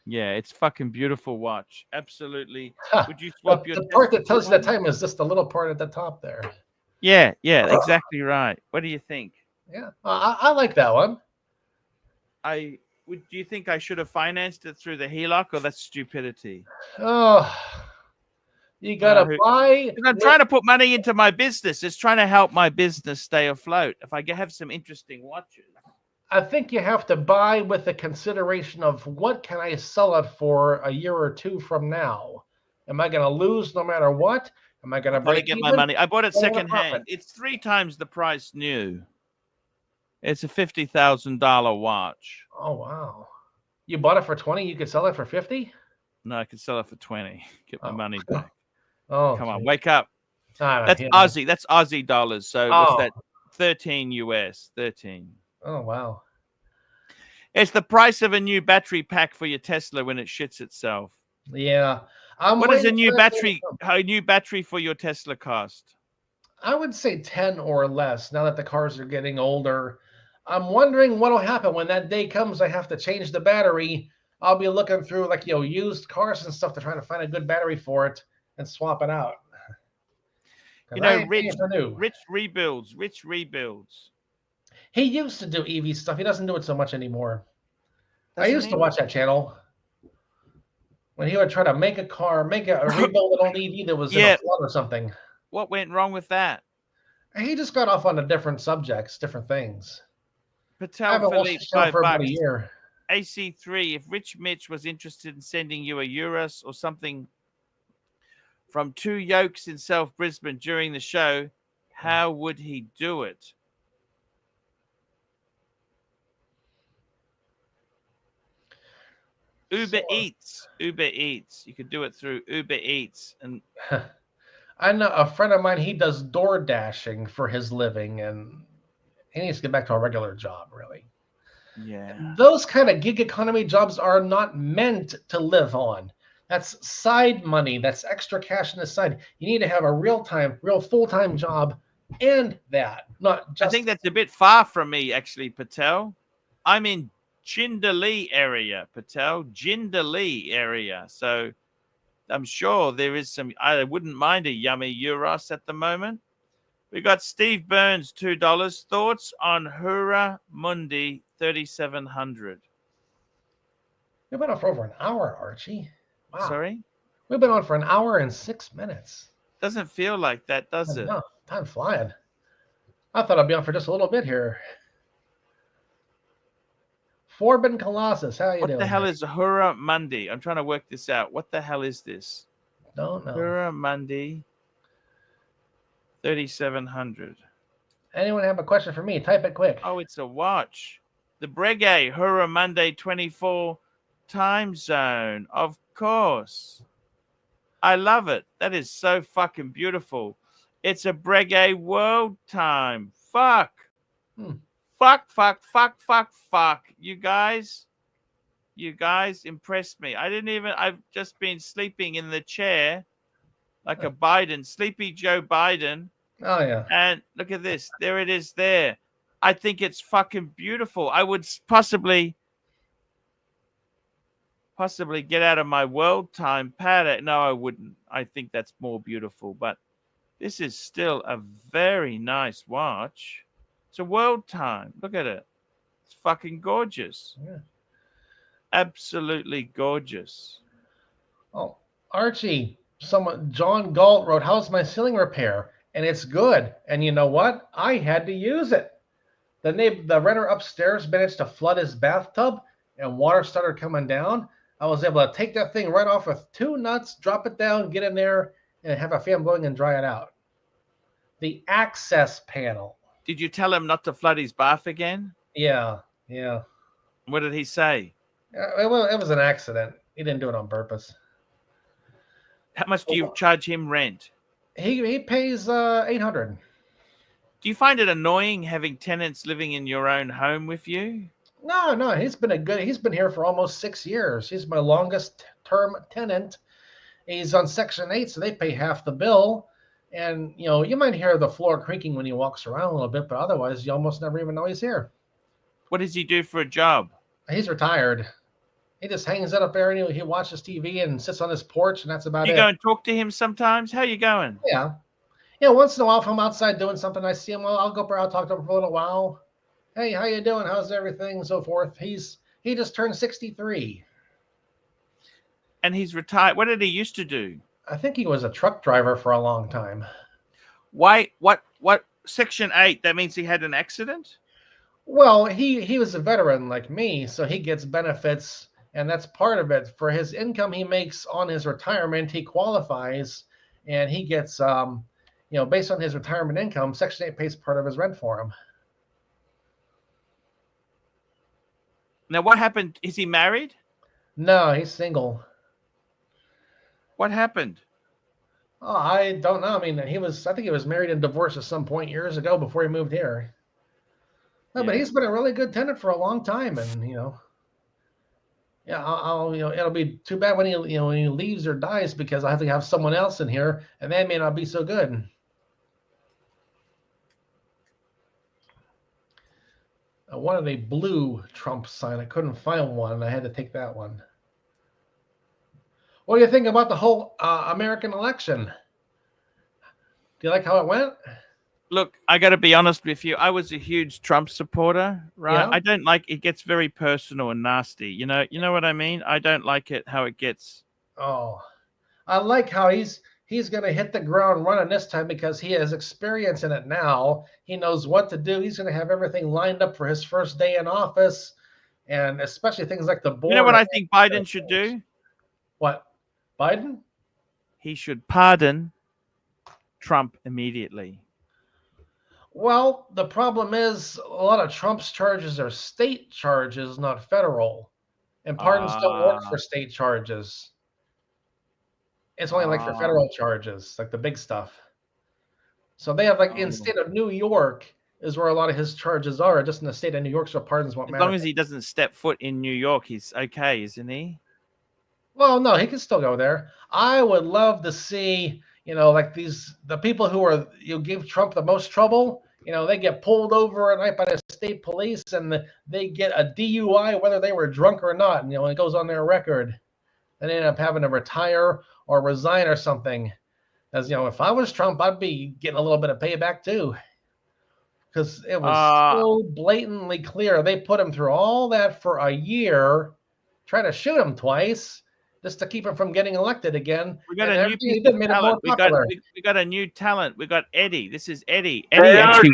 [SPEAKER 1] Yeah, it's fucking beautiful watch. Absolutely. Would you swap your
[SPEAKER 2] the part that tells you the time is just the little part at the top there.
[SPEAKER 1] Yeah, exactly right. What do you think?
[SPEAKER 2] Yeah, I like that one.
[SPEAKER 1] Do you think I should have financed it through the HELOC, or that's stupidity?
[SPEAKER 2] Oh, you gotta buy.
[SPEAKER 1] I'm trying to put money into my business. It's trying to help my business stay afloat. If I have some interesting watches,
[SPEAKER 2] I think you have to buy with the consideration of what can I sell it for a year or 2 from now? Am I going to lose no matter what? Am I going to
[SPEAKER 1] get my money? I bought it secondhand. It's 3 times the price new. It's a $50,000 watch.
[SPEAKER 2] Oh, wow. You bought it for 20, you could sell it for 50?
[SPEAKER 1] No, I could sell it for 20. Get my money back.
[SPEAKER 2] Oh,
[SPEAKER 1] come on, wake up. That's
[SPEAKER 2] Yeah.
[SPEAKER 1] Aussie. That's Aussie dollars. So what's
[SPEAKER 2] Oh.
[SPEAKER 1] that? 13 US. 13.
[SPEAKER 2] Oh, wow.
[SPEAKER 1] It's the price of a new battery pack for your Tesla when it shits itself.
[SPEAKER 2] Yeah. I'm
[SPEAKER 1] What does
[SPEAKER 2] waiting for that thing to come.
[SPEAKER 1] a new battery for your Tesla cost?
[SPEAKER 2] I would say 10 or less now that the cars are getting older. I'm wondering what'll happen when that day comes. I have to change the battery. I'll be looking through like used cars and stuff to try to find a good battery for it and swap it out.
[SPEAKER 1] You
[SPEAKER 2] Because I
[SPEAKER 1] know,
[SPEAKER 2] ain't paying for new.
[SPEAKER 1] rich rebuilds.
[SPEAKER 2] He used to do EV stuff. He doesn't do it so much anymore. I
[SPEAKER 1] Doesn't
[SPEAKER 2] used to
[SPEAKER 1] he?
[SPEAKER 2] watch that channel when he would try to make a car, rebuild an old EV that was in a
[SPEAKER 1] Yeah.
[SPEAKER 2] flood or something.
[SPEAKER 1] What went wrong with that?
[SPEAKER 2] He just got off on the different subjects, different things. I
[SPEAKER 1] Patel
[SPEAKER 2] haven't watched
[SPEAKER 1] Philippe,
[SPEAKER 2] the channel for about a
[SPEAKER 1] $5.
[SPEAKER 2] year.
[SPEAKER 1] AC3, if Rich Mitch was interested in sending you a Urus or something from 2 Yokes in South Brisbane during the show, how would he do it? Uber Eats. You could do it through Uber Eats. And
[SPEAKER 2] I know a friend of mine, he does door dashing for his living, and he needs to get back to a regular job, really.
[SPEAKER 1] yeah,
[SPEAKER 2] Those kind of gig economy jobs are not meant to live on. That's side money. That's extra cash on the side. You need to have a real full-time job and that, not just.
[SPEAKER 1] I think that's a bit far from me, actually, Patel. I'm in Jindalee area, Patel. Jindalee area. So I'm sure there is some. I wouldn't mind a yummy Euros at the moment. We got Steve Burns, $2. Thoughts on Hura Mundi 3700?
[SPEAKER 2] We've been on for over an hour, Archie. Wow.
[SPEAKER 1] Sorry?
[SPEAKER 2] We've been on for an hour and 6 minutes.
[SPEAKER 1] Doesn't feel like that, does it?
[SPEAKER 2] No, time flying. I thought I'd be on for just a little bit here. Forbin Colossus, how you doing?
[SPEAKER 1] What the hell is Hura Mundi? I'm trying to work this out. What the hell is this?
[SPEAKER 2] Don't know.
[SPEAKER 1] Hura Mundi 3700.
[SPEAKER 2] Anyone have a question for me? Type it quick.
[SPEAKER 1] Oh, it's a watch. The Breguet Hura Monday 24 time zone. Of course. I love it. That is so fucking beautiful. It's a Breguet world time. Fuck. Fuck. You guys impressed me. I've just been sleeping in the chair like a Biden, sleepy Joe Biden.
[SPEAKER 2] Oh, yeah.
[SPEAKER 1] And look at this. There it is there. I think it's fucking beautiful. I would possibly get out of my world time pad. No, I wouldn't. I think that's more beautiful. But this is still a very nice watch. It's a world time. Look at it. It's fucking gorgeous.
[SPEAKER 2] Yeah.
[SPEAKER 1] Absolutely gorgeous.
[SPEAKER 2] Oh, Archie, John Galt wrote, "How's my ceiling repair?" And it's good. And you know what? I had to use it. The renter upstairs managed to flood his bathtub, and water started coming down. I was able to take that thing right off with 2 nuts, drop it down, get in there, and have a fan blowing and dry it out. The access panel.
[SPEAKER 1] Did you tell him not to flood his bath again?
[SPEAKER 2] Yeah.
[SPEAKER 1] What did he say?
[SPEAKER 2] It was an accident. He didn't do it on purpose.
[SPEAKER 1] How much do you charge him rent?
[SPEAKER 2] He pays $800.
[SPEAKER 1] Do you find it annoying having tenants living in your own home with you?
[SPEAKER 2] No, he's been here for almost 6 years. He's my longest term tenant. He's on Section 8, so they pay half the bill. And, you might hear the floor creaking when he walks around a little bit, but otherwise you almost never even know he's here.
[SPEAKER 1] What does he do for a job?
[SPEAKER 2] He's retired. He just hangs out up there and he watches TV and sits on his porch, and that's about it.
[SPEAKER 1] You go and talk to him sometimes? How you going?
[SPEAKER 2] Yeah. Once in a while, if I'm outside doing something, I see him, I'll go up there, I'll talk to him for a little while. Hey, how you doing? How's everything? And so forth. He just turned 63.
[SPEAKER 1] And he's retired. What did he used to do?
[SPEAKER 2] I think he was a truck driver for a long time.
[SPEAKER 1] Why? What? Section 8, that means he had an accident?
[SPEAKER 2] Well, he was a veteran like me, so he gets benefits, and that's part of it. For his income he makes on his retirement, he qualifies, and he gets, based on his retirement income, Section 8 pays part of his rent for him.
[SPEAKER 1] Now, what happened? Is he married?
[SPEAKER 2] No, he's single.
[SPEAKER 1] What happened?
[SPEAKER 2] Oh, I don't know. I mean, I think he was married and divorced at some point years ago before he moved here. No, but
[SPEAKER 1] Yeah.
[SPEAKER 2] he's been a really good tenant for a long time, and yeah, it'll be too bad when he leaves or dies because I have to have someone else in here, and that may not be so good. I wanted a blue Trump sign. I couldn't find one, and I had to take that one. What do you think about the whole American election? Do you like how it went?
[SPEAKER 1] Look, I got to be honest with you. I was a huge Trump supporter, right?
[SPEAKER 2] Yeah.
[SPEAKER 1] I don't like it gets very personal and nasty. You know what I mean? I don't like it how it gets.
[SPEAKER 2] Oh, I like how he's going to hit the ground running this time because he has experience in it now. He knows what to do. He's going to have everything lined up for his first day in office, and especially things like the
[SPEAKER 1] You know
[SPEAKER 2] border.
[SPEAKER 1] what I think Biden should do?
[SPEAKER 2] What? Biden?
[SPEAKER 1] He should pardon Trump immediately.
[SPEAKER 2] Well, the problem is a lot of Trump's charges are state charges, not federal. And pardons don't work for state charges. It's only like for federal charges, like the big stuff. So they have in state of New York is where a lot of his charges are, just in the state of New York, so pardons won't matter.
[SPEAKER 1] As long as he doesn't step foot in New York, he's okay, isn't he?
[SPEAKER 2] Well, no, he can still go there. I would love to see, like the people who are give Trump the most trouble. They get pulled over at night by the state police, and they get a DUI, whether they were drunk or not. And it goes on their record. Then they end up having to retire or resign or something. As if I was Trump, I'd be getting a little bit of payback too, because it was so blatantly clear. They put him through all that for a year, try to shoot him twice just to keep him from getting elected again.
[SPEAKER 1] We got
[SPEAKER 2] and
[SPEAKER 1] a new piece of talent. We got a new talent. We got Eddie. This is Eddie. Eddie
[SPEAKER 3] hey,
[SPEAKER 1] actually.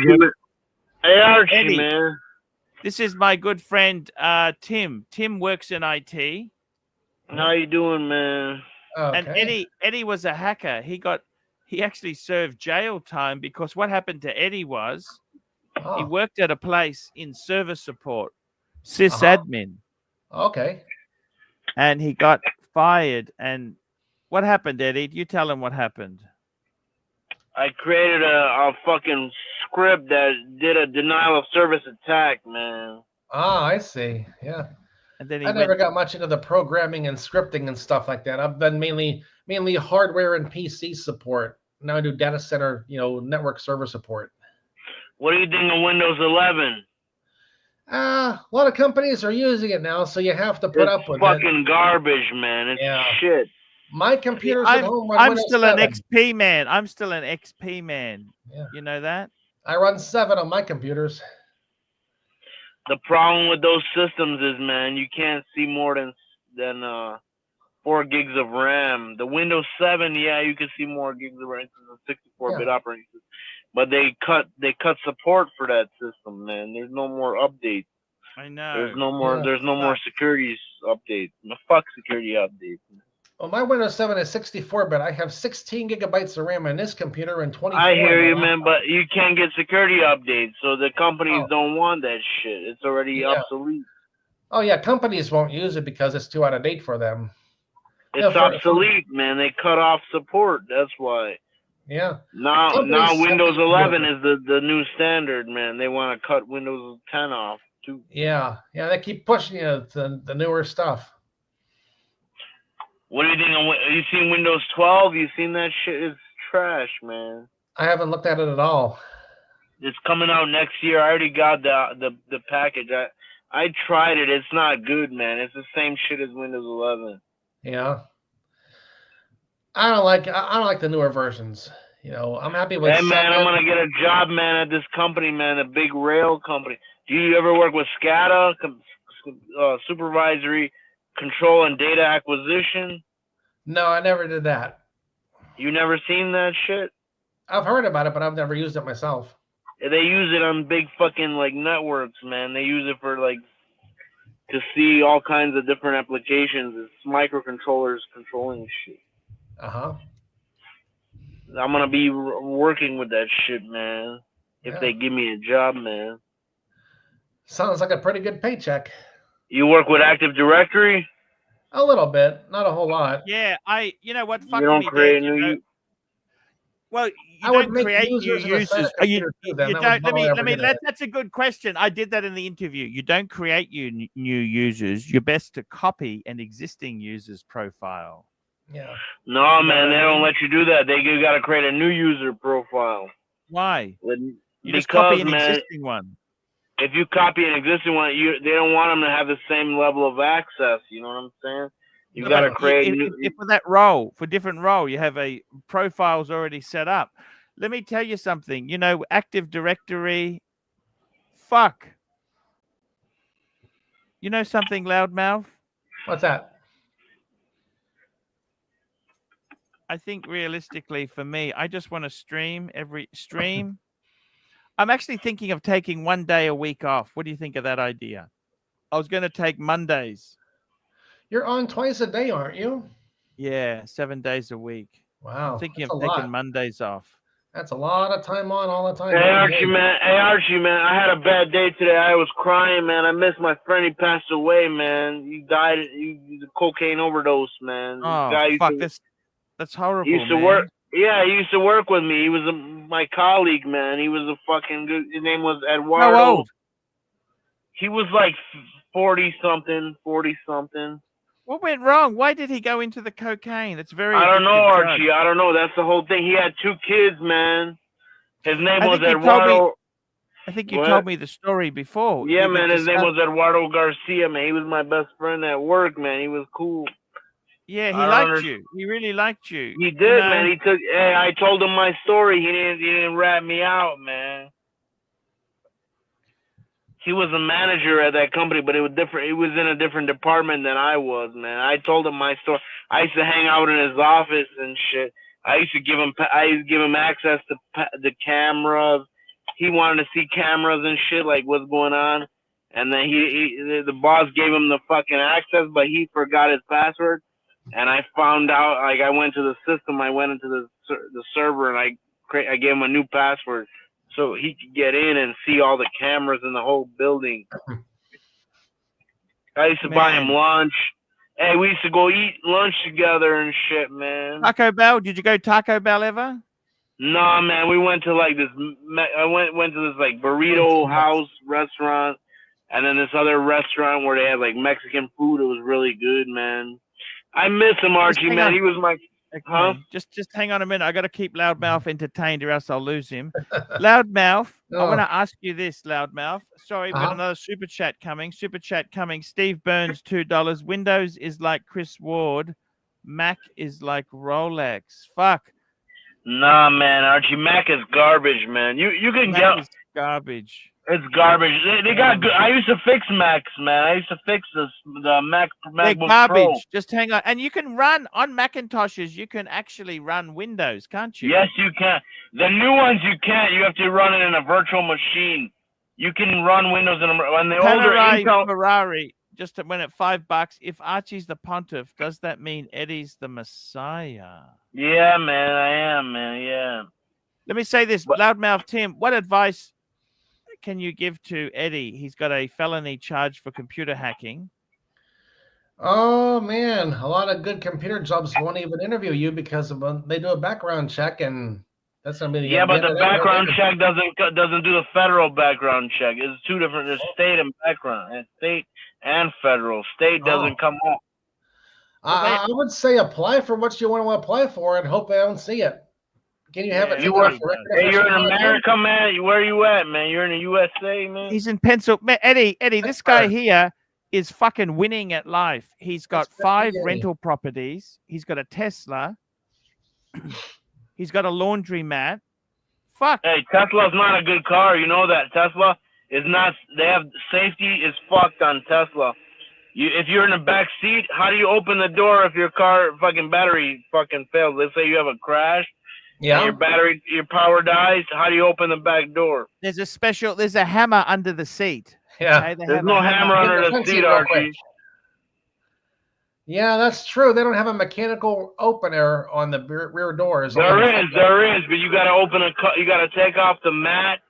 [SPEAKER 3] Archie,
[SPEAKER 1] Eddie,
[SPEAKER 3] man.
[SPEAKER 1] This is my good friend Tim. Tim works in IT.
[SPEAKER 3] How you doing, man?
[SPEAKER 2] Okay.
[SPEAKER 1] And Eddie was a hacker. He actually served jail time because what happened to Eddie was he worked at a place in service support, sysadmin.
[SPEAKER 2] Okay.
[SPEAKER 1] And he got fired. And what happened, Eddie? You tell him what happened.
[SPEAKER 3] I created a fucking script that did a denial of service attack, man.
[SPEAKER 2] I see. Yeah.
[SPEAKER 1] And then
[SPEAKER 2] I never got much into the programming and scripting and stuff like that. I've been mainly hardware and PC support. Now I do data center, network server support.
[SPEAKER 3] What do you think of Windows 11?
[SPEAKER 2] A lot of companies are using it now, so you have to put up with it.
[SPEAKER 3] It's fucking garbage, man. It's shit.
[SPEAKER 2] My computer's at home run
[SPEAKER 1] I'm
[SPEAKER 2] Windows
[SPEAKER 1] still
[SPEAKER 2] 7.
[SPEAKER 1] an XP man. I'm still an XP man. Yeah. You know that?
[SPEAKER 2] I run 7 on my computers.
[SPEAKER 3] The problem with those systems is, man, you can't see more than 4 gigs of RAM. The Windows 7, yeah, you can see more gigs of RAM because it's a 64-bit operating system. But they cut support for that system, man. There's no more updates.
[SPEAKER 1] I know.
[SPEAKER 3] There's no more. There's no more security updates. Fuck security updates.
[SPEAKER 2] Well, my Windows 7 is 64-bit. I have 16 gigabytes of RAM in this computer and 24.
[SPEAKER 3] I hear you, man, but you can't get security updates, so the companies don't want that shit. It's already obsolete.
[SPEAKER 2] Oh yeah, companies won't use it because it's too out of date for them.
[SPEAKER 3] It's obsolete, man. They cut off support. That's why.
[SPEAKER 2] Yeah.
[SPEAKER 3] Now Windows 11 is the new standard, man. They want to cut Windows 10 off too.
[SPEAKER 2] Yeah, they keep pushing the newer stuff.
[SPEAKER 3] What do you think? You seen Windows 12? You seen that shit? It's trash, man.
[SPEAKER 2] I haven't looked at it at all.
[SPEAKER 3] It's coming out next year. I already got the package. I tried it. It's not good, man. It's the same shit as Windows 11.
[SPEAKER 2] Yeah. I don't like the newer versions. I'm happy with.
[SPEAKER 3] Hey man, I'm gonna get a job, man, at this company, man, a big rail company. Do you ever work with SCADA, supervisory control and data acquisition?
[SPEAKER 2] No, I never did that.
[SPEAKER 3] You never seen that shit?
[SPEAKER 2] I've heard about it, but I've never used it myself.
[SPEAKER 3] They use it on big fucking networks, man. They use it for to see all kinds of different applications. It's microcontrollers controlling shit. I'm gonna be working with that shit, man. If they give me a job, man.
[SPEAKER 2] Sounds like a pretty good paycheck.
[SPEAKER 3] You work with Active Directory?
[SPEAKER 2] A little bit, not a whole lot.
[SPEAKER 1] Yeah, you know what?
[SPEAKER 3] You don't create new.
[SPEAKER 1] Well,
[SPEAKER 2] I
[SPEAKER 1] you
[SPEAKER 2] would
[SPEAKER 1] don't
[SPEAKER 2] make
[SPEAKER 1] create new
[SPEAKER 2] users and assign a
[SPEAKER 1] users.
[SPEAKER 2] computer to them.
[SPEAKER 1] You
[SPEAKER 2] That was
[SPEAKER 1] don't.
[SPEAKER 2] all I ever
[SPEAKER 1] Let me.
[SPEAKER 2] did.
[SPEAKER 1] That's a good question. I did that in the interview. You don't create new users. You're best to copy an existing user's profile.
[SPEAKER 2] Yeah.
[SPEAKER 3] No,
[SPEAKER 1] You know
[SPEAKER 3] man,
[SPEAKER 1] what I
[SPEAKER 3] they don't
[SPEAKER 1] mean?
[SPEAKER 3] let you do that. You got to create a new user profile.
[SPEAKER 1] Why? You just
[SPEAKER 3] Because,
[SPEAKER 1] copy an
[SPEAKER 3] man,
[SPEAKER 1] existing one.
[SPEAKER 3] if you copy an existing one, they don't want them to have the same level of access. You know what I'm saying? You got to create
[SPEAKER 1] if for that role, for different role, you have a profiles already set up. Let me tell you something. You know, Active Directory. Fuck. You know something, Loudmouth?
[SPEAKER 2] What's that?
[SPEAKER 1] I think realistically for me, I just want to stream every stream. I'm actually thinking of taking 1 day a week off. What do you think of that idea? I was going to take Mondays.
[SPEAKER 2] You're on twice a day, aren't you?
[SPEAKER 1] Yeah, 7 days a week.
[SPEAKER 2] Wow.
[SPEAKER 1] I'm thinking of
[SPEAKER 2] that's a
[SPEAKER 1] taking
[SPEAKER 2] lot.
[SPEAKER 1] Mondays off.
[SPEAKER 2] That's a lot of time on all the time.
[SPEAKER 3] Hey, Archie, man. I had a bad day today. I was crying, man. I missed my friend. He passed away, man. He died. He a cocaine overdose, man.
[SPEAKER 1] Oh,
[SPEAKER 3] This guy
[SPEAKER 1] fuck. That's horrible,
[SPEAKER 3] he used to
[SPEAKER 1] man.
[SPEAKER 3] work. Yeah, he used to work with me. He was my colleague, man. He was a fucking good. His name was Eduardo.
[SPEAKER 1] How old?
[SPEAKER 3] He was like 40-something.
[SPEAKER 1] What went wrong? Why did he go into the cocaine? That's very
[SPEAKER 3] I don't know,
[SPEAKER 1] addictive drug.
[SPEAKER 3] Archie. I don't know. That's the whole thing. He had 2 kids, man. His name
[SPEAKER 1] I
[SPEAKER 3] was
[SPEAKER 1] think you told
[SPEAKER 3] Eduardo.
[SPEAKER 1] I think you told me the story before.
[SPEAKER 3] Yeah,
[SPEAKER 1] We
[SPEAKER 3] man. His name
[SPEAKER 1] discussed-
[SPEAKER 3] was Eduardo Garcia, man. He was my best friend at work, man. He was cool.
[SPEAKER 1] Yeah, he
[SPEAKER 3] I don't
[SPEAKER 1] liked
[SPEAKER 3] understand.
[SPEAKER 1] you. He really liked you.
[SPEAKER 3] He did,
[SPEAKER 1] You know?
[SPEAKER 3] man. Hey, I told him my story. He didn't rat me out, man. He was a manager at that company, but it was different. He was in a different department than I was, man. I told him my story. I used to hang out in his office and shit. I used to give him access to the cameras. He wanted to see cameras and shit, like what's going on. And then the boss gave him the fucking access, but he forgot his password. And I found out, like, I went to the system. I went into the server, and I gave him a new password so he could get in and see all the cameras in the whole building. I used to buy him lunch. Hey, we used to go eat lunch together and shit, man.
[SPEAKER 1] Taco Bell? Did you go Taco Bell ever?
[SPEAKER 3] No, man. We went to like this. I went to this like burrito house restaurant, and then this other restaurant where they had like Mexican food. It was really good, man. I miss him, Archie, man. He was my.
[SPEAKER 1] Okay.
[SPEAKER 3] Huh?
[SPEAKER 1] Just hang on a minute. I got to keep Loudmouth entertained, or else I'll lose him. Loudmouth, I want to ask you this, Loudmouth. Sorry, we've got another super chat coming. Super chat coming. Steve Burns, $2. Windows is like Chris Ward. Mac is like Rolex. Fuck.
[SPEAKER 3] Nah, man, Archie. Mac is garbage, man. You can
[SPEAKER 1] Mac is garbage.
[SPEAKER 3] It's garbage. They got good. I used to fix Macs, man. I used to fix the MacBook
[SPEAKER 1] They're garbage.
[SPEAKER 3] Pro.
[SPEAKER 1] Just hang on. And you can run on Macintoshes. You can actually run Windows, can't you?
[SPEAKER 3] Yes, you can. The new ones you can't. You have to run it in a virtual machine. You can run Windows in the older Intel.
[SPEAKER 1] Ferrari just went at $5. If Archie's the pontiff, does that mean Eddie's the Messiah?
[SPEAKER 3] Yeah, man, I am, man. Yeah.
[SPEAKER 1] Let me say this, Loudmouth Tim. What advice can you give to Eddie? He's got a felony charge for computer hacking.
[SPEAKER 2] Oh man, a lot of good computer jobs won't even interview you because they do a background check, and that's gonna be
[SPEAKER 3] but the background check doesn't do the federal background check. It's two different. There's state and background, and state and federal. State doesn't come up.
[SPEAKER 2] I would say apply for what you want to apply for and hope they don't see it. Can you have it?
[SPEAKER 3] You're in America, man. Where are you at, man? You're in the USA, man.
[SPEAKER 1] He's in Pennsylvania. Eddie, this guy here is fucking winning at life. He's got 5 rental properties. He's got a Tesla. He's got a laundromat. Fuck.
[SPEAKER 3] Hey, Tesla's not a good car. You know that. Tesla is not. They have safety is fucked on Tesla. If you're in the back seat, how do you open the door if your car fucking battery fucking fails? Let's say you have a crash.
[SPEAKER 2] Yeah.
[SPEAKER 3] Your power dies. How do you open the back door?
[SPEAKER 1] There's a hammer under the seat.
[SPEAKER 2] Yeah.
[SPEAKER 1] Okay?
[SPEAKER 3] There's no hammer under the seat, Archie.
[SPEAKER 2] Yeah, that's true. They don't have a mechanical opener on the rear doors.
[SPEAKER 3] There is, but you got to you got to take off the mat.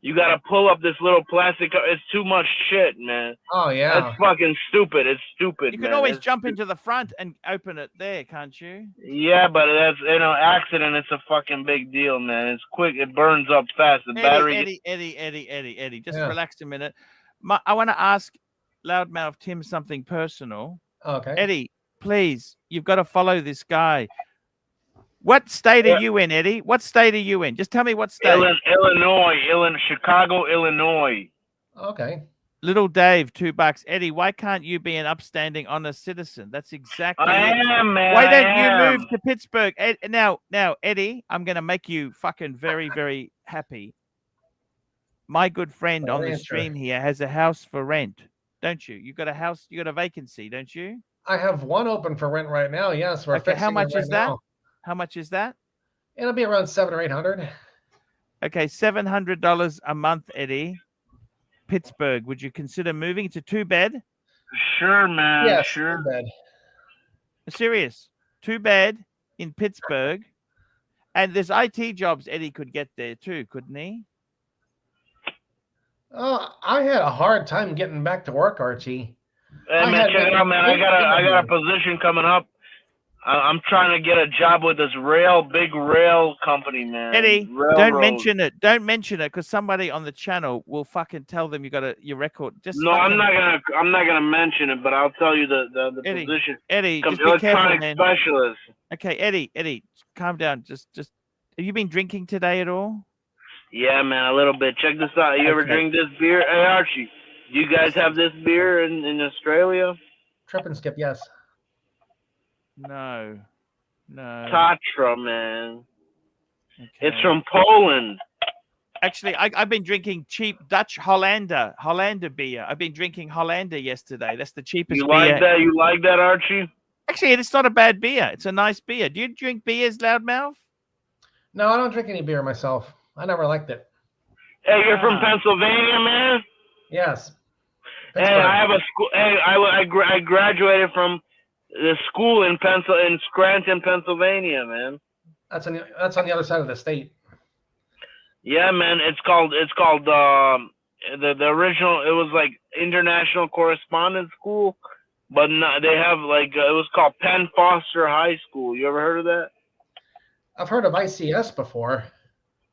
[SPEAKER 3] You gotta pull up this little plastic. It's too much shit, man.
[SPEAKER 2] Oh yeah.
[SPEAKER 3] That's fucking stupid. It's stupid,
[SPEAKER 1] You
[SPEAKER 3] man.
[SPEAKER 1] can always jump into the front and open it there, can't you?
[SPEAKER 3] Yeah, but that's accident. It's a fucking big deal, man. It's quick. It burns up fast. The battery.
[SPEAKER 1] Eddie. Just
[SPEAKER 2] Yeah.
[SPEAKER 1] relax a minute. I want to ask Loudmouth Tim something personal.
[SPEAKER 2] Okay.
[SPEAKER 1] Eddie, please, you've got to follow this guy. What state are you in, Eddie? What state are you in? Just tell me what state.
[SPEAKER 3] Illinois, Chicago, Illinois.
[SPEAKER 2] Okay.
[SPEAKER 1] Little Dave, $2. Eddie, why can't you be an upstanding, honest citizen? That's exactly
[SPEAKER 3] I
[SPEAKER 1] it.
[SPEAKER 3] am, man.
[SPEAKER 1] Why don't you move to Pittsburgh? Now, Eddie, I'm going to make you fucking very, very happy. My good friend on the stream here has a house for rent, don't you? You got a house, you got a vacancy, don't you?
[SPEAKER 2] I have one open for rent right now. Yes, we're fixing
[SPEAKER 1] how much
[SPEAKER 2] it right
[SPEAKER 1] is that?
[SPEAKER 2] now.
[SPEAKER 1] How much is that?
[SPEAKER 2] It'll be around $700 or $800.
[SPEAKER 1] Okay, $700 a month, Eddie. Pittsburgh. Would you consider moving to 2-bed?
[SPEAKER 3] Sure, man.
[SPEAKER 2] Yes,
[SPEAKER 3] sure.
[SPEAKER 2] 2-bed.
[SPEAKER 1] Serious. 2-bed in Pittsburgh. And there's IT jobs Eddie could get there too, couldn't he?
[SPEAKER 2] I had a hard time getting back to work, Archie.
[SPEAKER 3] Hey, man, check it out, man. I got a position coming up. I'm trying to get a job with this big rail company, man.
[SPEAKER 1] Eddie, don't mention it. Don't mention it, because somebody on the channel will fucking tell them you got your record.
[SPEAKER 3] No, I'm not gonna mention it, but I'll tell you the
[SPEAKER 1] Eddie,
[SPEAKER 3] position.
[SPEAKER 1] Eddie, just be careful, man.
[SPEAKER 3] Specialist.
[SPEAKER 1] Okay, Eddie, calm down. Just. Have you been drinking today at all?
[SPEAKER 3] Yeah, man, a little bit. Check this out. You ever drink this beer? Hey, Archie, do you guys have this beer in Australia?
[SPEAKER 2] Trip and Skip, yes.
[SPEAKER 1] No.
[SPEAKER 3] Tatra, man.
[SPEAKER 1] Okay.
[SPEAKER 3] It's from Poland.
[SPEAKER 1] Actually, I've been drinking cheap Dutch Hollander beer. I've been drinking Hollander yesterday. That's the cheapest beer.
[SPEAKER 3] You like that, Archie?
[SPEAKER 1] Actually, it's not a bad beer. It's a nice beer. Do you drink beers, Loudmouth?
[SPEAKER 2] No, I don't drink any beer myself. I never liked it.
[SPEAKER 3] Hey, you're from Pennsylvania, man?
[SPEAKER 2] Yes.
[SPEAKER 3] Hey, I have a school. Hey, I graduated from the school in Scranton, Pennsylvania, man.
[SPEAKER 2] That's on the other side of the state.
[SPEAKER 3] Yeah, man. It's called the original. It was like International Correspondence School, but they have it was called Penn Foster High School. You ever heard of that?
[SPEAKER 2] I've heard of ICS before.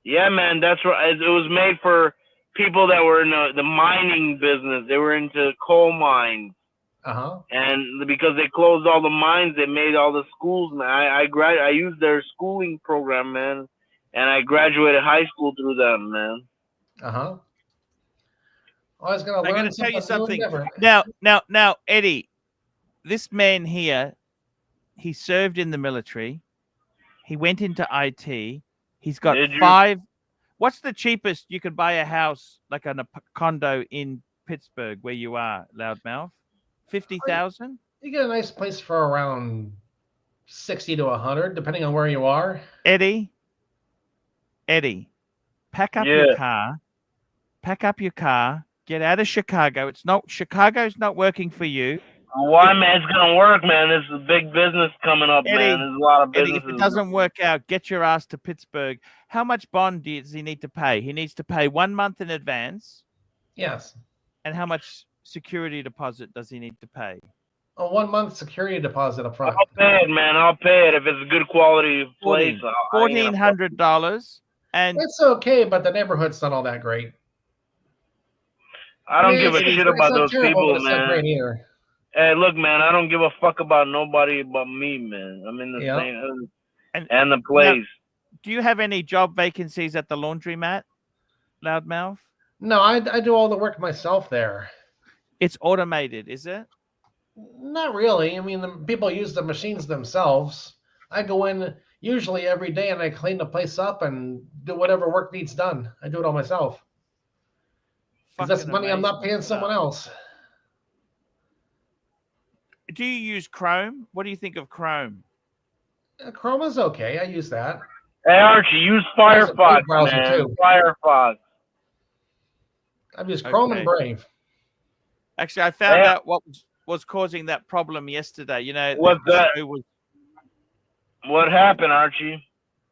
[SPEAKER 3] Yeah, man. That's right. It was made for people that were in the mining business. They were into coal mines. And because they closed all the mines, they made all the schools, man. I used their schooling program, man, and I graduated high school through them, man.
[SPEAKER 2] I was gonna learn.
[SPEAKER 1] I'm gonna tell you something. Now, Eddie, this man here, he served in the military. He went into IT. He's got 5. What's the cheapest you could buy a house, like a condo in Pittsburgh, where you are, Loudmouth? 50,000?
[SPEAKER 2] You get a nice place for around 60 to 100, depending on where you are.
[SPEAKER 1] Eddie, pack up your car. Pack up your car. Get out of Chicago. Chicago's not working for you.
[SPEAKER 3] Why, man? It's gonna work, man. There's a big business coming up, man. There's a lot of businesses.
[SPEAKER 1] Eddie, if it doesn't work out, get your ass to Pittsburgh. How much bond does he need to pay? He needs to pay 1 month in advance.
[SPEAKER 2] Yes.
[SPEAKER 1] And how much security deposit does he need to pay?
[SPEAKER 2] A 1 month security deposit up front.
[SPEAKER 3] I'll pay it, man. I'll pay it if it's a good quality place.
[SPEAKER 1] $1,400. And
[SPEAKER 2] it's okay, but the neighborhood's not all that great.
[SPEAKER 3] I don't give a shit about those people, man. Hey, look, man, I don't give a fuck about nobody but me, man. I'm in the same and the place.
[SPEAKER 1] Now, do you have any job vacancies at the laundromat, Loudmouth?
[SPEAKER 2] No, I do all the work myself there.
[SPEAKER 1] It's automated, is it?
[SPEAKER 2] Not really. I mean, the people use the machines themselves. I go in usually every day and I clean the place up and do whatever work needs done. I do it all myself. Because that's money I'm not paying someone else.
[SPEAKER 1] Do you use Chrome? What do you think of Chrome?
[SPEAKER 2] Chrome is okay. I use that.
[SPEAKER 3] Hey, Archie, use Firefox, man. Too. Firefox.
[SPEAKER 2] I've used Chrome and Brave.
[SPEAKER 1] Actually, I found out what was causing that problem yesterday. You know,
[SPEAKER 3] what happened, Archie?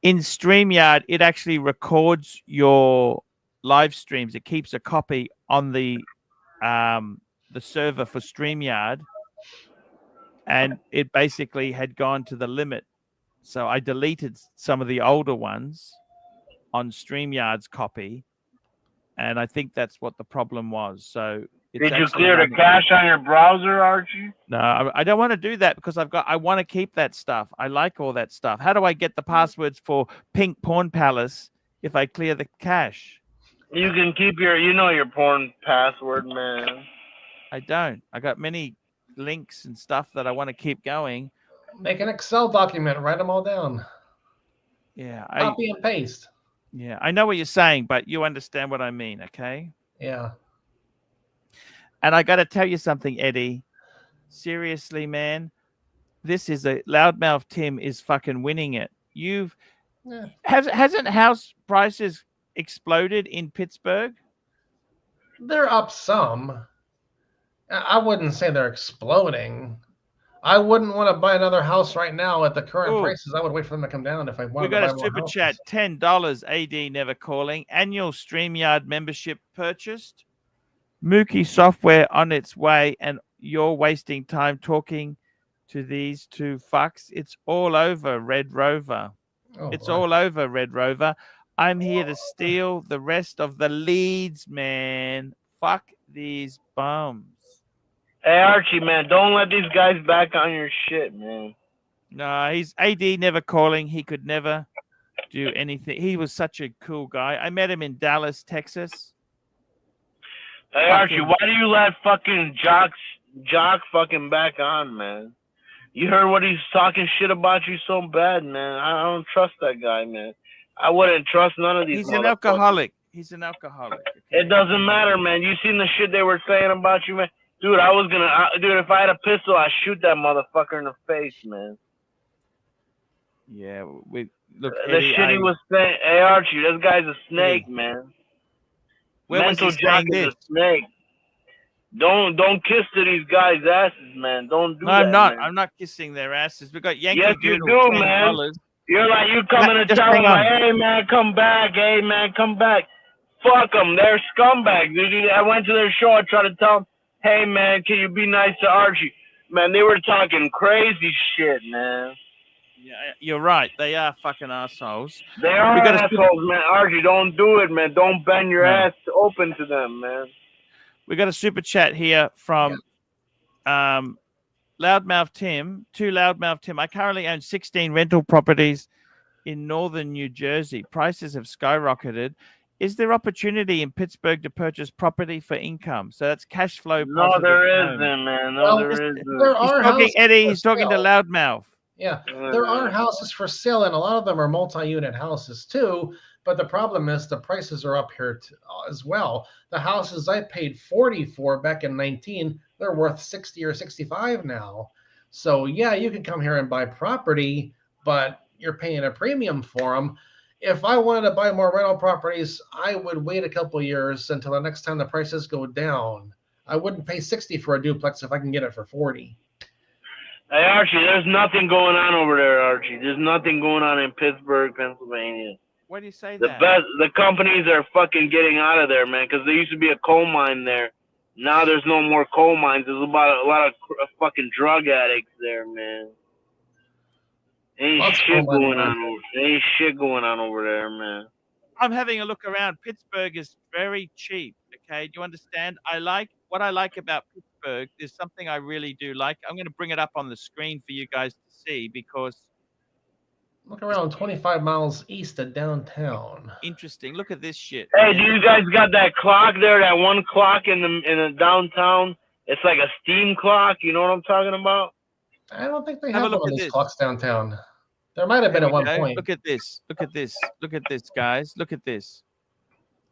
[SPEAKER 1] In StreamYard, it actually records your live streams, it keeps a copy on the server for StreamYard, and it basically had gone to the limit. So I deleted some of the older ones on StreamYard's copy, and I think that's what the problem was. So it's
[SPEAKER 3] did you clear the cache on your browser, Archie?
[SPEAKER 1] No, I don't want to do that because I want to keep that stuff. I like all that stuff. How do I get the passwords for Pink Porn Palace if I clear the cache?
[SPEAKER 3] You can keep your porn password, man.
[SPEAKER 1] I don't. I got many links and stuff that I want to keep going.
[SPEAKER 2] Make an Excel document, write them all down.
[SPEAKER 1] Yeah.
[SPEAKER 2] Copy and paste.
[SPEAKER 1] Yeah, I know what you're saying, but you understand what I mean, okay?
[SPEAKER 2] Yeah.
[SPEAKER 1] And I got to tell you something, Eddie. Seriously, man, this is Loudmouth Tim is fucking winning it. Hasn't house prices exploded in Pittsburgh?
[SPEAKER 2] They're up some. I wouldn't say they're exploding. I wouldn't want to buy another house right now at the current prices. I would wait for them to come down if I wanted to buy more houses. We got a super chat,
[SPEAKER 1] $10, AD never calling. Annual StreamYard membership purchased. Mookie software on its way, and you're wasting time talking to these two fucks. It's all over, Red Rover. It's all over, Red Rover. I'm here to steal the rest of the leads, man. Fuck these bums.
[SPEAKER 3] Hey, Archie, man, don't let these guys back on your shit, man.
[SPEAKER 1] No, he's AD never calling. He could never do anything. He was such a cool guy. I met him in Dallas, Texas.
[SPEAKER 3] Hey, Archie, why do you let fucking Jock fucking back on, man? You heard what he's talking shit about you so bad, man. I don't trust that guy, man. I wouldn't trust none of these.
[SPEAKER 1] He's an alcoholic. He's an alcoholic. Okay?
[SPEAKER 3] It doesn't matter, man. You seen the shit they were saying about you, man? Dude, if I had a pistol, I'd shoot that motherfucker in the face, man.
[SPEAKER 1] Yeah, look.
[SPEAKER 3] The
[SPEAKER 1] Eddie,
[SPEAKER 3] shit he was saying. Hey, Archie, this guy's a snake, man.
[SPEAKER 1] Where
[SPEAKER 3] Mental Jock is a snake. Don't kiss to these guys' asses, man. Don't do that.
[SPEAKER 1] I'm not.
[SPEAKER 3] Man.
[SPEAKER 1] I'm not kissing their asses. We got Yankee.
[SPEAKER 3] Yes, you do, man. You're like, you coming to tell them, like, hey, man, come back. Hey, man, come back. Fuck them. They're scumbags, dude. I went to their show. I tried to tell them, hey, man, can you be nice to Archie? Man, they were talking crazy shit, man.
[SPEAKER 1] Yeah, you're right. They are fucking assholes.
[SPEAKER 3] They are assholes, man. Archie, don't do it, man. Don't bend your ass open to them, man.
[SPEAKER 1] We got a super chat here from Loudmouth Tim. To Loudmouth Tim. I currently own 16 rental properties in northern New Jersey. Prices have skyrocketed. Is there opportunity in Pittsburgh to purchase property for income? So that's cash flow.
[SPEAKER 3] No, there isn't, man. No, there isn't.
[SPEAKER 2] There are houses.
[SPEAKER 1] Eddie, he's talking to Loudmouth.
[SPEAKER 2] Yeah, there are houses for sale, and a lot of them are multi-unit houses too. But the problem is the prices are up here as well. The houses I paid $40 for back in 19, they're worth $60 or $65 now. So yeah, you can come here and buy property, but you're paying a premium for them. If I wanted to buy more rental properties, I would wait a couple years until the next time the prices go down. I wouldn't pay $60 for a duplex if I can get it for $40.
[SPEAKER 3] Hey, Archie, there's nothing going on over there, Archie. There's nothing going on in Pittsburgh, Pennsylvania.
[SPEAKER 1] Why do you say
[SPEAKER 3] that? The companies are fucking getting out of there, man, because there used to be a coal mine there. Now there's no more coal mines. There's a lot of fucking drug addicts there, man. Ain't shit going on over there, man.
[SPEAKER 1] I'm having a look around. Pittsburgh is very cheap. Okay, do you understand? What I like about Pittsburgh. There's something I really do like. I'm going to bring it up on the screen for you guys to see because
[SPEAKER 2] look around 25 miles east of downtown.
[SPEAKER 1] Interesting. Look at this shit.
[SPEAKER 3] Hey, do you guys got that clock there? That one clock in the downtown? It's like a steam clock. You know what I'm talking about?
[SPEAKER 2] I don't think they have one of these clocks downtown. There might have been at one point.
[SPEAKER 1] Look at this. Look at this. Look at this, guys. Look at this.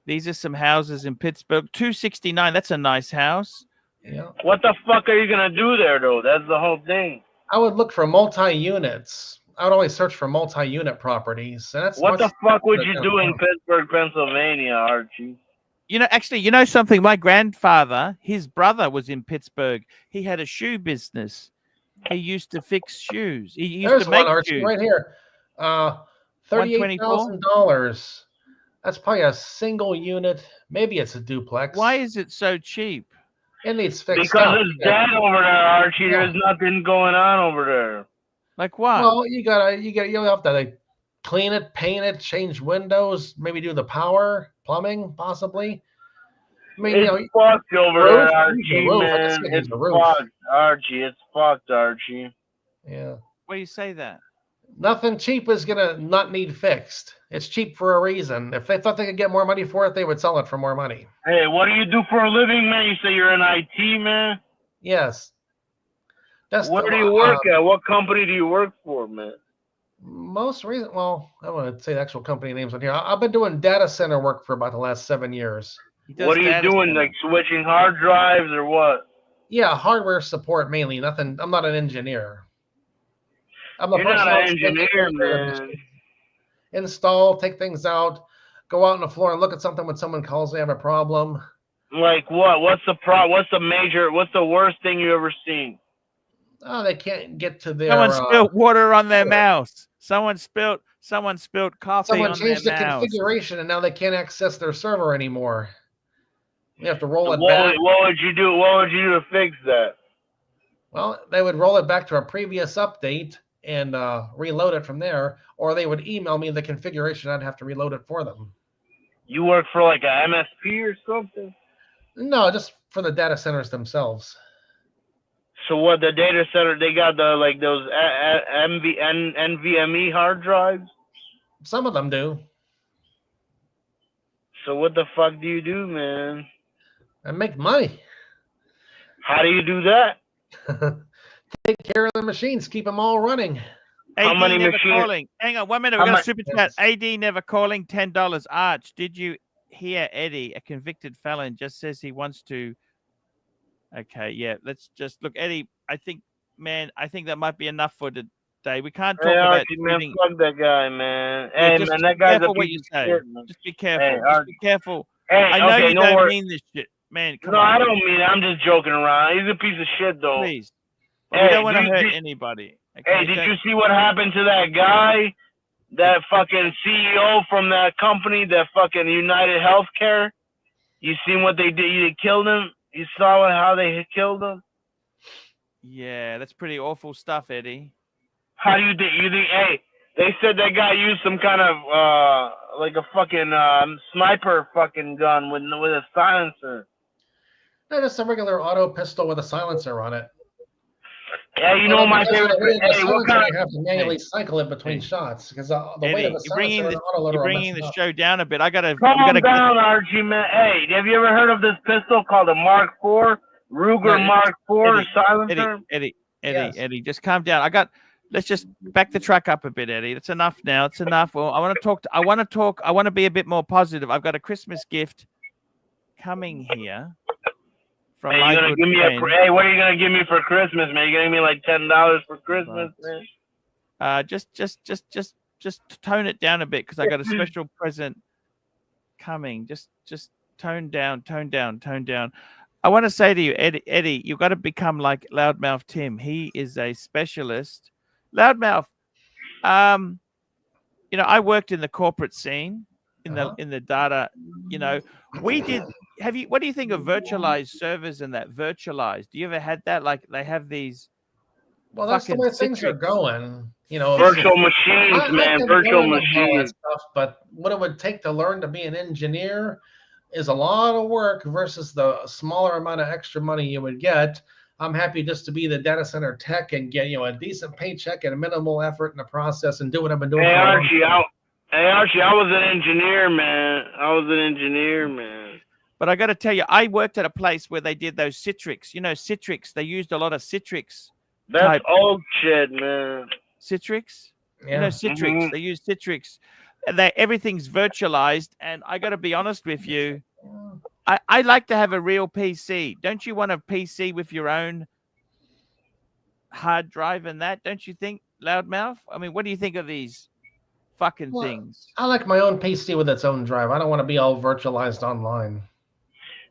[SPEAKER 1] These are some houses in Pittsburgh. 269. That's a nice house.
[SPEAKER 2] Yeah.
[SPEAKER 3] What the fuck are you gonna do there, though? That's the whole thing.
[SPEAKER 2] I would look for multi-units. I would always search for multi-unit properties. And that's
[SPEAKER 3] what the fuck would you do in Pittsburgh, Pennsylvania, Archie?
[SPEAKER 1] You know, actually, you know something? My grandfather, his brother was in Pittsburgh. He had a shoe business. He used to fix shoes. He used to make
[SPEAKER 2] Archie,
[SPEAKER 1] shoes.
[SPEAKER 2] Right here. $38,000. That's probably a single unit. Maybe it's a duplex.
[SPEAKER 1] Why is it so cheap?
[SPEAKER 2] It needs fixed
[SPEAKER 3] Because
[SPEAKER 2] up.
[SPEAKER 3] it's dead over there, Archie.
[SPEAKER 2] Yeah.
[SPEAKER 3] There's nothing going on over there.
[SPEAKER 1] Like what?
[SPEAKER 2] Well, you have to like clean it, paint it, change windows, maybe do the power, plumbing, possibly. I mean,
[SPEAKER 3] It's fucked over
[SPEAKER 2] roof,
[SPEAKER 3] there,
[SPEAKER 2] needs a
[SPEAKER 3] Archie,
[SPEAKER 2] roof. I
[SPEAKER 3] man.
[SPEAKER 2] just think
[SPEAKER 3] It's
[SPEAKER 2] it's a roof.
[SPEAKER 3] fucked, Archie. It's fucked, Archie.
[SPEAKER 2] Yeah.
[SPEAKER 1] Why do you say that?
[SPEAKER 2] Nothing cheap is gonna not need fixed. It's cheap for a reason. If they thought they could get more money for it, they would sell it for more money.
[SPEAKER 3] Hey, what do you do for a living, man? You say you're in IT, man?
[SPEAKER 2] Yes.
[SPEAKER 3] Where do you work at? What company do you work for, man?
[SPEAKER 2] Most recent, well, I don't want to say the actual company names on here. I've been doing data center work for about the last 7 years.
[SPEAKER 3] What are you doing, like switching hard drives or what?
[SPEAKER 2] Yeah, hardware support mainly. Nothing. I'm not an engineer. I'm a
[SPEAKER 3] You're not an engineer, man.
[SPEAKER 2] Install, take things out, go out on the floor and look at something when someone calls they have a problem.
[SPEAKER 3] Like what? What's the worst thing you ever seen?
[SPEAKER 2] Oh, they can't get to their.
[SPEAKER 1] Someone spilled water on their mouse. Someone spilled coffee
[SPEAKER 2] Someone
[SPEAKER 1] on
[SPEAKER 2] changed the
[SPEAKER 1] their mouse.
[SPEAKER 2] configuration and now they can't access their server anymore. You have to roll it
[SPEAKER 3] What
[SPEAKER 2] back.
[SPEAKER 3] What would you do? What would you do to fix that?
[SPEAKER 2] Well, they would roll it back to a previous update and reload it from there, or they would email me the configuration. I'd have to reload it for them.
[SPEAKER 3] You work for like a MSP or something?
[SPEAKER 2] No, just for the data centers themselves.
[SPEAKER 3] So what, the data center, they got the like those NVMe hard drives?
[SPEAKER 2] Some of them do.
[SPEAKER 3] So what the fuck do you do, man?
[SPEAKER 2] I make money.
[SPEAKER 3] How do you do that?
[SPEAKER 2] Take care of the machines, keep them all running.
[SPEAKER 3] How
[SPEAKER 1] AD
[SPEAKER 3] many
[SPEAKER 1] never
[SPEAKER 3] machines?
[SPEAKER 1] calling. Hang on 1 minute. We got a super chat. AD never calling. $10. Arch, did you hear Eddie? A convicted felon just says he wants to. Okay, yeah. Let's just look, Eddie. I think that might be enough for today. We can't talk about.
[SPEAKER 3] Archie, man, fuck that guy, man.
[SPEAKER 1] Yeah,
[SPEAKER 3] hey,
[SPEAKER 1] just
[SPEAKER 3] man, that guy's a
[SPEAKER 1] what
[SPEAKER 3] piece
[SPEAKER 1] you
[SPEAKER 3] of
[SPEAKER 1] say.
[SPEAKER 3] shit, man.
[SPEAKER 1] Just be careful.
[SPEAKER 3] Hey,
[SPEAKER 1] just be careful.
[SPEAKER 3] Hey,
[SPEAKER 1] I know
[SPEAKER 3] okay,
[SPEAKER 1] you don't mean this shit, man. Come
[SPEAKER 3] no,
[SPEAKER 1] on.
[SPEAKER 3] I don't mean it. I'm just joking around. He's a piece of shit, though.
[SPEAKER 1] Please. But we don't want to hurt anybody. Okay?
[SPEAKER 3] Hey, did you see what happened to that guy? That fucking CEO from that company, that fucking United Healthcare? You seen what they did? You killed him? You saw how they killed him?
[SPEAKER 1] Yeah, that's pretty awful stuff, Eddie.
[SPEAKER 3] How do you think? Hey, they said that guy used some kind of, like a fucking sniper fucking gun with a silencer.
[SPEAKER 2] No, just a regular auto pistol with a silencer on it.
[SPEAKER 3] Yeah, you know my favorite.
[SPEAKER 2] Hey, what kind of? You have to manually cycle it between shots because the weight of a silencer and autoloader.
[SPEAKER 1] You're bringing the show down a bit.
[SPEAKER 3] Calm down, Archie, man. Hey, have you ever heard of this pistol called a Mark IV? Ruger Mark IV silencer?
[SPEAKER 1] Eddie, just calm down. Let's just back the truck up a bit, Eddie. That's enough now. It's enough. Well, I want to be a bit more positive. I've got a Christmas gift coming here.
[SPEAKER 3] Hey, what are you gonna give me for Christmas, man? You gonna give me like $10 for Christmas, man?
[SPEAKER 1] Just tone it down a bit because I got a special present coming. Just tone down. I want to say to you, Eddie, you've got to become like Loudmouth Tim. He is a specialist. Loudmouth. I worked in the corporate scene in the data. We did. What do you think of virtualized servers and that virtualized? Do you ever had that? Like they have these.
[SPEAKER 2] Well, that's the way things are going.
[SPEAKER 3] Virtual machines, man. Virtual machines.
[SPEAKER 2] But what it would take to learn to be an engineer is a lot of work versus the smaller amount of extra money you would get. I'm happy just to be the data center tech and get a decent paycheck and a minimal effort in the process and do what I've been doing.
[SPEAKER 3] Hey, Archie, I was an engineer, man.
[SPEAKER 1] But I got to tell you, I worked at a place where they did those Citrix. Citrix. They used a lot of Citrix.
[SPEAKER 3] That's old shit, man.
[SPEAKER 1] Citrix?
[SPEAKER 2] Yeah.
[SPEAKER 1] Citrix. Mm-hmm. They use Citrix. Everything's virtualized. And I got to be honest with you, I like to have a real PC. Don't you want a PC with your own hard drive and that? Don't you think, Loudmouth? I mean, what do you think of these fucking things?
[SPEAKER 2] I like my own PC with its own drive. I don't want to be all virtualized online.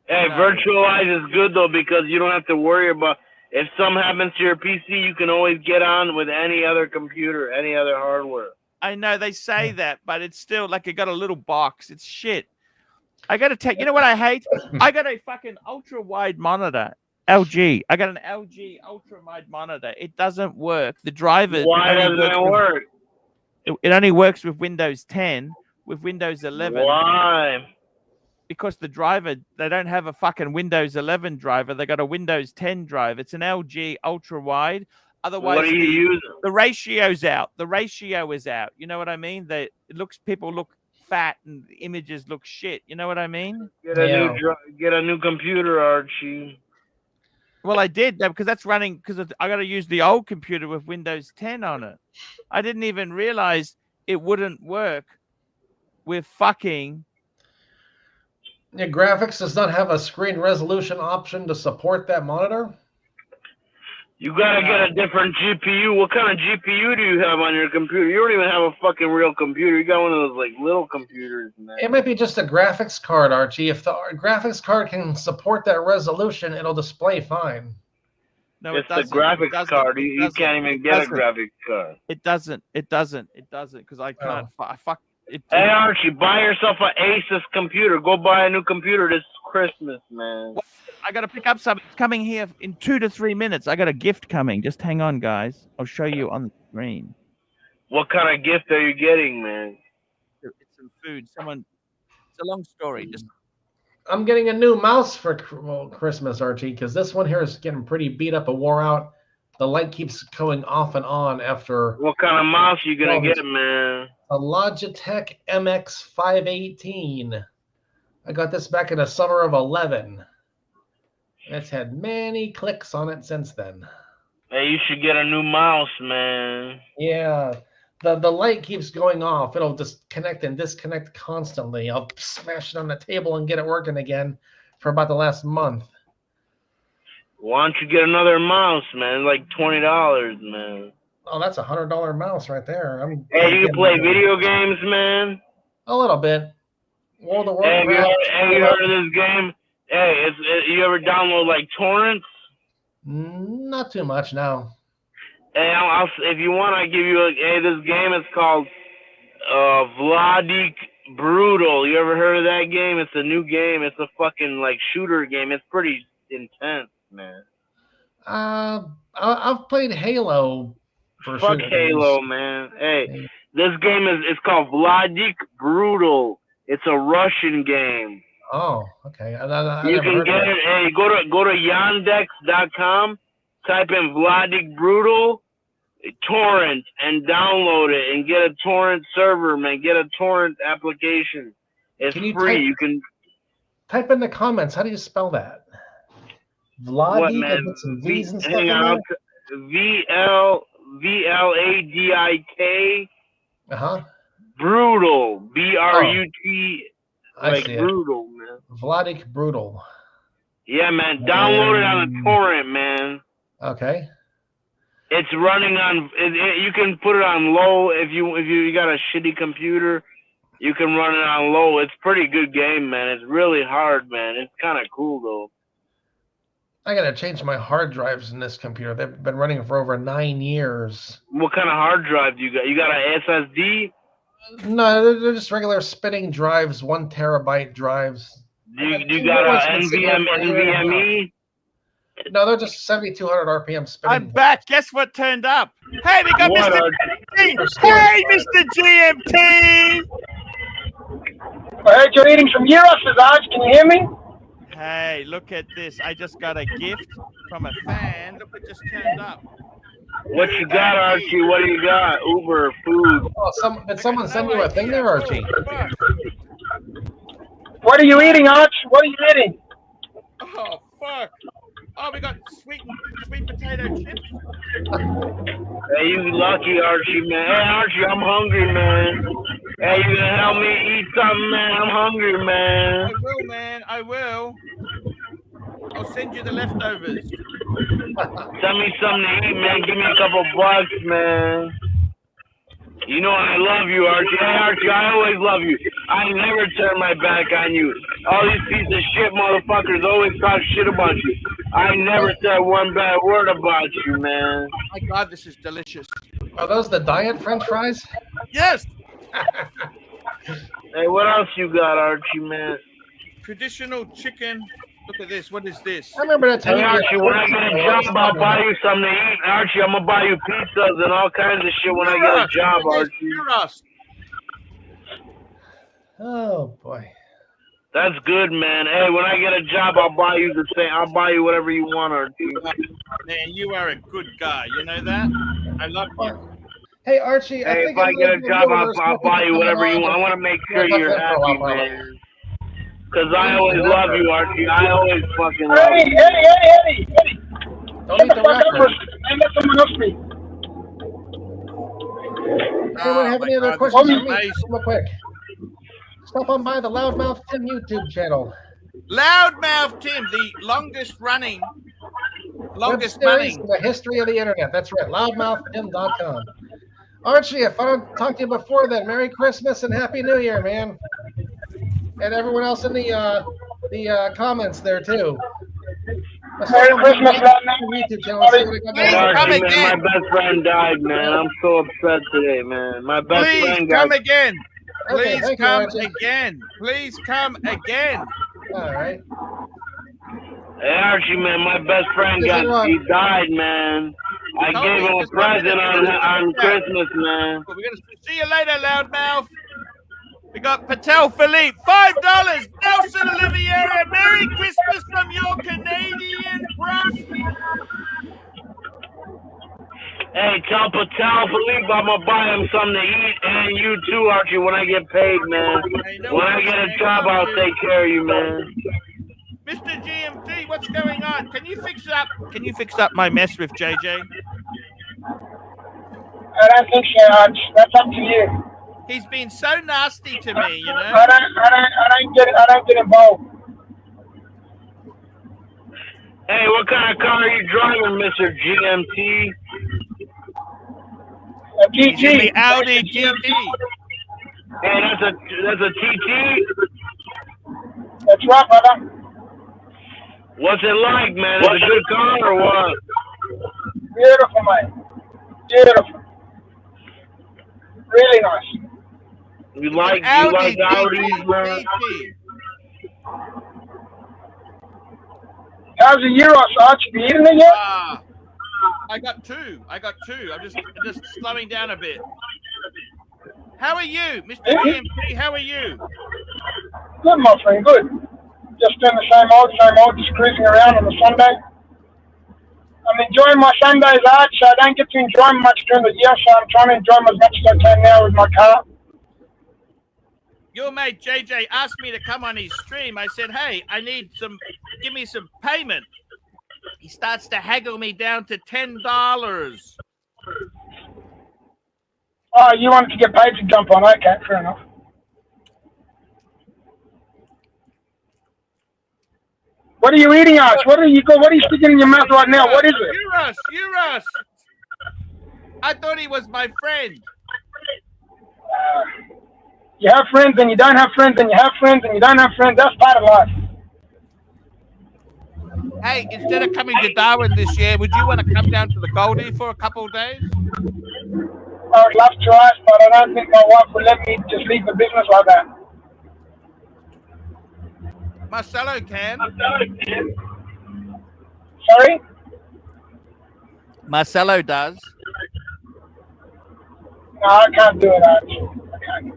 [SPEAKER 3] Hey, virtualize is good, though, because you don't have to worry about if something happens to your PC, you can always get on with any other computer, any other hardware.
[SPEAKER 1] I know they say that, but it's still like it got a little box. It's shit. I got to take. You know what I hate? I got a fucking ultra wide monitor. LG. I got an LG ultra wide monitor. It doesn't work. The driver.
[SPEAKER 3] Why doesn't it work?
[SPEAKER 1] It only works with Windows 10. With Windows 11.
[SPEAKER 3] Why?
[SPEAKER 1] Because the driver, they don't have a fucking Windows 11 driver. They got a Windows 10 drive. It's an LG ultra wide. Otherwise,
[SPEAKER 3] what are you using?
[SPEAKER 1] The ratio's out. The ratio is out. You know what I mean? People look fat and the images look shit. You know what I mean?
[SPEAKER 3] Get a new computer, Archie.
[SPEAKER 1] Well, I did that because that's running because I got to use the old computer with Windows 10 on it. I didn't even realize it wouldn't work with fucking.
[SPEAKER 2] Your graphics does not have a screen resolution option to support that monitor?
[SPEAKER 3] You gotta get a different GPU. What kind of GPU do you have on your computer? You don't even have a fucking real computer. You got one of those like little computers, man.
[SPEAKER 2] It might be just a graphics card, Archie. If the graphics card can support that resolution, it'll display fine.
[SPEAKER 3] No, it's the graphics card. You can't even get a graphics card.
[SPEAKER 1] It doesn't because I can't. Fuck.
[SPEAKER 3] Hey Archie, buy yourself an Asus computer. Go buy a new computer this Christmas, man.
[SPEAKER 1] I gotta pick up something. It's coming here in 2 to 3 minutes. I got a gift coming. Just hang on, guys. I'll show you on the screen.
[SPEAKER 3] What kind of gift are you getting, man?
[SPEAKER 1] It's some food. It's a long story.
[SPEAKER 2] I'm getting a new mouse for Christmas, Archie, because this one here is getting pretty beat up and wore out. The light keeps going off and on after.
[SPEAKER 3] What kind of mouse you gonna get, man?
[SPEAKER 2] A Logitech MX518. I got this back in the summer of 11. It's had many clicks on it since then.
[SPEAKER 3] Hey, you should get a new mouse, man.
[SPEAKER 2] Yeah. The light keeps going off. It'll just connect and disconnect constantly. I'll smash it on the table and get it working again for about the last month.
[SPEAKER 3] Why don't you get another mouse, man? Like $20, man.
[SPEAKER 2] Oh, that's $100 mouse right there.
[SPEAKER 3] Hey, you play video games, man?
[SPEAKER 2] A little bit. World of
[SPEAKER 3] Warcraft.
[SPEAKER 2] Hey,
[SPEAKER 3] you heard of this game? Hey, you ever download like torrents?
[SPEAKER 2] Not too much, no.
[SPEAKER 3] Hey, if you want, I give you this game is called Vladik Brutal. You ever heard of that game? It's a new game. It's a fucking like shooter game. It's pretty intense, man.
[SPEAKER 2] I've played Halo.
[SPEAKER 3] Fuck Halo, man. Hey, this game it's called Vladik Brutal. It's a Russian game.
[SPEAKER 2] Oh, okay.
[SPEAKER 3] You can get it. Hey, go to Yandex.com, type in Vladik Brutal torrent and download it and get a torrent server, man. Get a torrent application. It's free. You can
[SPEAKER 2] type in the comments. How do you spell that? Vladik.
[SPEAKER 3] What, man?
[SPEAKER 2] V's and stuff in there?
[SPEAKER 3] VLADIK. Brutal. BRUT. Like brutal, man.
[SPEAKER 2] Vladik Brutal.
[SPEAKER 3] Yeah, man. Download it on a torrent, man.
[SPEAKER 2] Okay.
[SPEAKER 3] It's running on. You can put it on low if you got a shitty computer. You can run it on low. It's a pretty good game, man. It's really hard, man. It's kind of cool though.
[SPEAKER 2] I gotta change my hard drives in this computer. They've been running for over 9 years.
[SPEAKER 3] What kind of hard drive do you got? You got an SSD?
[SPEAKER 2] No, they're just regular spinning drives, 1 terabyte drives.
[SPEAKER 3] Do you got an NVMe?
[SPEAKER 2] No, they're just 7,200 RPM spinning.
[SPEAKER 1] I'm back. Guess what turned up? Hey, we got Mr. GMT. Hey, Mr. GMT.
[SPEAKER 4] I heard you're eating some gyros, Arch. Can you hear me?
[SPEAKER 1] Hey, look at this. I just got a gift from a fan. Look what just turned up.
[SPEAKER 3] What you got, Archie? What do you got? Uber, food.
[SPEAKER 2] Oh, did someone send you a thing there, Archie?
[SPEAKER 4] What are you eating, Arch? What are you eating?
[SPEAKER 1] Oh, fuck. Oh, we got sweet potato chips.
[SPEAKER 3] Hey, you lucky, Archie, man. Hey, Archie, I'm hungry, man. Hey, you gonna help me eat something, man? I'm hungry, man.
[SPEAKER 1] I will, man. I will. I'll send you the leftovers.
[SPEAKER 3] Send me something to eat, man. Give me a couple bucks, man. You know I love you, Archie. Hey, Archie, I always love you. I never turn my back on you. All these pieces of shit motherfuckers always talk shit about you. I never said one bad word about you, man.
[SPEAKER 1] Oh my God, this is delicious.
[SPEAKER 2] Are those the diet French fries?
[SPEAKER 1] Yes.
[SPEAKER 3] Hey, what else you got, Archie, man?
[SPEAKER 1] Traditional chicken. Look at this. What is this?
[SPEAKER 2] I remember that time.
[SPEAKER 3] Hey, Archie, when I get a job, I'll buy you something to eat. Archie, I'm going to buy you pizzas and all kinds of shit when I get a job, Archie.
[SPEAKER 2] Oh, boy.
[SPEAKER 3] That's good, man. Hey, when I get a job, I'll buy you the same. I'll buy you whatever you want, Archie.
[SPEAKER 1] Man, you are a good guy. You know that? I love you.
[SPEAKER 2] Hey, Archie,
[SPEAKER 3] hey, if I get a job, I'll buy you whatever you want. I want to make sure you're happy, man. Because I always love you, Archie. I always fucking love you.
[SPEAKER 4] Eddie.
[SPEAKER 2] Don't eat the wrapper.
[SPEAKER 4] And let someone else speak.
[SPEAKER 2] Anyone have any other questions for me? Real quick. Stop on by the Loudmouth Tim YouTube channel.
[SPEAKER 1] Loudmouth Tim, the longest running in
[SPEAKER 2] the history of the internet. That's right, loudmouthtim.com. Archie, if I don't talk to you before then, Merry Christmas and Happy New Year, man. And everyone else in the comments there too.
[SPEAKER 4] Merry Christmas,
[SPEAKER 3] Archie, man, my best friend died, man. I'm so upset today, man. My best friend
[SPEAKER 1] come
[SPEAKER 3] died.
[SPEAKER 1] again.
[SPEAKER 2] Okay,
[SPEAKER 1] Please come again. Please come again.
[SPEAKER 2] All right.
[SPEAKER 3] Hey, Archie, man, my best friend he died, man. I gave him a present on Christmas, man.
[SPEAKER 1] We're going to see you later, Loudmouth. We got Patel Philippe, $5. Nelson Oliviera, Merry Christmas from your Canadian friend.
[SPEAKER 3] Hey, tell Patel Philippe I'm going to buy him something to eat, and you too, Archie, when I get paid, man. When I get a job, I'll take care of you, man.
[SPEAKER 1] Mr. GMT, what's going on? Can you fix up my mess with JJ?
[SPEAKER 4] I don't think so, Arch. That's up to you.
[SPEAKER 1] He's been so nasty to me, you know.
[SPEAKER 4] I don't get involved.
[SPEAKER 3] Hey, what kind of car are you driving, Mr. GMT?
[SPEAKER 4] A TT.
[SPEAKER 1] The Audi TT.
[SPEAKER 3] Hey, that's a TT?
[SPEAKER 4] That's right, brother.
[SPEAKER 3] What's it like, man? Is it a good car or what?
[SPEAKER 4] Beautiful, mate. Beautiful. Really nice.
[SPEAKER 3] You like Audis, man?
[SPEAKER 4] How's the Euros, Arch? Have you eaten it yet?
[SPEAKER 1] I got two. I'm just slowing down a bit. How are you, Mr. GMT? How are you?
[SPEAKER 4] Good, my friend. Good. Just doing the same old, just cruising around on a Sunday. I'm enjoying my Sundays, Arch. I don't get to enjoy them much during the year, so I'm trying to enjoy them as much as I can now with my car.
[SPEAKER 1] Your mate JJ asked me to come on his stream. I said, hey, give me some payment. He starts to haggle me down to $10.
[SPEAKER 4] Oh, you wanted to get paid to jump on. Okay, fair enough. What are you eating, Arch? What are you sticking in your mouth right now? What is it?
[SPEAKER 1] Euros. I thought he was my friend.
[SPEAKER 4] You have friends and you don't have friends, and you have friends and you don't have friends. That's part of life.
[SPEAKER 1] Hey, instead of coming to Darwin this year, would you want to come down to the Goldie for a couple of days?
[SPEAKER 4] I would love to, Arch, but I don't think my wife will let me just leave the business like that.
[SPEAKER 1] Marcelo can.
[SPEAKER 4] Sorry?
[SPEAKER 1] Marcelo does.
[SPEAKER 4] No, I can't do it, Arch. I can't.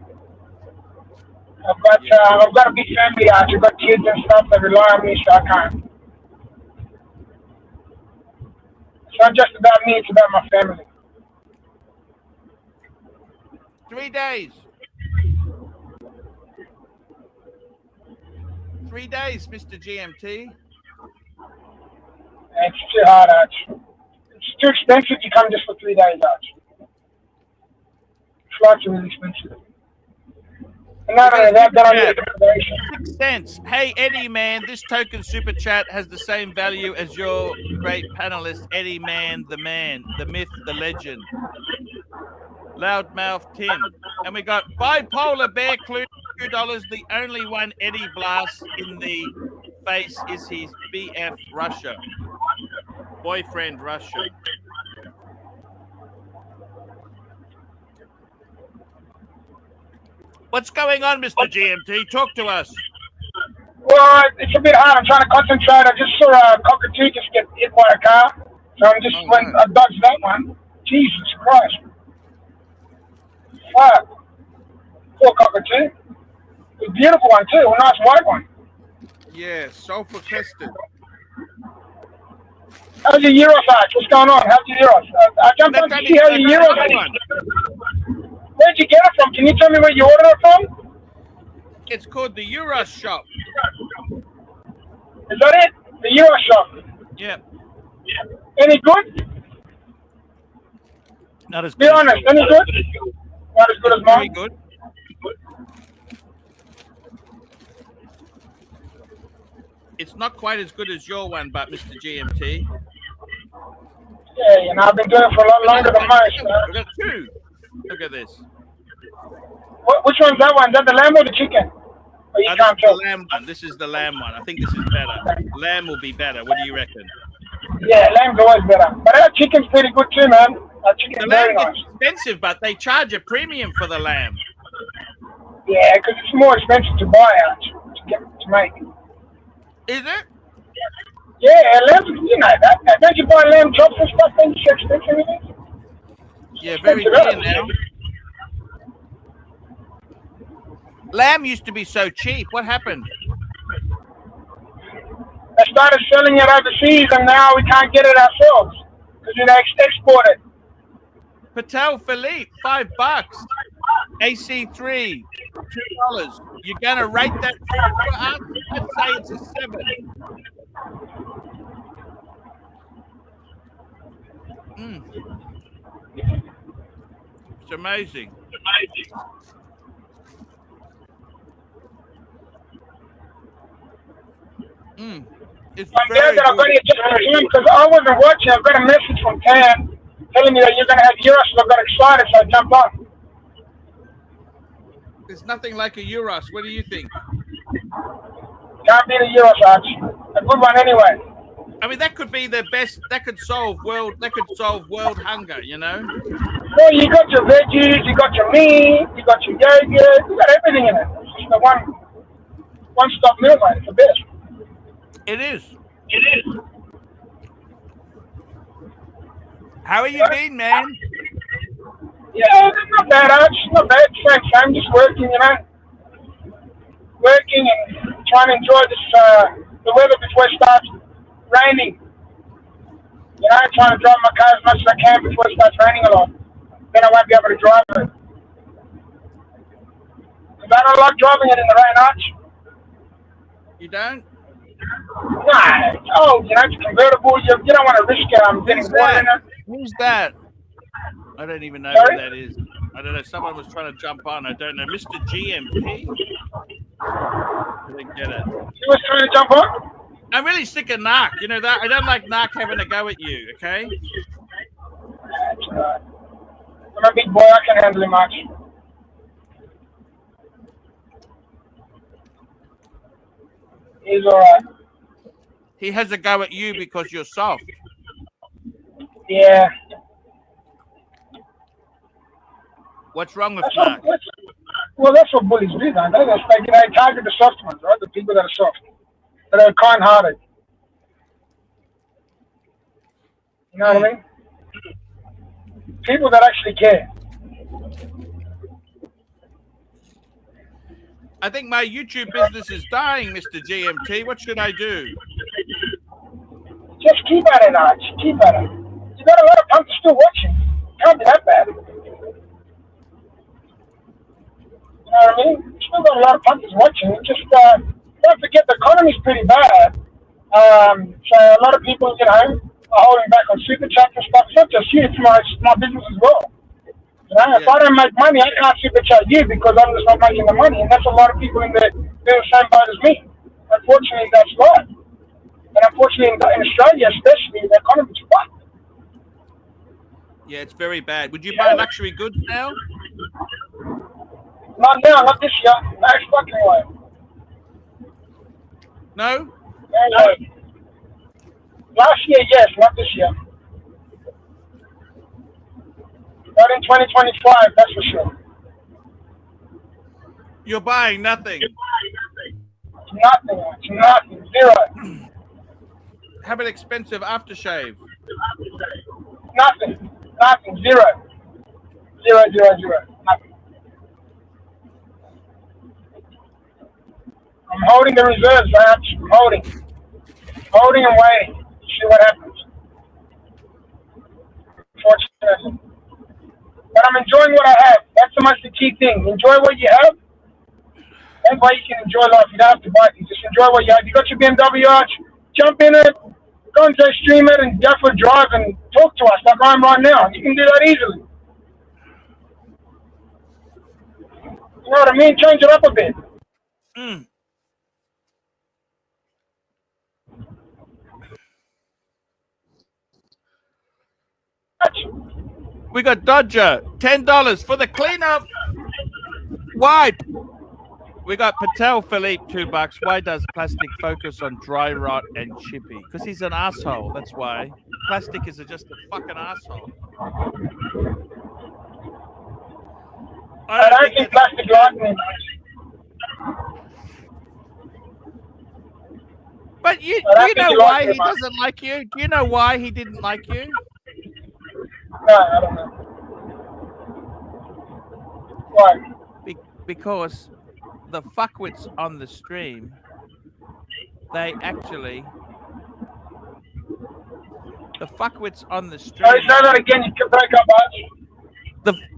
[SPEAKER 4] I've got a big family, Arch. I've got kids and stuff that rely on me, so I can't. It's not just about me, it's about my family.
[SPEAKER 1] 3 days. 3 days, Mr. GMT.
[SPEAKER 4] It's too hard, Arch. It's too expensive to come just for 3 days, Arch. Flights are really expensive. And not only that, then I need accommodation.
[SPEAKER 1] 6 cents. Hey, Eddie, man, this token super chat has the same value as your great panelist, Eddie, man, the myth, the legend. Loudmouth Tim. And we got Bipolar Bear Clue, $2. The only one Eddie blasts in the face is his BF Russia. Boyfriend Russia. What's going on, Mr. GMT? Talk to us.
[SPEAKER 4] Well, it's a bit hard. I'm trying to concentrate. I just saw a cockatoo just get hit by a car. So I'm just went, I dodged that one. Jesus Christ. Fuck. Poor cockatoo. It's a beautiful one too. A nice white one.
[SPEAKER 1] Yeah, sulfur crested.
[SPEAKER 4] How's your Euros, Arch? What's going on? How's your Euros? I jumped on to see how your Euros are. Where'd you get it from? Can you tell me where you ordered it from?
[SPEAKER 1] It's called the Euros shop.
[SPEAKER 4] Is that it? The Euros shop?
[SPEAKER 1] Yeah.
[SPEAKER 4] Any good?
[SPEAKER 1] Not as good.
[SPEAKER 4] Be honest, any good? Not as good as mine?
[SPEAKER 1] Very good. It's not quite as good as your one, but Mr. GMT.
[SPEAKER 4] Yeah, you know, I've been doing it for a lot longer than most.
[SPEAKER 1] We've got two. Look at this.
[SPEAKER 4] Which one's that one? Is that the lamb or the chicken? Or you can't tell?
[SPEAKER 1] The lamb one. This is the lamb one. I think this is better. Lamb will be better. What do you reckon?
[SPEAKER 4] Yeah, lamb's always better. But that chicken's pretty good too, man. That chicken's
[SPEAKER 1] The
[SPEAKER 4] very
[SPEAKER 1] lamb
[SPEAKER 4] nice.
[SPEAKER 1] is expensive, but they charge a premium for the lamb.
[SPEAKER 4] Yeah, because it's more expensive to buy out to make.
[SPEAKER 1] Is it?
[SPEAKER 4] Yeah, lamb, you know that. Don't you buy lamb chops and stuff? Then it's expensive, isn't it?
[SPEAKER 1] Yeah, very dear now. Lamb used to be so cheap. What happened?
[SPEAKER 4] They started selling it overseas, and now we can't get it ourselves because they export it.
[SPEAKER 1] Patel Philippe, $5. AC3, $2. You're gonna rate that for us? I'd say it's a 7. It's amazing. It's
[SPEAKER 4] I'm
[SPEAKER 1] very
[SPEAKER 4] glad that I've got
[SPEAKER 1] good.
[SPEAKER 4] it just for him because I wasn't watching. I've got a message from Tan telling me that you're going to have Euros, so I got excited, so I jumped on.
[SPEAKER 1] There's nothing like a Euros. What do you think?
[SPEAKER 4] Can't beat a Euros, Arch. A good one anyway.
[SPEAKER 1] I mean, that could be the best. That could solve world hunger. You know.
[SPEAKER 4] Well, you got your veggies, you got your meat, you got your yogurt, you got everything in it. It's just a one-stop meal, mate. It's the best.
[SPEAKER 1] It is. It is. How are you been, man?
[SPEAKER 4] Yeah, not bad, Arch. Not bad. Same. Just working, you know. Working and trying to enjoy this the weather before it starts raining. You know, trying to drive my car as much as I can before it starts raining a lot. Then I won't be able to drive it. Because I don't like driving it in the rain, Arch.
[SPEAKER 1] You don't?
[SPEAKER 4] Nah, it's old, you know, it's convertible. You don't want to risk it. Getting water in it.
[SPEAKER 1] Who's that? I don't even know
[SPEAKER 4] Sorry?
[SPEAKER 1] who that is. I don't know. Someone was trying to jump on. I don't know. Mr. GMP? I didn't get it.
[SPEAKER 4] He was trying to jump on?
[SPEAKER 1] I'm really sick of Narc. You know that? I don't like Narc having a go at you, okay?
[SPEAKER 4] That's all right. I'm a big boy. I can handle him, Arch. He's all right.
[SPEAKER 1] He has a go at you because you're soft.
[SPEAKER 4] Yeah.
[SPEAKER 1] What's wrong with Narc?
[SPEAKER 4] Well, that's what bullies do, don't they? They target the soft ones, right? The people that are soft, that are kind-hearted. You know what I mean? People that actually care.
[SPEAKER 1] I think my YouTube business is dying, Mr. GMT. What should I do?
[SPEAKER 4] Just keep at it, Arch. Keep at it. You got a lot of punks still watching. Can't be that bad. You know what I mean? You still got a lot of punters watching. Just don't forget the economy's pretty bad. So a lot of people, you know, are holding back on super chats and stuff. It's not just you, it's my business as well. You know, if I don't make money, I can't super chat you because I'm just not making the money. And that's a lot of people in the same boat as me. Unfortunately, that's right. And unfortunately, in Australia especially, the economy's fucked.
[SPEAKER 1] Yeah, it's very bad. Would you buy luxury goods now?
[SPEAKER 4] Not now, not this year. Next fucking way.
[SPEAKER 1] No?
[SPEAKER 4] No. Last year, yes, not this year. Not in 2025, that's for sure.
[SPEAKER 1] You're buying nothing.
[SPEAKER 4] Nothing, Archie. Nothing. Zero.
[SPEAKER 1] Have an expensive aftershave.
[SPEAKER 4] Nothing. Nothing. Zero. Zero. Nothing. I'm holding the reserves, Archie. I'm holding. Holding and waiting to see what happens. Fortunately. But I'm enjoying what I have. That's the most key thing. Enjoy what you have. That's why you can enjoy life. You don't have to buy things. Just enjoy what you have. You got your BMW, Arch. Jump in it. Go and say stream it and go for a drive and talk to us like I am right now. You can do that easily. You know what I mean? Change it up a bit.
[SPEAKER 1] Mm. We got Dodger, $10 for the cleanup. Wipe. We got Patel Philippe, $2. Why does plastic focus on dry rot and chippy? Because he's an asshole. That's why. Plastic is just a fucking asshole.
[SPEAKER 4] I don't think plastic likes me.
[SPEAKER 1] But do you know why he doesn't like you? Do you know why he didn't like you?
[SPEAKER 4] No, I don't know. Why?
[SPEAKER 1] Because the fuckwits on the stream, the fuckwits on the stream.
[SPEAKER 4] Sorry, say that again. You can break up, Arch.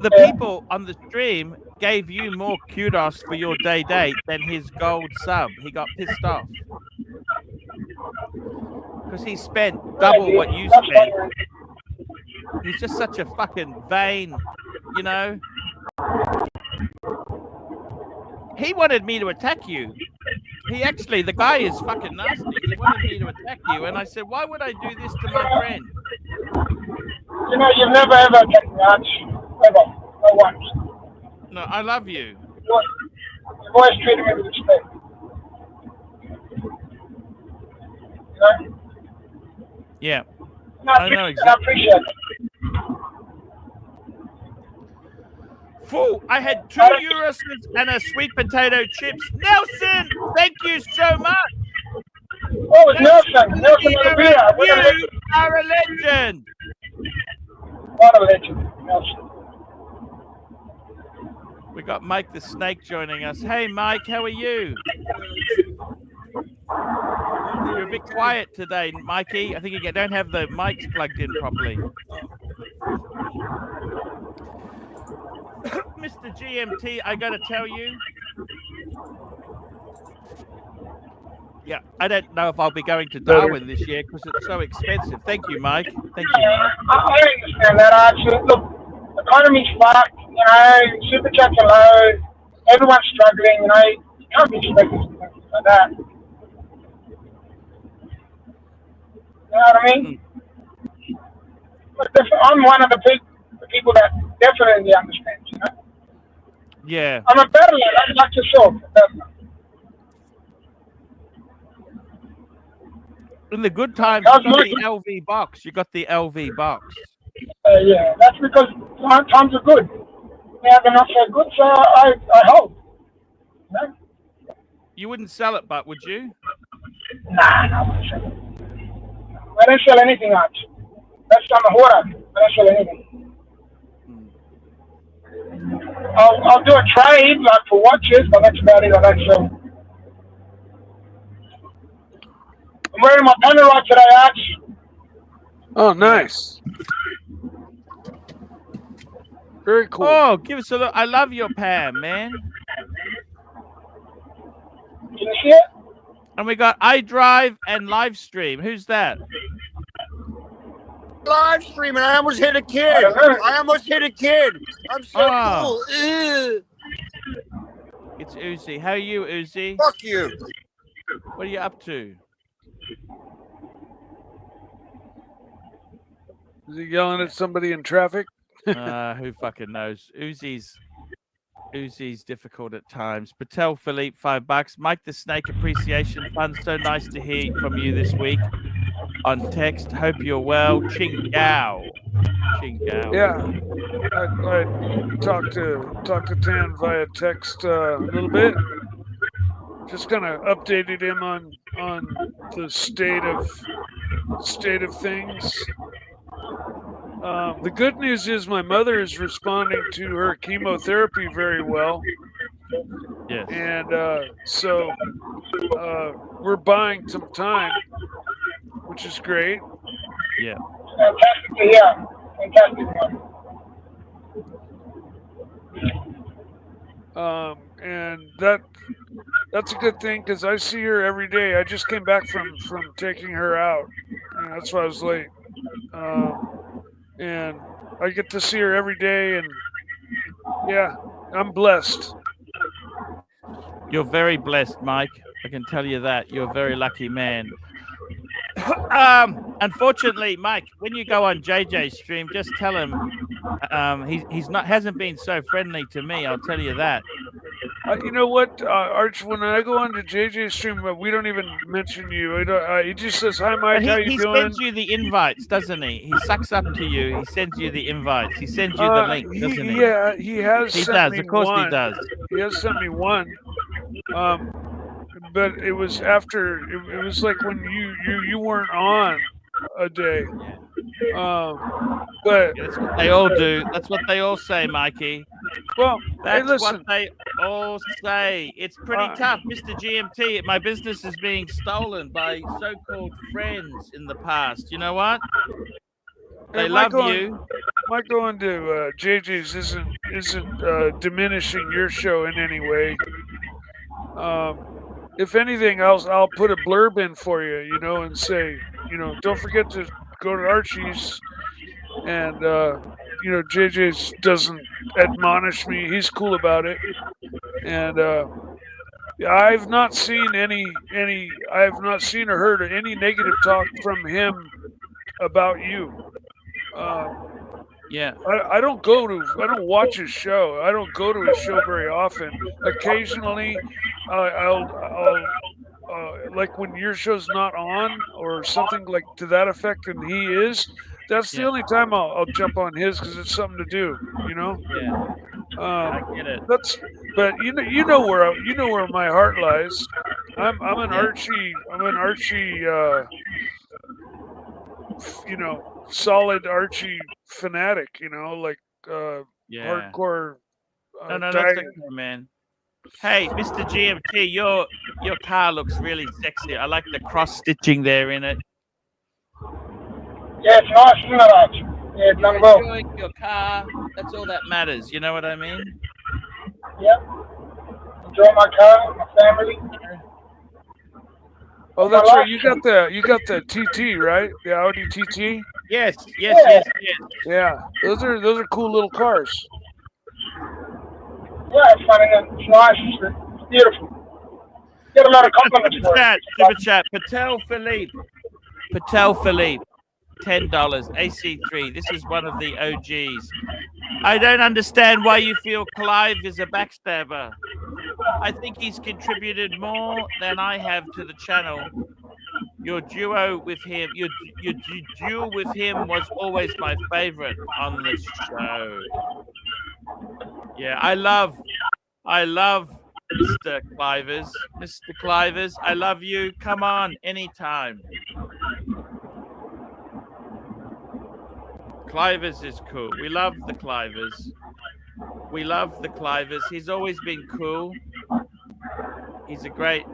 [SPEAKER 1] The people on the stream gave you more kudos for your day date than his gold sub. He got pissed off because he spent double what you spent. He's just such a fucking vain, you know. He wanted me to attack you. The guy is fucking nasty. He wanted me to attack you, and I said, why would I do this to my friend?
[SPEAKER 4] You know, you've never ever attacked me, Arch. Ever. Not once.
[SPEAKER 1] No, I love you.
[SPEAKER 4] You've always treated me with respect. You know?
[SPEAKER 1] Yeah.
[SPEAKER 4] No,
[SPEAKER 1] I know exactly.
[SPEAKER 4] I appreciate it.
[SPEAKER 1] Fool, I had 2 euros and a sweet potato chips. Nelson, thank you so much.
[SPEAKER 4] Oh, it's Nelson. Nelson on the beer.
[SPEAKER 1] You are a legend.
[SPEAKER 4] What a legend, Nelson.
[SPEAKER 1] We got Mike the Snake joining us. Hey, Mike, how are you? You're a bit quiet today, Mikey. I think you don't have the mics plugged in properly. Mr. GMT, I got to tell you. Yeah, I don't know if I'll be going to Darwin this year because it's so expensive. Thank you, Mike. Thank you, Mike.
[SPEAKER 4] I understand that, Archie. Look, the economy's fucked, you know, super chats are low, everyone's struggling, you know, you can't be expecting something like that. You know what I mean? But I'm one of the people that definitely understands, you know?
[SPEAKER 1] Yeah.
[SPEAKER 4] I'm a better lad, I'm not yourself.
[SPEAKER 1] In the good times, you got the LV box. You got the LV box.
[SPEAKER 4] Yeah, that's because times are good. Yeah, they're not so good, so I hope. You know?
[SPEAKER 1] You wouldn't sell it, but would you?
[SPEAKER 4] Nah, I wouldn't sell it. I don't sell anything, Arch. That's on the water. I don't sell anything. I'll do a trade, like for watches, but that's about it. I don't sell. I'm wearing my Panerai today, Arch.
[SPEAKER 5] Oh, nice. Very cool.
[SPEAKER 1] Oh, give us a look. I love your Pam, man.
[SPEAKER 4] Can you see it?
[SPEAKER 1] And we got iDrive and Livestream. Who's that?
[SPEAKER 5] Live streaming. I almost hit a kid. I'm so cool. Ew.
[SPEAKER 1] It's Uzi. How are you, Uzi?
[SPEAKER 5] Fuck you.
[SPEAKER 1] What are you up to?
[SPEAKER 5] Is he yelling at somebody in traffic?
[SPEAKER 1] Who fucking knows? Uzi's difficult at times. Patel Philippe, $5. Mike the Snake Appreciation Fund. So nice to hear from you this week on text. Hope you're well. Ching Gao. Chingao.
[SPEAKER 6] Yeah, I talked to Tan via text a little bit. Just kind of updated him on the state of things. The good news is my mother is responding to her chemotherapy very well.
[SPEAKER 1] Yes.
[SPEAKER 6] And so we're buying some time, which is great.
[SPEAKER 1] Yeah.
[SPEAKER 4] Fantastic to hear. Fantastic.
[SPEAKER 6] And that's a good thing because I see her every day. I just came back from taking her out. That's why I was late. And I get to see her every day, and yeah, I'm blessed.
[SPEAKER 1] You're very blessed, Mike. I can tell you that. You're a very lucky man. Unfortunately, Mike, when you go on JJ's stream, just tell him hasn't been so friendly to me. I'll tell you that.
[SPEAKER 6] You know what, Arch? When I go on to JJ's stream, we don't even mention you. He just says, "Hi, Mike. How you doing?"
[SPEAKER 1] He sends you the invites, doesn't he? He sucks up to you. He sends you the invites. He sends you the link, doesn't he?
[SPEAKER 6] Yeah, he has.
[SPEAKER 1] He
[SPEAKER 6] sent
[SPEAKER 1] does.
[SPEAKER 6] me
[SPEAKER 1] Of course,
[SPEAKER 6] one.
[SPEAKER 1] he does.
[SPEAKER 6] He has sent me one. But it was after. It was like when you weren't on a day. But
[SPEAKER 1] that's what they all do. That's what they all say, Mikey.
[SPEAKER 6] Well,
[SPEAKER 1] that's
[SPEAKER 6] hey,
[SPEAKER 1] what they all say. It's pretty tough, Mr. GMT. My business is being stolen by so-called friends in the past. You know what? They love you.
[SPEAKER 6] My going to JJ's isn't diminishing your show in any way. If anything else, I'll put a blurb in for you, and say, don't forget to go to Archie's. And JJ's doesn't admonish me. He's cool about it. And I've not seen I've not seen or heard any negative talk from him about you.
[SPEAKER 1] Yeah.
[SPEAKER 6] I don't watch his show. I don't go to his show very often. Occasionally, I'll like when your show's not on or something like to that effect, and he is. That's the only time I'll jump on his because it's something to do,
[SPEAKER 1] Yeah. I get it.
[SPEAKER 6] But you know where my heart lies. I'm an Archie. I'm an Archie. Solid Archie fanatic. Like hardcore.
[SPEAKER 1] No, that's okay, man. Hey, Mr. GMT, your car looks really sexy. I like the cross stitching there in it.
[SPEAKER 4] Yeah, it's nice, isn't it, Archie? Yeah, it's done well.
[SPEAKER 1] Enjoying your car, that's all that matters. You know what I mean?
[SPEAKER 4] Yep. Enjoy my car, my family.
[SPEAKER 6] Oh, that's right. You got the TT, right? The Audi TT.
[SPEAKER 1] Yes.
[SPEAKER 6] Yeah, those are cool little cars.
[SPEAKER 4] Yeah, it's funny. It's nice. It's beautiful. Get a lot of compliments for it.
[SPEAKER 1] Super chat. Patel Philippe. $10. AC3. This is one of the OGs. I don't understand why you feel Clive is a backstabber. I think he's contributed more than I have to the channel. Your duo with him, your duel with him was always my favorite on the show. Yeah, I love Mr. Clivers. Mr. Clivers, I love you. Come on, anytime. Clivers is cool. We love the Clivers. He's always been cool. He's a great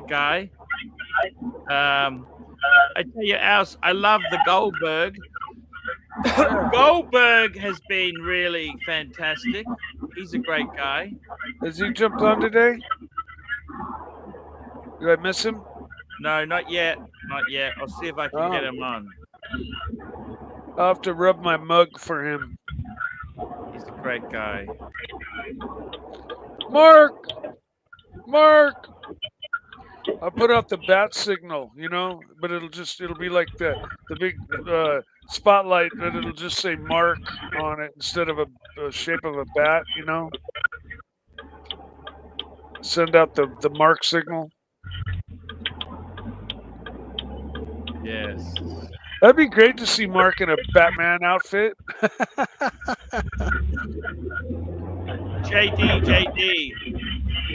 [SPEAKER 1] guy. I tell you, Alce, I love the Goldberg. Goldberg has been really fantastic. He's a great guy.
[SPEAKER 6] Has he jumped on today? Did I miss him?
[SPEAKER 1] No, not yet. I'll see if I can get him on.
[SPEAKER 6] I'll have to rub my mug for him.
[SPEAKER 1] He's a great guy.
[SPEAKER 6] Mark! I put out the bat signal, but it'll be like the big spotlight, but it'll just say Mark on it instead of a shape of a bat, Send out the Mark signal.
[SPEAKER 1] Yes.
[SPEAKER 6] That'd be great to see Mark in a Batman outfit.
[SPEAKER 1] JD,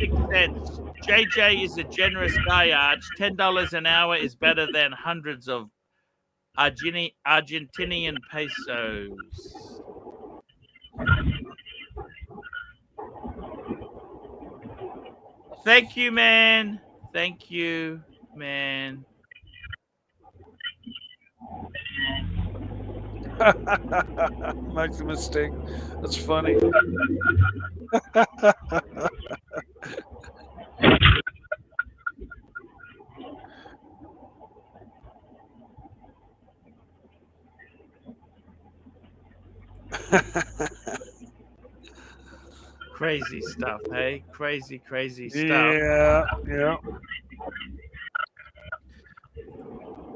[SPEAKER 1] 6 cents. JJ is a generous guy, Arch. $10 an hour is better than hundreds of Argentinian pesos. Thank you, man. Thank you, man.
[SPEAKER 6] Makes a mistake. That's funny.
[SPEAKER 1] Crazy stuff, hey? Crazy stuff.
[SPEAKER 6] Yeah.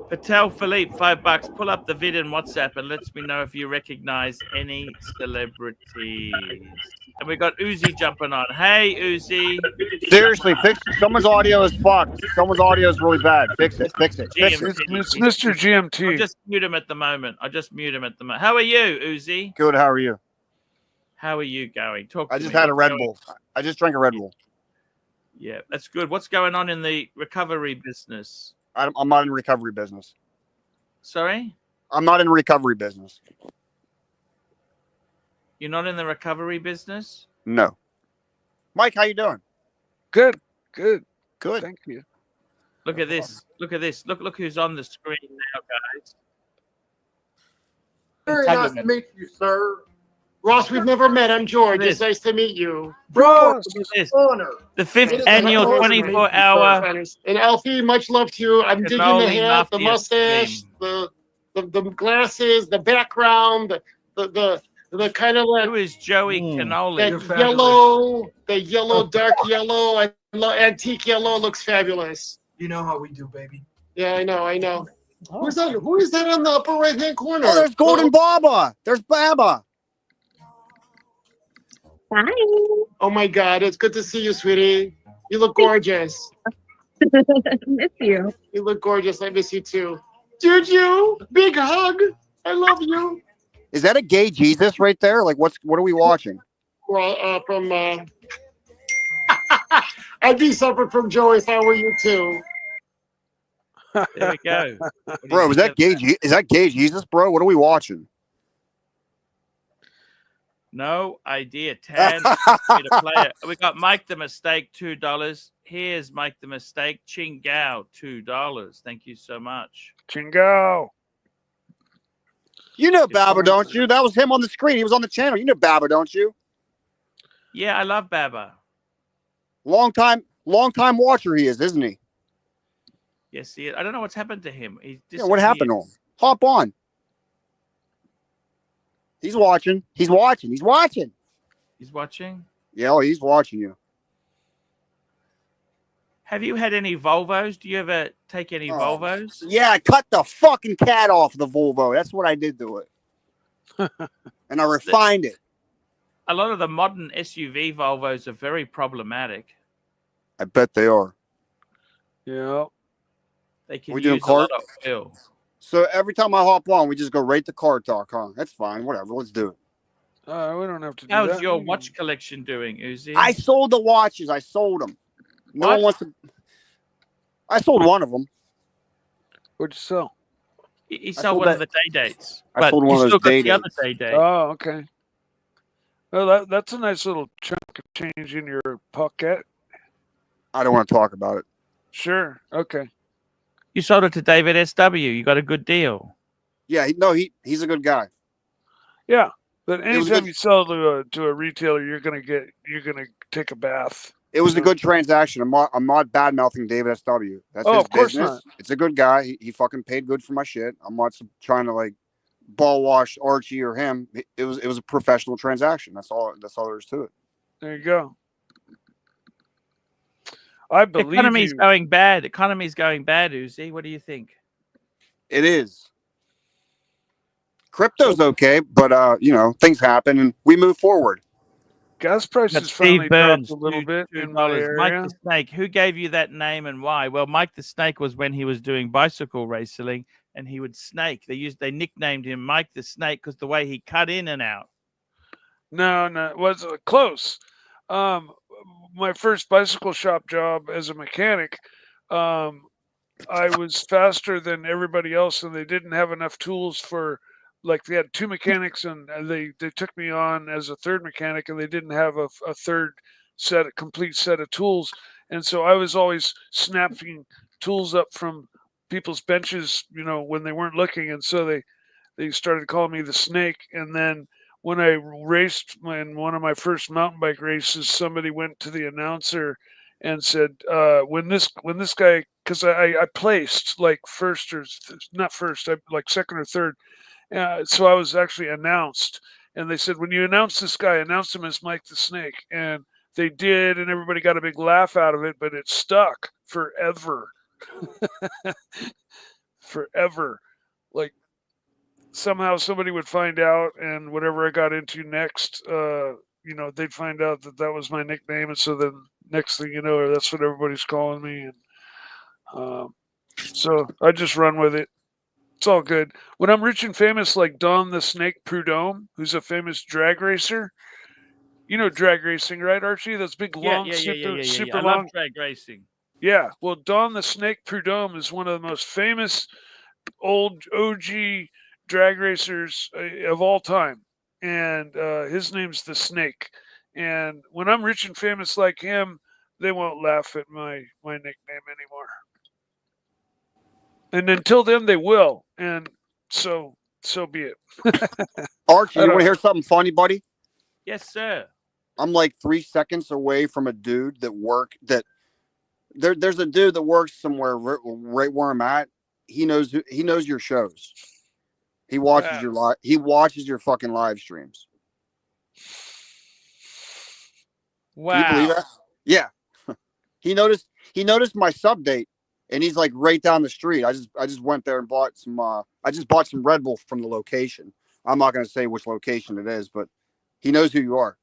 [SPEAKER 1] Patel Philippe, $5. Pull up the vid in WhatsApp and let me know if you recognize any celebrities. And we got Uzi jumping on. Hey, Uzi.
[SPEAKER 5] Seriously, fix it. Someone's audio is fucked. Someone's audio is really bad. Fix it. Fix it.
[SPEAKER 6] It's Mr. GMT.
[SPEAKER 1] I'll just mute him at the moment. How are you, Uzi?
[SPEAKER 5] Good. How are you?
[SPEAKER 1] How are you going? Talk to
[SPEAKER 5] I just
[SPEAKER 1] me.
[SPEAKER 5] had a Red Bull. I just drank a Red Bull.
[SPEAKER 1] Yeah, that's good. What's going on in the recovery business?
[SPEAKER 5] I'm not in recovery business.
[SPEAKER 1] Sorry?
[SPEAKER 5] I'm not in recovery business.
[SPEAKER 1] You're not in the recovery business?
[SPEAKER 5] No. Mike, how you doing?
[SPEAKER 6] Good. Thank you.
[SPEAKER 1] Look at this. Look who's on the screen now, guys.
[SPEAKER 7] Very nice to meet you, sir. Ross, we've never met. I'm George. It's nice to meet you.
[SPEAKER 6] Bro,
[SPEAKER 1] Look at this.
[SPEAKER 7] Honor.
[SPEAKER 1] The 5th annual 24-hour.
[SPEAKER 7] And Alfie, much love to you. I'm digging the
[SPEAKER 1] Cannoli
[SPEAKER 7] hat, the
[SPEAKER 1] Mafia
[SPEAKER 7] mustache, the glasses, the background, the kind of like
[SPEAKER 1] Who is Joey Cannoli?
[SPEAKER 7] the yellow, dark yellow, antique yellow looks fabulous.
[SPEAKER 8] You know how we do, baby.
[SPEAKER 7] Yeah, I know. Who's that? Who is that on the upper right-hand corner?
[SPEAKER 5] Oh, there's Golden Baba. There's Baba.
[SPEAKER 9] Hi.
[SPEAKER 7] Oh my God, it's good to see you, sweetie. You look gorgeous.
[SPEAKER 9] Miss you.
[SPEAKER 7] You look gorgeous. I miss you too. Juju, big hug. I love you.
[SPEAKER 5] Is that a gay Jesus right there? Like, what are we watching?
[SPEAKER 7] Well, I'd be separate from Joey if I were you too.
[SPEAKER 1] There we go.
[SPEAKER 5] Bro, is that gay? Is that gay Jesus, bro? What are we watching?
[SPEAKER 1] No idea. Tan. To play it. We got Mike the Mistake, $2. Here's Mike the Mistake. Chingao, $2. Thank you so much.
[SPEAKER 6] Chingao.
[SPEAKER 5] You know Baba, don't you? That was him on the screen. He was on the channel. You know Baba, don't you?
[SPEAKER 1] Yeah, I love Baba.
[SPEAKER 5] Long time watcher he is, isn't he?
[SPEAKER 1] Yes, he is. I don't know what's happened to him.
[SPEAKER 5] Yeah, what happened to him? Hop on. He's watching. He's watching.
[SPEAKER 1] He's watching?
[SPEAKER 5] Yeah, oh, he's watching you.
[SPEAKER 1] Have you had any Volvos? Do you ever take any Volvos?
[SPEAKER 5] Yeah, I cut the fucking cat off the Volvo. That's what I did to it. And I refined it.
[SPEAKER 1] A lot of the modern SUV Volvos are very problematic.
[SPEAKER 5] I bet they are.
[SPEAKER 6] Yeah.
[SPEAKER 1] They can use a lot of oil.
[SPEAKER 5] So every time I hop on, we just go right to car talk, huh? That's fine. Whatever. Let's do it.
[SPEAKER 6] We don't have to do
[SPEAKER 1] How's
[SPEAKER 6] that.
[SPEAKER 1] your watch collection doing, Uzi?
[SPEAKER 5] I sold the watches. I sold them. No one wants to. I sold one of them.
[SPEAKER 6] What'd you sell?
[SPEAKER 1] He sold one of the day dates.
[SPEAKER 5] I sold one of those day dates.
[SPEAKER 1] Day date.
[SPEAKER 6] Oh, okay. Well, that's a nice little chunk of change in your pocket.
[SPEAKER 5] I don't want to talk about it.
[SPEAKER 6] Sure. Okay.
[SPEAKER 1] You sold it to David SW. You got a good deal.
[SPEAKER 5] Yeah. He's a good guy.
[SPEAKER 6] Yeah. But anytime you sell to a retailer, you're gonna take a bath.
[SPEAKER 5] It was a good transaction. I'm not bad mouthing David SW. That's his business. Not. It's a good guy. He fucking paid good for my shit. I'm not trying to like ball wash Archie or him. It was a professional transaction. That's all there is to it.
[SPEAKER 6] There you go. I believe
[SPEAKER 1] economy's going bad. Economy's going bad, Uzi. What do you think?
[SPEAKER 5] It is. Crypto's okay, but things happen and we move forward.
[SPEAKER 6] Gas prices finally dropped a little bit in my area.
[SPEAKER 1] Mike the Snake. Who gave you that name and why? Well, Mike the Snake was when he was doing bicycle racing, and he would snake. They nicknamed him Mike the Snake because the way he cut in and out.
[SPEAKER 6] No, it was close. My first bicycle shop job as a mechanic, I was faster than everybody else, and they didn't have enough tools for, like, they had 2 mechanics, and they took me on as a third mechanic, and they didn't have a third complete set of tools. And so I was always snapping tools up from people's benches, when they weren't looking. And so they started calling me the Snake. And then when I raced in one of my first mountain bike races, somebody went to the announcer and said, when this guy, because I placed like first or not first, like second or third. So I was actually announced, and they said, when you announce this guy, announce him as Mike the Snake. And they did, and everybody got a big laugh out of it, but it stuck forever. Forever. Like, somehow somebody would find out, and whatever I got into next, they'd find out that was my nickname. And so then next thing you know, that's what everybody's calling me. And so I just run with it. It's all good. When I'm rich and famous, like Don the Snake Prudhomme, who's a famous drag racer. You know drag racing, right, Archie? Those big, long, super
[SPEAKER 1] I
[SPEAKER 6] long.
[SPEAKER 1] love drag racing.
[SPEAKER 6] Yeah. Well, Don the Snake Prudhomme is one of the most famous old OG drag racers of all time. And his name's the Snake. And when I'm rich and famous like him, they won't laugh at my nickname anymore. And until then, they will. And so be it.
[SPEAKER 5] Archie, you want to hear something funny, buddy?
[SPEAKER 1] Yes, sir.
[SPEAKER 5] I'm like 3 seconds away from a dude there's a dude that works somewhere right where I'm at. He knows your shows. He watches your fucking live streams.
[SPEAKER 1] Wow.
[SPEAKER 5] Can you believe that? Yeah. He noticed my sub date, and he's like right down the street. I just went there and bought some Red Bull from the location. I'm not going to say which location it is, but he knows who you are.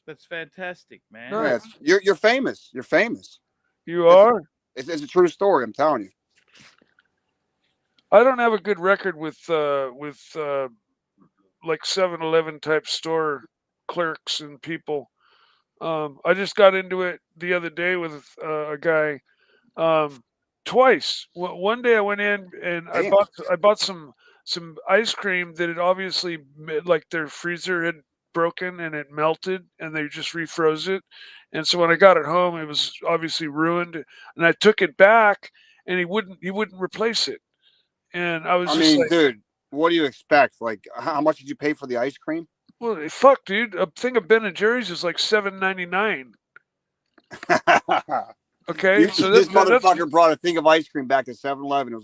[SPEAKER 1] That's fantastic, man.
[SPEAKER 5] Yeah, you're famous. You're famous.
[SPEAKER 6] You are?
[SPEAKER 5] It's a true story, I'm telling you.
[SPEAKER 6] I don't have a good record with like 7-Eleven type store clerks and people. I just got into it the other day with a guy twice. One day I went in and I bought some ice cream that had obviously, like, their freezer had broken and it melted, and they just refroze it. And so when I got it home, it was obviously ruined, and I took it back, and he wouldn't replace it. And I was like,
[SPEAKER 5] dude, what do you expect? Like, how much did you pay for the ice cream?
[SPEAKER 6] Well, fuck, dude, a thing of Ben and Jerry's is like $7.99. Okay,
[SPEAKER 5] so this motherfucker brought a thing of ice cream back to 7-Eleven.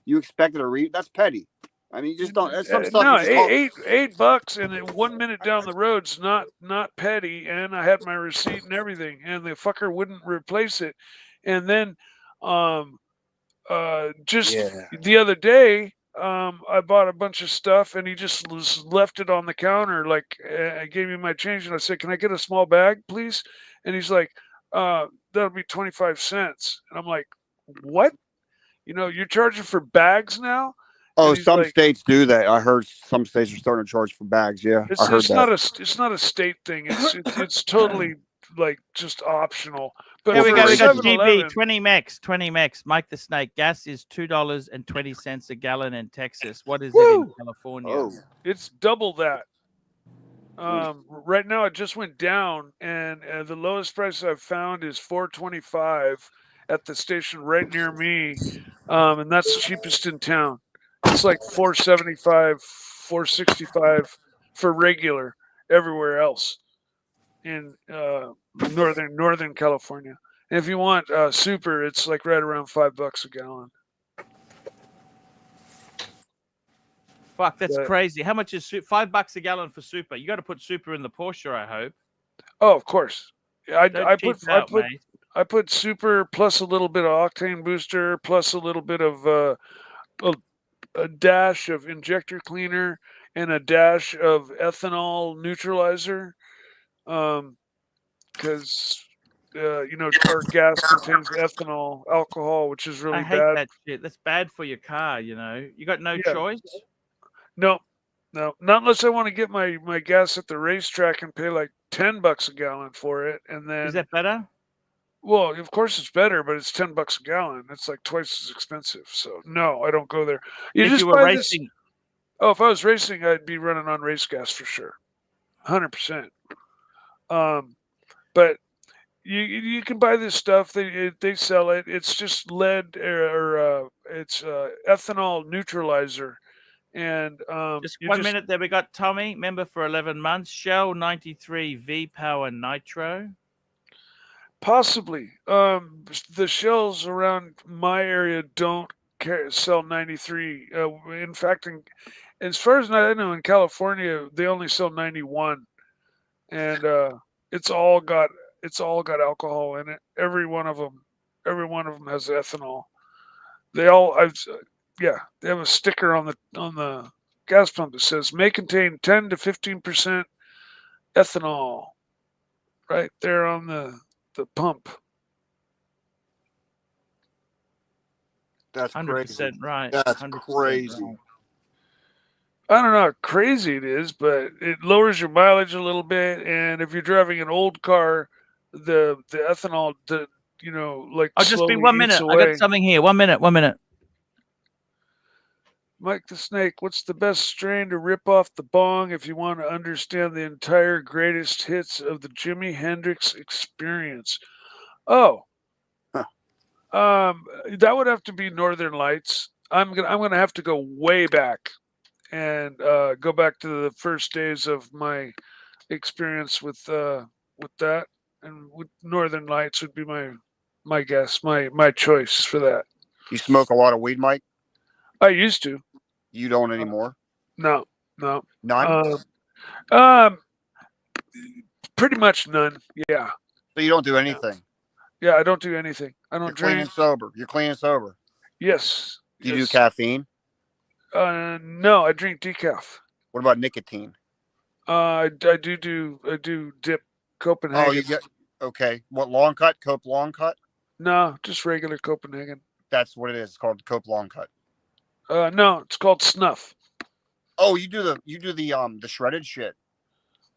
[SPEAKER 5] You expected a read? That's petty. I mean, you just don't. That's some stuff.
[SPEAKER 6] No, $8, and 1 minute down the road's not petty. And I had my receipt and everything, and the fucker wouldn't replace it. And then, the other day, I bought a bunch of stuff, and he just left it on the counter. Like, I gave me my change, and I said, "Can I get a small bag, please?" And he's like, "That'll be 25 cents." And I'm like, "What? You're charging for bags now?"
[SPEAKER 5] Oh, some states do that. I heard some states are starting to charge for bags. Yeah, I heard that.
[SPEAKER 6] It's not a state thing. It's totally like just optional. But
[SPEAKER 1] here we go. We got GB 20 mex. Mike the Snake. Gas is $2.20 a gallon in Texas. What is it in California?
[SPEAKER 5] Oh.
[SPEAKER 6] It's double that. Right now it just went down, and the lowest price I've found is $4.25 at the station right near me, and that's the cheapest in town. It's like $4.75, $4.65 for regular everywhere else in Northern California. And if you want super, it's like right around $5 a gallon.
[SPEAKER 1] Fuck, that's crazy. How much is $5 a gallon for super? You got to put super in the Porsche, I hope.
[SPEAKER 6] Oh, of course. I put super plus a little bit of octane booster plus a little bit of a dash of injector cleaner and a dash of ethanol neutralizer, because our gas contains ethanol, alcohol, which is really
[SPEAKER 1] I hate
[SPEAKER 6] bad.
[SPEAKER 1] that shit. That's bad for your car. You got no
[SPEAKER 6] Yeah.
[SPEAKER 1] choice.
[SPEAKER 6] No, not unless I want to get my gas at the racetrack and pay like $10 a gallon for it, and then
[SPEAKER 1] Is that better?
[SPEAKER 6] well, of course it's better, but it's $10 a gallon. It's like twice as expensive. So no, I don't go there. You
[SPEAKER 1] If
[SPEAKER 6] just
[SPEAKER 1] you were
[SPEAKER 6] buy this.
[SPEAKER 1] racing,
[SPEAKER 6] Oh, if I was racing, I'd be running on race gas for sure, 100%. But you can buy this stuff. They sell it. It's just lead or it's ethanol neutralizer. And
[SPEAKER 1] just
[SPEAKER 6] you
[SPEAKER 1] 1 minute there. We got Tommy, member for 11 months. Shell 93 V Power Nitro.
[SPEAKER 6] possibly the shells around my area don't sell 93. In fact, as far as I know, in California they only sell 91, and it's all got alcohol in it. Every one of them has ethanol. They all they have a sticker on the gas pump that says may contain 10 to 15% ethanol, right there on the pump.
[SPEAKER 5] That's
[SPEAKER 1] 100% right.
[SPEAKER 5] That's
[SPEAKER 1] 100%
[SPEAKER 5] crazy.
[SPEAKER 1] right.
[SPEAKER 6] I don't know how crazy it is, but it lowers your mileage a little bit. And if you're driving an old car, the ethanol,
[SPEAKER 1] I'll just be
[SPEAKER 6] slowly
[SPEAKER 1] 1
[SPEAKER 6] eats
[SPEAKER 1] minute. I
[SPEAKER 6] away.
[SPEAKER 1] got something here. 1 minute. 1 minute.
[SPEAKER 6] Mike the Snake, what's the best strain to rip off the bong if you want to understand the entire greatest hits of the Jimi Hendrix Experience? Oh, that would have to be Northern Lights. I'm gonna have to go way back and go back to the first days of my experience with that, and with Northern Lights would be my guess, my choice for that.
[SPEAKER 5] You smoke a lot of weed, Mike?
[SPEAKER 6] I used to.
[SPEAKER 5] You don't anymore?
[SPEAKER 6] No.
[SPEAKER 5] None?
[SPEAKER 6] Pretty much none. Yeah.
[SPEAKER 5] So you don't do anything?
[SPEAKER 6] Yeah, I don't do anything. I don't
[SPEAKER 5] You're clean
[SPEAKER 6] drink.
[SPEAKER 5] and sober. You're clean and sober.
[SPEAKER 6] Yes.
[SPEAKER 5] Do you do caffeine?
[SPEAKER 6] No, I drink decaf.
[SPEAKER 5] What about nicotine?
[SPEAKER 6] I do dip Copenhagen.
[SPEAKER 5] Oh, you get okay. What, long cut? Cope long cut?
[SPEAKER 6] No, just regular Copenhagen.
[SPEAKER 5] That's what it is. It's called Cope long cut.
[SPEAKER 6] No, it's called snuff.
[SPEAKER 5] Oh, you do the shredded shit.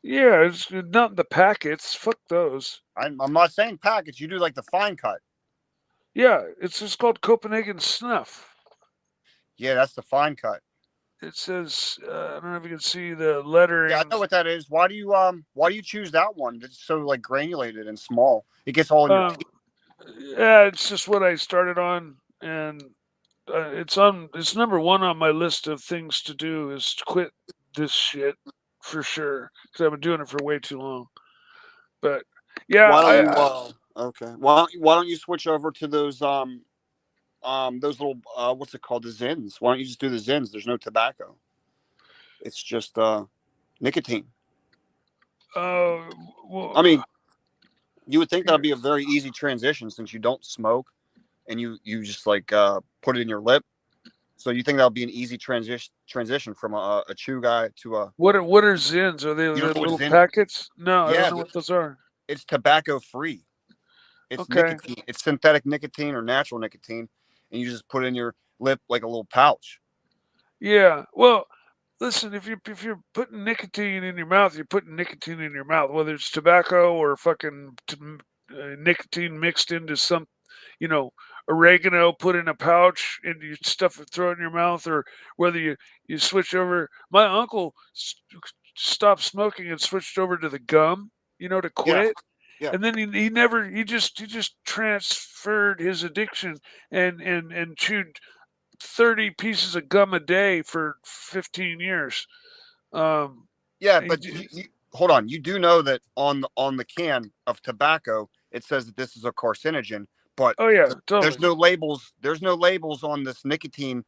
[SPEAKER 6] Yeah, it's not the packets. Fuck those.
[SPEAKER 5] I'm not saying packets. You do like the fine cut.
[SPEAKER 6] Yeah, it's just called Copenhagen snuff.
[SPEAKER 5] Yeah, that's the fine cut.
[SPEAKER 6] It says I don't know if you can see the lettering.
[SPEAKER 5] Yeah, I know what that is. Why do you choose that one? It's so like granulated and small. It gets all in your teeth.
[SPEAKER 6] Yeah, it's just what I started on, and it's number one on my list of things to do is to quit this shit for sure, because I've been doing it for way too long. But yeah,
[SPEAKER 5] okay. Why don't you switch over to those little what's it called, the Zins? Why don't you just do the Zins? There's no tobacco. It's just nicotine.
[SPEAKER 6] Well,
[SPEAKER 5] I mean, you would think that'd be a very easy transition since you don't smoke, and you just like put it in your lip. So you think that'll be an easy transition from a chew guy to a
[SPEAKER 6] what are Zins? Are they little packets? No, I don't know what those are.
[SPEAKER 5] It's tobacco free. It's nicotine. It's synthetic nicotine or natural nicotine, and you just put it in your lip like a little pouch.
[SPEAKER 6] Yeah. Well, listen, if you're putting nicotine in your mouth, you're putting nicotine in your mouth, whether it's tobacco or fucking nicotine mixed into some, oregano put in a pouch and you stuff it, throw it in your mouth, or whether you switch over. My uncle stopped smoking and switched over to the gum, to quit.
[SPEAKER 5] Yeah.
[SPEAKER 6] And then he just transferred his addiction and chewed 30 pieces of gum a day for 15 years.
[SPEAKER 5] But hold on. You do know that on the can of tobacco, it says that this is a carcinogen, but
[SPEAKER 6] totally.
[SPEAKER 5] There's no labels. There's no labels on this nicotine,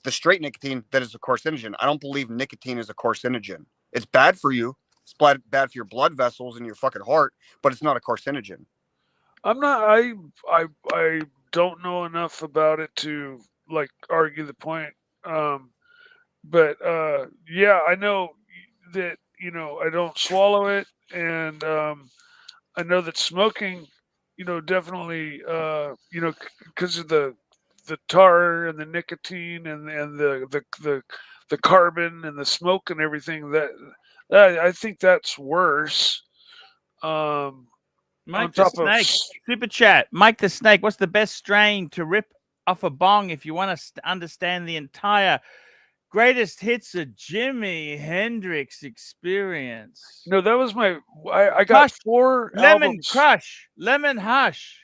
[SPEAKER 5] the straight nicotine, that is a carcinogen. I don't believe nicotine is a carcinogen. It's bad for you. It's bad for your blood vessels and your fucking heart, but it's not a carcinogen.
[SPEAKER 6] I'm not. I don't know enough about it to like argue the point. But I know that I don't swallow it, and I know that smoking definitely, because of the tar and the nicotine and the carbon and the smoke and everything, that I think that's worse.
[SPEAKER 1] Mike
[SPEAKER 6] on
[SPEAKER 1] the
[SPEAKER 6] top of
[SPEAKER 1] Snake, super chat. Mike the Snake, what's the best strain to rip off a bong if you want to understand the entire greatest hits of Jimi Hendrix experience?
[SPEAKER 6] No, that was I got 4
[SPEAKER 1] Lemon
[SPEAKER 6] albums.
[SPEAKER 1] Crush, Lemon Hush.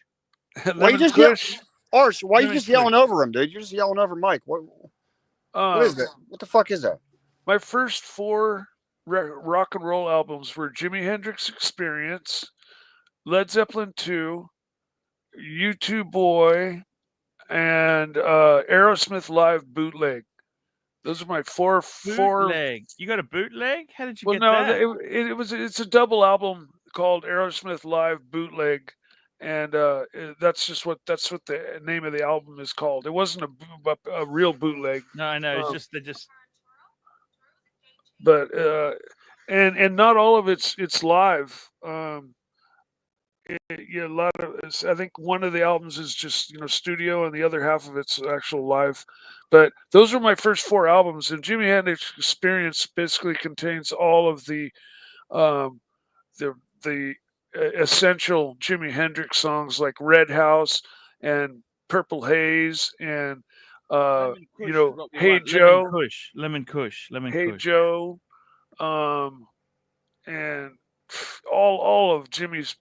[SPEAKER 6] Lemon Kush.
[SPEAKER 5] Arch, why are you just yelling over him, dude? You're just yelling over Mike. What is it? What the fuck is that?
[SPEAKER 6] My first 4 rock and roll albums were Jimi Hendrix Experience, Led Zeppelin 2, U2 Boy, and Aerosmith Live Bootleg. Those are my 4
[SPEAKER 1] bootleg. You got a bootleg? How did you get that?
[SPEAKER 6] It's a double album called Aerosmith Live Bootleg, and that's what the name of the album is called. It wasn't a real bootleg.
[SPEAKER 1] No, I know. It's just.
[SPEAKER 6] But and not all of it's live. A lot of I think one of the albums is just studio, and the other half of it's actual live. But those were my first 4 albums, and Jimi Hendrix Experience basically contains all of the essential Jimi Hendrix songs like Red House and Purple Haze and Hey Joe,
[SPEAKER 1] Lemon Kush,
[SPEAKER 6] Hey Joe, and all of Jimmy's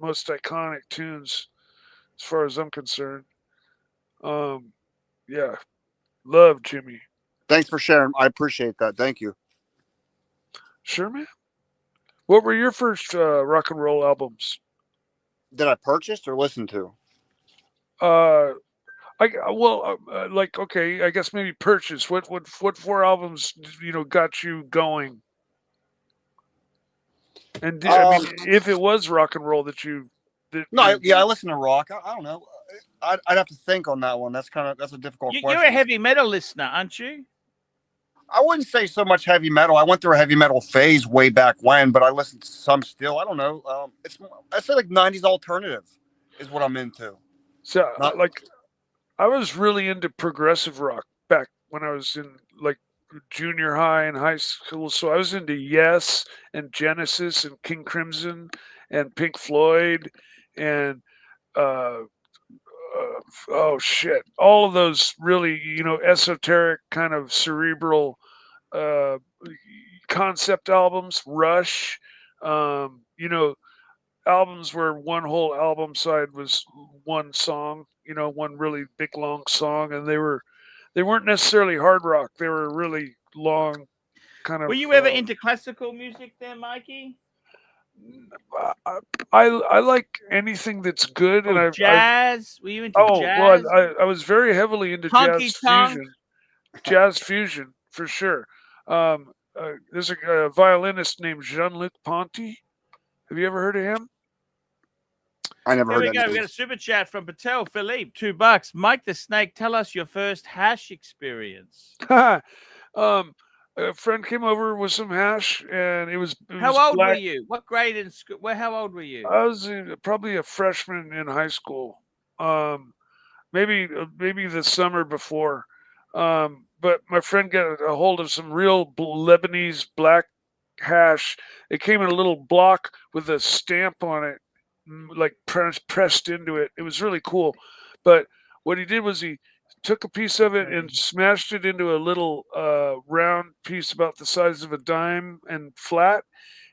[SPEAKER 6] most iconic tunes, as far as I'm concerned. Yeah, love Jimmy.
[SPEAKER 5] Thanks for sharing. I appreciate that. Thank you.
[SPEAKER 6] Sure, man. What were your first rock and roll albums?
[SPEAKER 5] That I purchased or listened to?
[SPEAKER 6] I guess maybe purchase. What 4 albums got you going? And I mean, if it was rock and roll that you
[SPEAKER 5] I listen to rock. I don't know. I'd have to think on that one. That's a difficult question.
[SPEAKER 1] You're a heavy metal listener, aren't you?
[SPEAKER 5] I wouldn't say so much heavy metal. I went through a heavy metal phase way back when, but I listen to some still. I don't know. I say like 90s alternative is what I'm into.
[SPEAKER 6] So I was really into progressive rock back when I was in junior high and high school. So I was into Yes and Genesis and King Crimson and Pink Floyd and all of those really esoteric kind of cerebral concept albums. Rush, albums where one whole album side was one song, one really big long song, and they weren't necessarily hard rock. They were really long kind of.
[SPEAKER 1] Were you ever into classical music there, Mikey?
[SPEAKER 6] I like anything that's good, and
[SPEAKER 1] jazz. Were you into jazz?
[SPEAKER 6] Well, I was very heavily into jazz fusion for sure. There's a violinist named Jean-Luc Ponty. Have you ever heard of him?
[SPEAKER 5] I never heard of him.
[SPEAKER 1] We got a super chat from Patel Philippe, $2. Mike the Snake, tell us your first hash experience.
[SPEAKER 6] A friend came over with some hash, and it was
[SPEAKER 1] how old were you? What grade in school? How old were you?
[SPEAKER 6] I was probably a freshman in high school. Maybe the summer before. But my friend got a hold of some real Lebanese black hash. It came in a little block with a stamp on it, like pressed into it. It was really cool. But what he did was he took a piece of it and smashed it into a little round piece about the size of a dime and flat.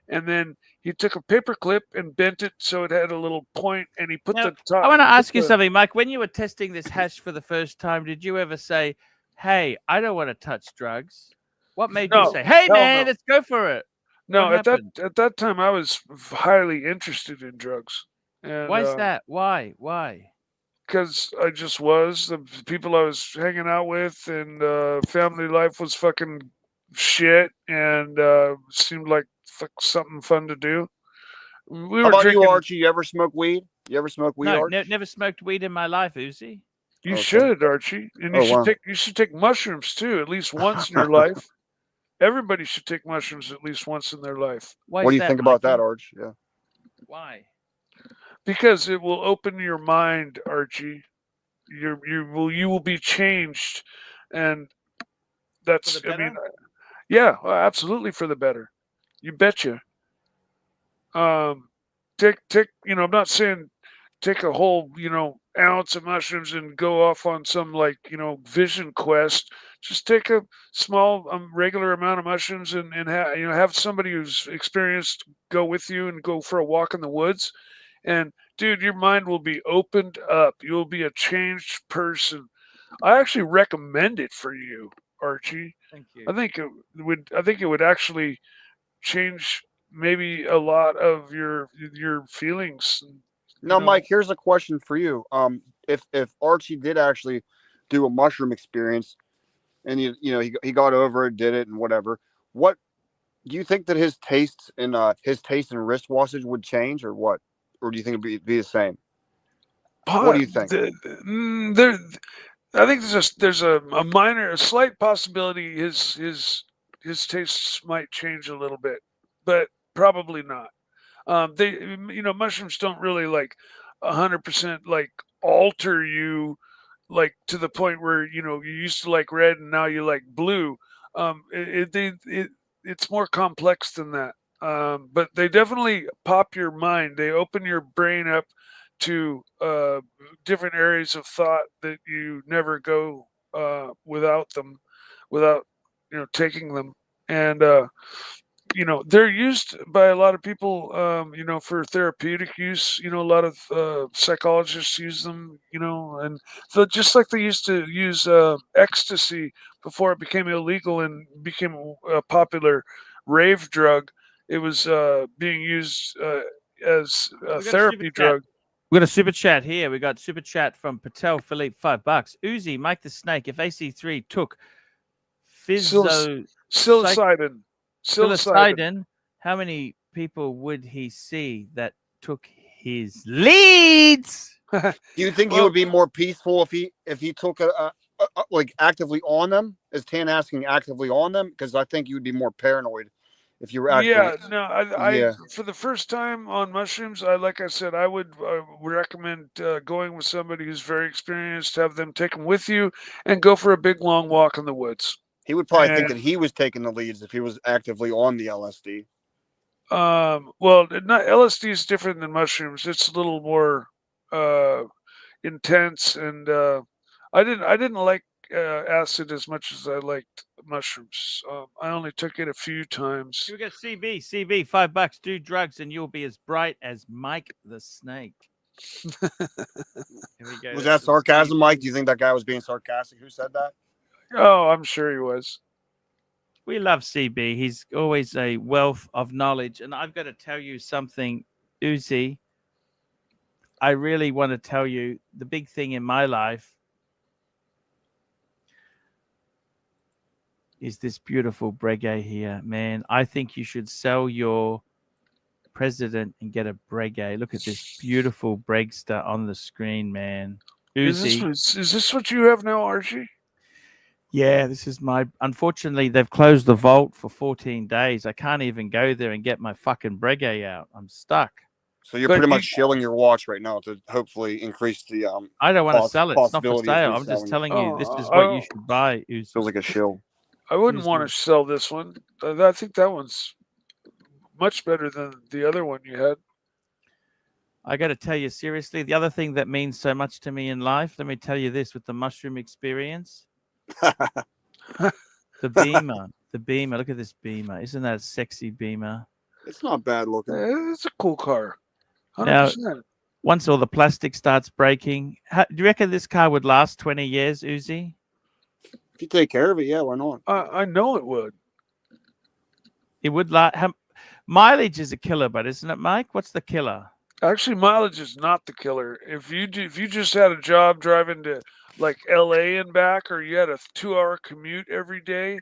[SPEAKER 6] And then he took a paper clip and bent it so it had a little point, and he put the top.
[SPEAKER 1] I want to ask you something, Mike. When you were testing this hash for the first time, did you ever say, hey, I don't want to touch drugs? What made you say, hey, man, let's go for it?
[SPEAKER 6] No, at that time, I was highly interested in drugs. And,
[SPEAKER 1] why is that? Why?
[SPEAKER 6] Because I just was. The people I was hanging out with and family life was fucking shit, and seemed like something fun to do.
[SPEAKER 5] How about you, Archie? You ever smoke weed?
[SPEAKER 1] No, never smoked weed in my life, Uzi.
[SPEAKER 6] You should, Archie. And you should take mushrooms too, at least once in your life. Everybody should take mushrooms at least once in their life.
[SPEAKER 5] What do you think about that, Arch? Yeah.
[SPEAKER 1] Why?
[SPEAKER 6] Because it will open your mind, Archie. You will be changed, and that's. I mean, yeah, absolutely for the better. You betcha. Take. I'm not saying take a whole ounce of mushrooms and go off on some vision quest. Just take a small regular amount of mushrooms and have somebody who's experienced go with you and go for a walk in the woods. And dude, your mind will be opened up. You'll be a changed person. I actually recommend it for you, Archie.
[SPEAKER 1] Thank you.
[SPEAKER 6] I think it would actually change maybe a lot of your feelings.
[SPEAKER 5] Now, Mike, here's a question for you. If Archie did actually do a mushroom experience, and he got over it, did it, and whatever, what do you think that his taste in wristwatches would change, or what, or do you think it'd be the same? What do you think?
[SPEAKER 6] I think there's a slight possibility his tastes might change a little bit, but probably not. Mushrooms don't really 100% alter you to the point where you used to like red and now you like blue. It's more complex than that. But they definitely pop your mind. They open your brain up to different areas of thought that you never go without taking them. And they're used by a lot of people, for therapeutic use. A lot of psychologists use them, and so just like they used to use ecstasy before it became illegal and became a popular rave drug. It was being used as a therapy drug.
[SPEAKER 1] We got a super chat here. We got super chat from Patel Philippe, $5. Uzi, Mike the Snake. If AC3 took
[SPEAKER 6] psilocybin,
[SPEAKER 1] how many people would he see that took his leads?
[SPEAKER 5] Do you think he would be more peaceful if he took actively on them? Is Tan asking actively on them? Because I think you would be more paranoid if you were actively.
[SPEAKER 6] Yeah, no, I for the first time on mushrooms, like I said, I would recommend going with somebody who's very experienced, have them take them with you, and go for a big long walk in the woods.
[SPEAKER 5] He would probably think that he was taking the leads if he was actively on the LSD.
[SPEAKER 6] Well, LSD is different than mushrooms. It's a little more intense, and I didn't like acid as much as I liked mushrooms. I only took it a few times.
[SPEAKER 1] We got CB, $5. Do drugs and you'll be as bright as Mike the Snake.
[SPEAKER 5] Here we go. Was that sarcasm, Mike? Do you think that guy was being sarcastic? Who said that?
[SPEAKER 6] Oh, I'm sure he was.
[SPEAKER 1] We love CB. He's always a wealth of knowledge. And I've got to tell you something, Uzi. I really want to tell you the big thing in my life is this beautiful Breguet here, man. I think you should sell your president and get a Breguet. Look at this beautiful Bregster on the screen, man. Uzi.
[SPEAKER 6] Is this what you have now, Archie?
[SPEAKER 1] Yeah, this is my. Unfortunately, they've closed the vault for 14 days. I can't even go there and get my fucking Breguet out. I'm stuck.
[SPEAKER 5] So you're pretty much shilling your watch right now to hopefully increase the.
[SPEAKER 1] I don't want to sell it. It's not for sale. I'm just telling you, this is what you should buy. Uzi.
[SPEAKER 5] Feels like a shill.
[SPEAKER 6] I wouldn't want to sell this one. I think that one's much better than the other one you had.
[SPEAKER 1] I got to tell you seriously, the other thing that means so much to me in life, let me tell you this with the mushroom experience. The Beamer. Look at this Beamer. Isn't that a sexy Beamer?
[SPEAKER 5] It's not bad looking.
[SPEAKER 6] It's a cool car. 100%.
[SPEAKER 1] Now, once all the plastic starts breaking, do you reckon this car would last 20 years, Uzi?
[SPEAKER 5] If you take care of it, yeah, why not?
[SPEAKER 6] I know it would.
[SPEAKER 1] It would last. Mileage is a killer, but isn't it, Mike? What's the killer?
[SPEAKER 6] Actually, mileage is not the killer. If you just had a job driving to like LA and back, or you had a 2-hour commute every day,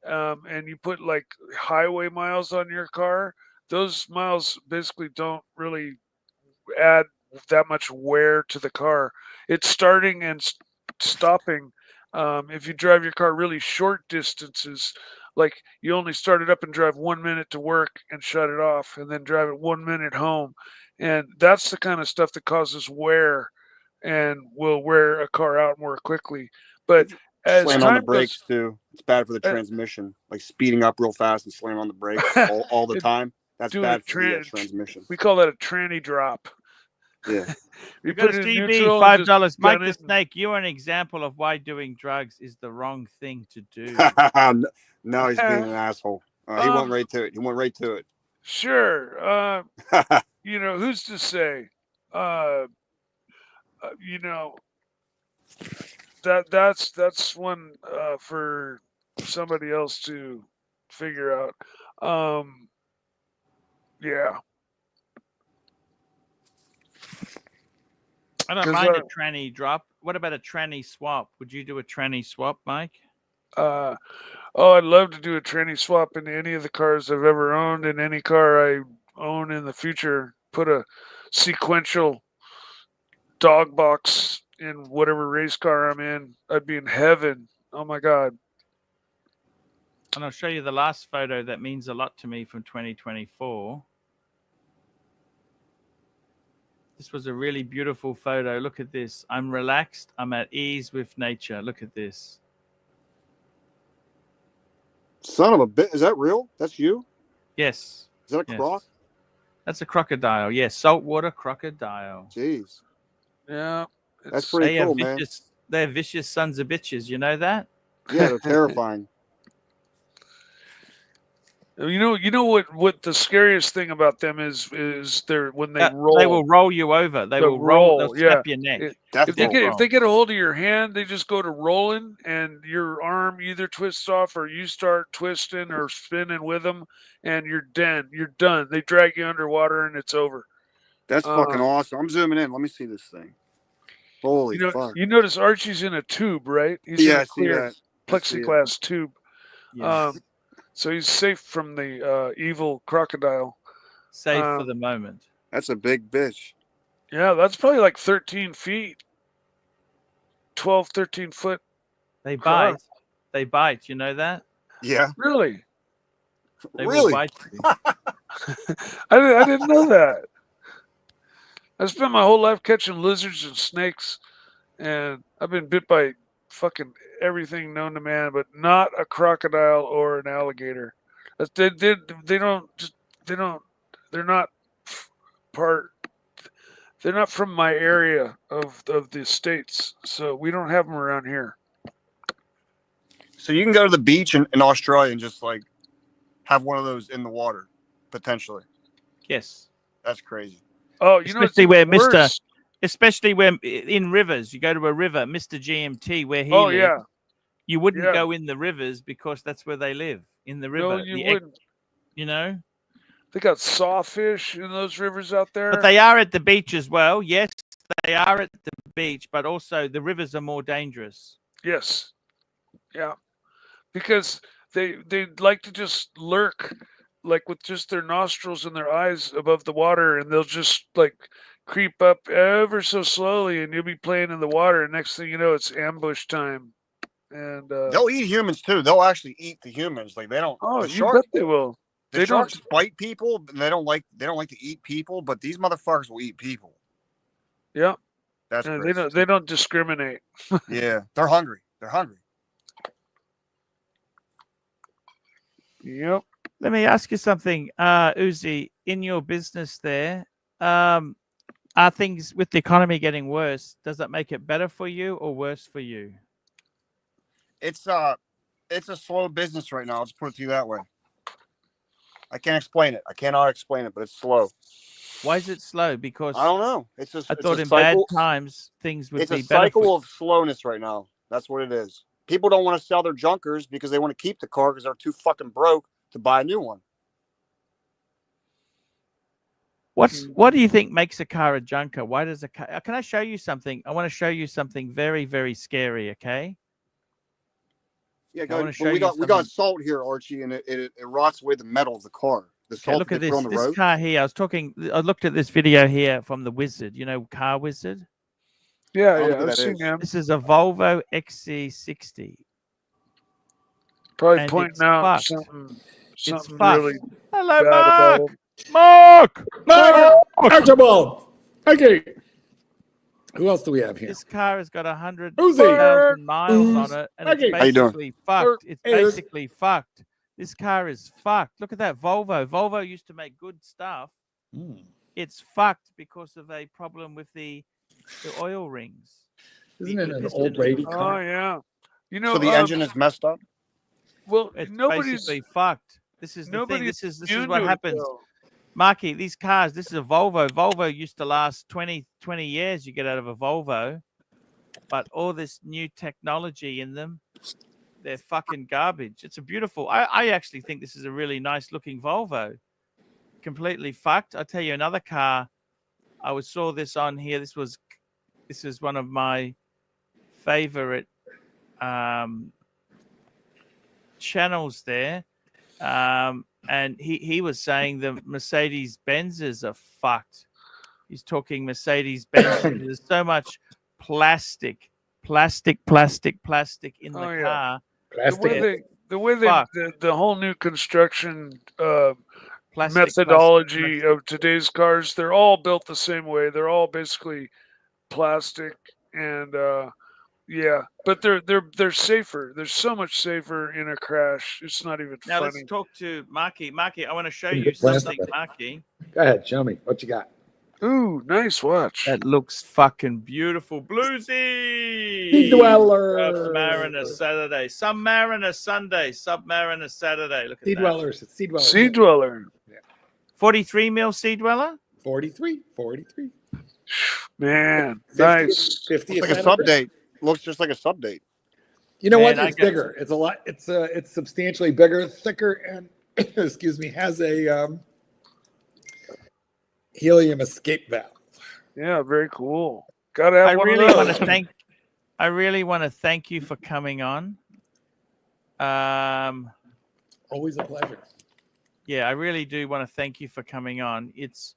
[SPEAKER 6] and you put like highway miles on your car, those miles basically don't really add that much wear to the car. It's starting and stopping. If you drive your car really short distances, like you only start it up and drive 1 minute to work and shut it off, and then drive it 1 minute home, And that's the kind of stuff that causes wear and will wear a car out more quickly. But as
[SPEAKER 5] slam on the
[SPEAKER 6] time
[SPEAKER 5] brakes
[SPEAKER 6] goes,
[SPEAKER 5] too. It's bad for the transmission. Like speeding up real fast and slamming on the brakes all the time. That's
[SPEAKER 6] doing a
[SPEAKER 5] bad for the transmission.
[SPEAKER 6] we call that a tranny drop.
[SPEAKER 5] Yeah.
[SPEAKER 6] We
[SPEAKER 1] We've got
[SPEAKER 6] put
[SPEAKER 1] a
[SPEAKER 6] it in
[SPEAKER 1] CB,
[SPEAKER 6] neutral and just
[SPEAKER 1] $5. Mike
[SPEAKER 6] gun
[SPEAKER 1] the
[SPEAKER 6] it.
[SPEAKER 1] Snake, you're an example of why doing drugs is the wrong thing to do.
[SPEAKER 5] No, he's being an asshole. He went right to it. He went right to it.
[SPEAKER 6] Sure. You know, who's to say? You know, that's one for somebody else to figure out. Yeah.
[SPEAKER 1] I don't mind a tranny drop. What about a tranny swap? Would you do a tranny swap, Mike?
[SPEAKER 6] Oh, I'd love to do a tranny swap in any of the cars I've ever owned, and any car I own in the future. Put a sequential dog box in whatever race car I'm in. I'd be in heaven. Oh my God.
[SPEAKER 1] And I'll show you the last photo that means a lot to me from 2024. This was a really beautiful photo. Look at this. I'm relaxed. I'm at ease with nature. Look at this.
[SPEAKER 5] Son of a bit. Is that real? That's you?
[SPEAKER 1] Yes.
[SPEAKER 5] Is that a croc?
[SPEAKER 1] That's a crocodile. Yes, saltwater crocodile.
[SPEAKER 5] Jeez.
[SPEAKER 6] Yeah.
[SPEAKER 5] That's pretty cool, man.
[SPEAKER 1] They're vicious sons of bitches. You know that?
[SPEAKER 5] Yeah, they're terrifying.
[SPEAKER 6] You know what the scariest thing about them is when they roll.
[SPEAKER 1] They will roll you over. They will roll. They'll snap your neck.
[SPEAKER 6] If they get a hold of your hand, they just go to rolling, and your arm either twists off or you start twisting or spinning with them, and you're done. You're done. They drag you underwater, and it's over.
[SPEAKER 5] That's fucking awesome. I'm zooming in. Let me see this thing. Holy fuck!
[SPEAKER 6] You notice Archie's in a tube, right? He's in a clear plexiglass tube.
[SPEAKER 1] Yes.
[SPEAKER 6] So he's safe from the evil crocodile.
[SPEAKER 1] Safe for the moment.
[SPEAKER 5] That's a big bitch.
[SPEAKER 6] Yeah, that's probably like 13 feet. 12, 13 foot.
[SPEAKER 1] They bite. They bite. You know that?
[SPEAKER 5] Yeah.
[SPEAKER 6] Really?
[SPEAKER 1] They will bite you.
[SPEAKER 6] I didn't know that. I spent my whole life catching lizards and snakes, and I've been bit by fucking everything known to man, but not a crocodile or an alligator. They're not from my area of the States, so we don't have them around here.
[SPEAKER 5] So you can go to the beach in Australia and just like have one of those in the water, potentially.
[SPEAKER 1] Yes.
[SPEAKER 5] That's crazy.
[SPEAKER 6] Oh,
[SPEAKER 1] especially where especially when in rivers, you go to a river, Mr. GMT, where he lives, you wouldn't go in the rivers because that's where they live, in the river.
[SPEAKER 6] No, you wouldn't.
[SPEAKER 1] You know?
[SPEAKER 6] They got sawfish in those rivers out there.
[SPEAKER 1] But they are at the beach as well. Yes, they are at the beach, but also the rivers are more dangerous.
[SPEAKER 6] Yes. Yeah. Because they like to just lurk, like with just their nostrils and their eyes above the water, and they'll just like creep up ever so slowly, and you'll be playing in the water, and next thing you know, it's ambush time. And
[SPEAKER 5] they'll eat humans too. They'll actually eat the humans. Like they don't.
[SPEAKER 6] Oh,
[SPEAKER 5] you
[SPEAKER 6] bet they will.
[SPEAKER 5] The sharks bite people, and they don't like to eat people, but these motherfuckers will eat people.
[SPEAKER 6] Yeah.
[SPEAKER 5] That's crazy.
[SPEAKER 6] They don't discriminate.
[SPEAKER 5] Yeah, they're hungry. They're hungry.
[SPEAKER 6] Yep.
[SPEAKER 1] Let me ask you something, Uzi. In your business there, are things with the economy getting worse? Does that make it better for you or worse for you?
[SPEAKER 5] It's a slow business right now. Let's put it to you that way. I can't explain it. I cannot explain it, but it's slow.
[SPEAKER 1] Why is it slow? Because
[SPEAKER 5] I don't know. I
[SPEAKER 1] thought in bad times things would be better.
[SPEAKER 5] It's a cycle of slowness right now. That's what it is. People don't want to sell their junkers because they want to keep the car because they're too fucking broke to buy a new one.
[SPEAKER 1] What do you think makes a car a junker? Why does a car? Can I show you something? I want to show you something very, very scary. Okay.
[SPEAKER 5] Yeah, we got salt here, Archie, and it rots away the metal of the car. The salt
[SPEAKER 1] look at this. This car here. I looked at this video here from the Wizard. You know, Car Wizard.
[SPEAKER 6] Yeah, I've seen him.
[SPEAKER 1] This is a Volvo XC60.
[SPEAKER 6] Probably pointing out something
[SPEAKER 1] it's
[SPEAKER 6] really
[SPEAKER 1] Hello,
[SPEAKER 6] bad
[SPEAKER 1] Mark.
[SPEAKER 6] about him.
[SPEAKER 1] Mark!
[SPEAKER 8] Archibald. Okay. Who else do we have here?
[SPEAKER 1] This car has got 100,000 miles on it, and it's basically fucked. It's basically fucked. This car is fucked. Look at that Volvo. Volvo used to make good stuff. It's fucked because of a problem with the oil rings.
[SPEAKER 8] Isn't it an old lady car?
[SPEAKER 6] Oh yeah. You know,
[SPEAKER 5] so the engine is messed up.
[SPEAKER 6] Well,
[SPEAKER 1] it's
[SPEAKER 6] nobody's
[SPEAKER 1] basically fucked. This is the thing. This is what happens. Marky, these cars, this is a Volvo. Volvo used to last 20 years you get out of a Volvo. But all this new technology in them, they're fucking garbage. It's a beautiful, I actually think this is a really nice looking Volvo. Completely fucked. I'll tell you another car. I saw this on here. This is one of my favorite channels there. And he was saying the Mercedes Benzes are fucked. He's talking Mercedes Benzes. There's so much plastic in the car.
[SPEAKER 6] The way the whole new construction methodology of today's cars, they're all built the same way. They're all basically plastic and yeah, but they're safer. They're so much safer in a crash. It's not even
[SPEAKER 1] now
[SPEAKER 6] funny.
[SPEAKER 1] Let's talk to Marky. Marky, I want to show you something, Marky.
[SPEAKER 8] Go ahead, show me what you got.
[SPEAKER 6] Ooh, nice watch.
[SPEAKER 1] That looks fucking beautiful. Bluesy!
[SPEAKER 8] Sea Dweller.
[SPEAKER 1] Submariner Saturday. Submariner Sunday. Submariner Saturday. Look at
[SPEAKER 8] Sea
[SPEAKER 1] that.
[SPEAKER 8] Dweller. Sea Dweller.
[SPEAKER 6] Sea Dweller.
[SPEAKER 8] Yeah.
[SPEAKER 1] 43 mil Sea Dweller?
[SPEAKER 8] 43.
[SPEAKER 6] Man,
[SPEAKER 8] 50,
[SPEAKER 6] nice.
[SPEAKER 8] 50.
[SPEAKER 5] Like a sub date. Looks just like a sub date.
[SPEAKER 8] You know what? It's bigger. It's a lot. It's substantially bigger, thicker, and excuse me, has a helium escape valve.
[SPEAKER 6] Yeah, very cool. Gotta have one of those.
[SPEAKER 1] I really want to thank you for coming on.
[SPEAKER 8] Always a pleasure.
[SPEAKER 1] Yeah, I really do want to thank you for coming on. It's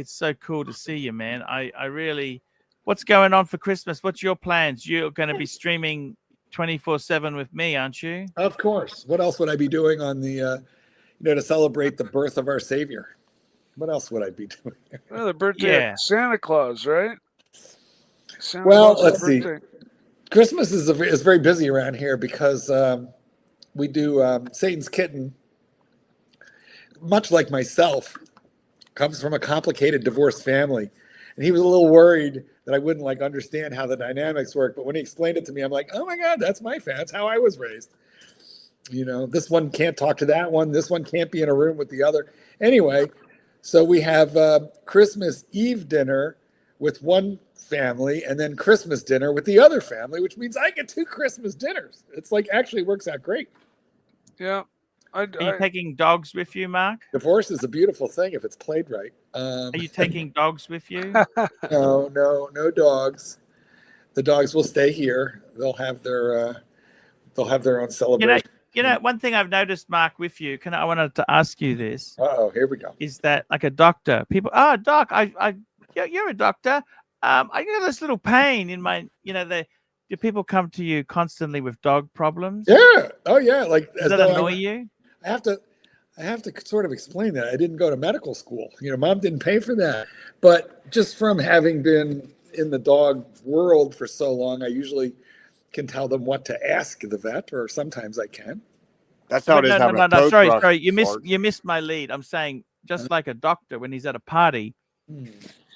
[SPEAKER 1] so cool to see you, man. I really. What's going on for Christmas? What's your plans? You're going to be streaming 24/7 with me, aren't you?
[SPEAKER 8] Of course. What else would I be doing on the, to celebrate the birth of our Savior? What else would I be doing?
[SPEAKER 6] Well, the birthday of Santa Claus, right?
[SPEAKER 8] Let's see. Christmas is very busy around here because we do Satan's Kitten. Much like myself, comes from a complicated divorced family. And he was a little worried that I wouldn't understand how the dynamics work. But when he explained it to me, I'm like, oh my God, that's how I was raised. This one can't talk to that one. This one can't be in a room with the other. Anyway, so we have Christmas Eve dinner with one family and then Christmas dinner with the other family, which means I get 2 Christmas dinners. It's actually works out great.
[SPEAKER 6] Yeah.
[SPEAKER 1] Are you taking dogs with you, Mark?
[SPEAKER 8] Divorce is a beautiful thing if it's played right.
[SPEAKER 1] Are you taking dogs with you?
[SPEAKER 8] No dogs. The dogs will stay here. They'll have their own celebration.
[SPEAKER 1] One thing I've noticed, Mark, with you, I wanted to ask you this.
[SPEAKER 8] Here we go.
[SPEAKER 1] Is that like a doctor? People, doc, you're a doctor. I got this little pain in my, do people come to you constantly with dog problems?
[SPEAKER 8] Yeah. Oh yeah.
[SPEAKER 1] Does that annoy you?
[SPEAKER 8] I have to sort of explain that. I didn't go to medical school. Mom didn't pay for that. But just from having been in the dog world for so long, I usually can tell them what to ask the vet, or sometimes I can.
[SPEAKER 5] That's how it is.
[SPEAKER 1] No. Sorry. You missed my lead. I'm saying just like a doctor when he's at a party,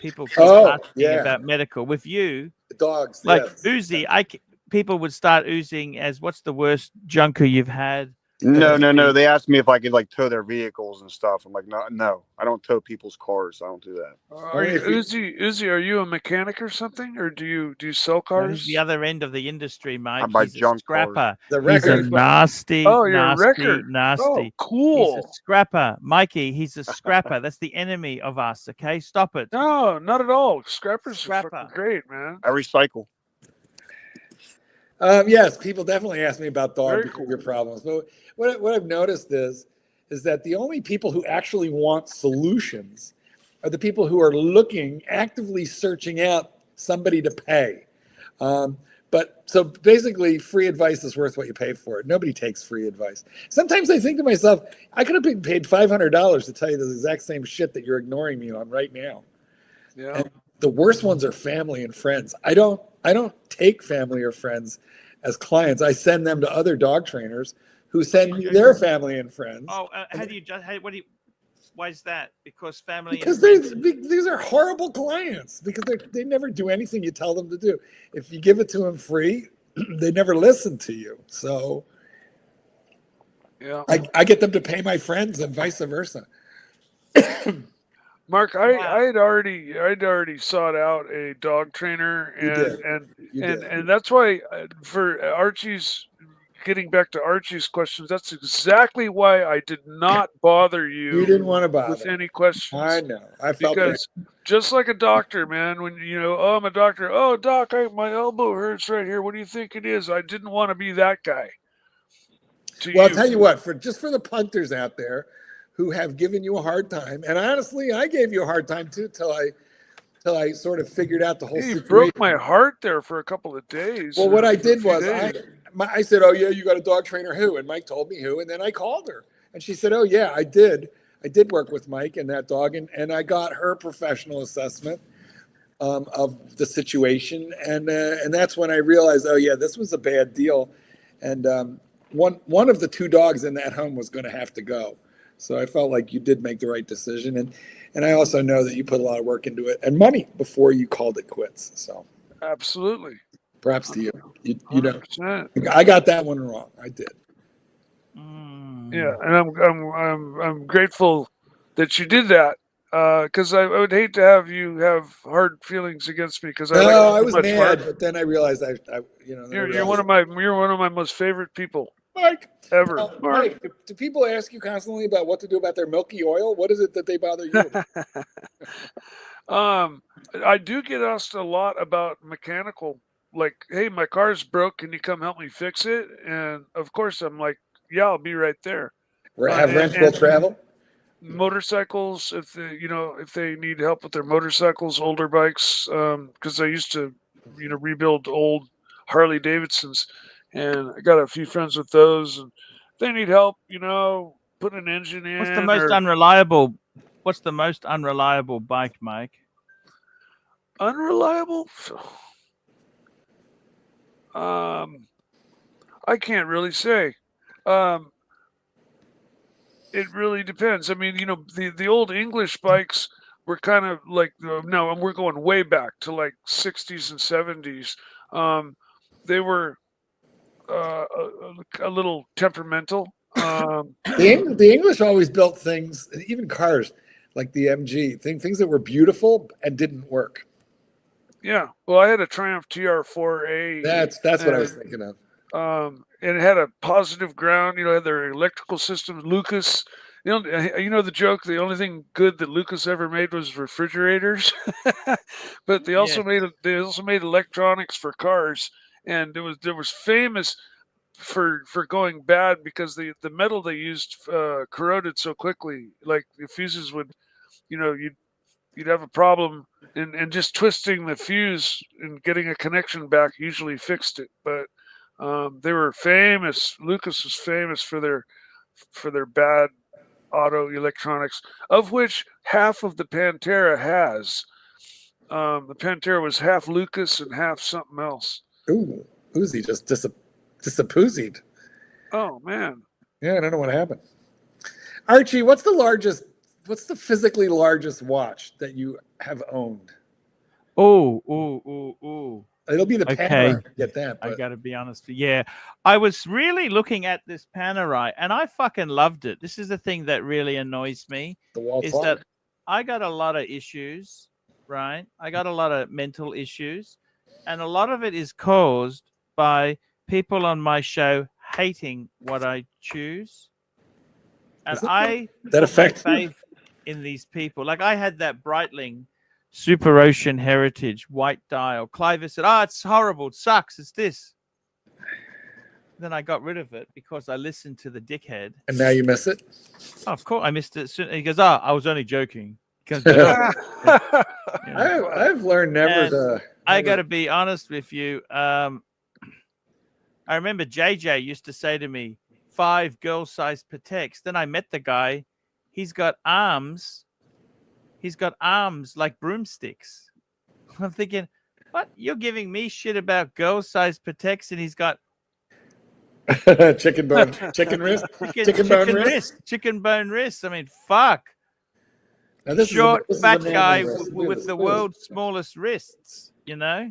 [SPEAKER 1] people keep asking about medical. With you,
[SPEAKER 8] the dogs,
[SPEAKER 1] Uzi, people would start oozing as what's the worst junker you've had?
[SPEAKER 5] No. They asked me if I could tow their vehicles and stuff. I'm like, no, I don't tow people's cars. I don't do that.
[SPEAKER 6] Are you Uzi? Are you a mechanic or something, or do you sell cars?
[SPEAKER 1] The other end of the industry, Mike.
[SPEAKER 5] I buy
[SPEAKER 1] junk scrapper.
[SPEAKER 5] Cars.
[SPEAKER 8] The record.
[SPEAKER 1] He's a nasty.
[SPEAKER 6] Oh, you're a record.
[SPEAKER 1] Nasty.
[SPEAKER 6] Oh, cool.
[SPEAKER 1] He's a scrapper, Mikey. He's a scrapper. That's the enemy of us. Okay, stop it.
[SPEAKER 6] No, not at all. Scrappers are fucking great, man.
[SPEAKER 5] I recycle.
[SPEAKER 8] Yes, people definitely ask me about dog behavior problems. But what I've noticed is that the only people who actually want solutions are the people who are actively searching out somebody to pay. But so basically, free advice is worth what you pay for it. Nobody takes free advice. Sometimes I think to myself, I could have been paid $500 to tell you the exact same shit that you're ignoring me on right now.
[SPEAKER 6] Yeah.
[SPEAKER 8] And the worst ones are family and friends. I don't take family or friends as clients. I send them to other dog trainers who send me their family and friends.
[SPEAKER 1] Oh, how do you judge? Why is that? Because family
[SPEAKER 8] because
[SPEAKER 1] and friends.
[SPEAKER 8] these are horrible clients because they never do anything you tell them to do. If you give it to them free, they never listen to you. So
[SPEAKER 6] yeah,
[SPEAKER 8] I get them to pay my friends and vice versa.
[SPEAKER 6] Mark, I'd already sought out a dog trainer, and that's why for Archie's. Getting back to Archie's questions, that's exactly why I did not bother you.
[SPEAKER 8] You didn't want to bother
[SPEAKER 6] with any questions.
[SPEAKER 8] I know. I felt
[SPEAKER 6] because just like a doctor, man, when oh, I'm a doctor. Oh, doc, my elbow hurts right here. What do you think it is? I didn't want to be that guy.
[SPEAKER 8] Well, I'll tell you what. For the punters out there who have given you a hard time, and honestly, I gave you a hard time too till I sort of figured out the whole situation.
[SPEAKER 6] You broke my heart there for a couple of days.
[SPEAKER 8] Well, what I did was I said, oh, yeah, you got a dog trainer who? And Mike told me who. And then I called her. And she said, oh, yeah, I did. I did work with Mike and that dog. And I got her professional assessment of the situation. And that's when I realized, oh, yeah, this was a bad deal. And one of the two dogs in that home was going to have to go. So I felt like you did make the right decision. And I also know that you put a lot of work into it and money before you called it quits. So
[SPEAKER 6] absolutely.
[SPEAKER 8] Props to you. You know, I got that one wrong. I did.
[SPEAKER 6] Yeah, and I'm grateful that you did that because I would hate to have you have hard feelings against me because
[SPEAKER 8] I was mad, but then I realized
[SPEAKER 6] you're one of my most favorite people,
[SPEAKER 8] Mike,
[SPEAKER 6] ever.
[SPEAKER 8] Mike, do people ask you constantly about what to do about their milky oil? What is it that they bother you with?
[SPEAKER 6] I do get asked a lot about mechanical. Like, hey, my car's broke. Can you come help me fix it? And of course, I'm like, yeah, I'll be right there.
[SPEAKER 8] Have rents will travel.
[SPEAKER 6] Motorcycles, if they need help with their motorcycles, older bikes, because I used to, rebuild old Harley Davidsons, and I got a few friends with those, and they need help, put an engine in.
[SPEAKER 1] What's the most unreliable? What's the most unreliable bike, Mike?
[SPEAKER 6] Unreliable? I can't really say. It really depends. I mean, the old English bikes were kind of like no, and we're going way back to like 60s and 70s. They were a little temperamental.
[SPEAKER 8] The English always built things, even cars, like the MG, things that were beautiful and didn't work.
[SPEAKER 6] Yeah, well, I had a Triumph TR4A.
[SPEAKER 8] That's what I was thinking of.
[SPEAKER 6] And it had a positive ground. Had their electrical systems. Lucas, the joke. The only thing good that Lucas ever made was refrigerators, but they also made electronics for cars, and it was famous for going bad because the metal they used corroded so quickly. Like the fuses would, you'd have a problem, and just twisting the fuse and getting a connection back usually fixed it. But they were famous. Lucas was famous for their bad auto electronics, of which half of the Pantera has. The Pantera was half Lucas and half something else.
[SPEAKER 8] Ooh, Uzi just disappoosied.
[SPEAKER 6] Oh man.
[SPEAKER 8] Yeah, I don't know what happened. Archie, what's the physically largest watch that you have owned?
[SPEAKER 1] Oh.
[SPEAKER 8] It'll be the Panerai. Get that.
[SPEAKER 1] But I got to be honest. Yeah, I was really looking at this Panerai, and I fucking loved it. This is the thing that really annoys me. That I got a lot of issues, right? I got a lot of mental issues, and a lot of it is caused by people on my show hating what I choose, and
[SPEAKER 8] that affects
[SPEAKER 1] faith in these people. Like I had that Breitling Super Ocean Heritage white dial. Clive said, it's horrible. It sucks. It's this. Then I got rid of it because I listened to the dickhead.
[SPEAKER 8] And now you miss it?
[SPEAKER 1] Oh, of course. I missed it. He goes, I was only joking. I've
[SPEAKER 8] learned never to.
[SPEAKER 1] I got to be honest with you. I remember JJ used to say to me, 5 girl-sized Pateks. Then I met the guy. He's got arms. He's got arms like broomsticks. I'm thinking, what? You're giving me shit about girl-sized Pateks, and he's got
[SPEAKER 8] chicken bone wrist,
[SPEAKER 1] chicken bone wrist. I mean, fuck.
[SPEAKER 8] Now, this
[SPEAKER 1] short,
[SPEAKER 8] is
[SPEAKER 1] fat guy with the world's smallest wrists, you know?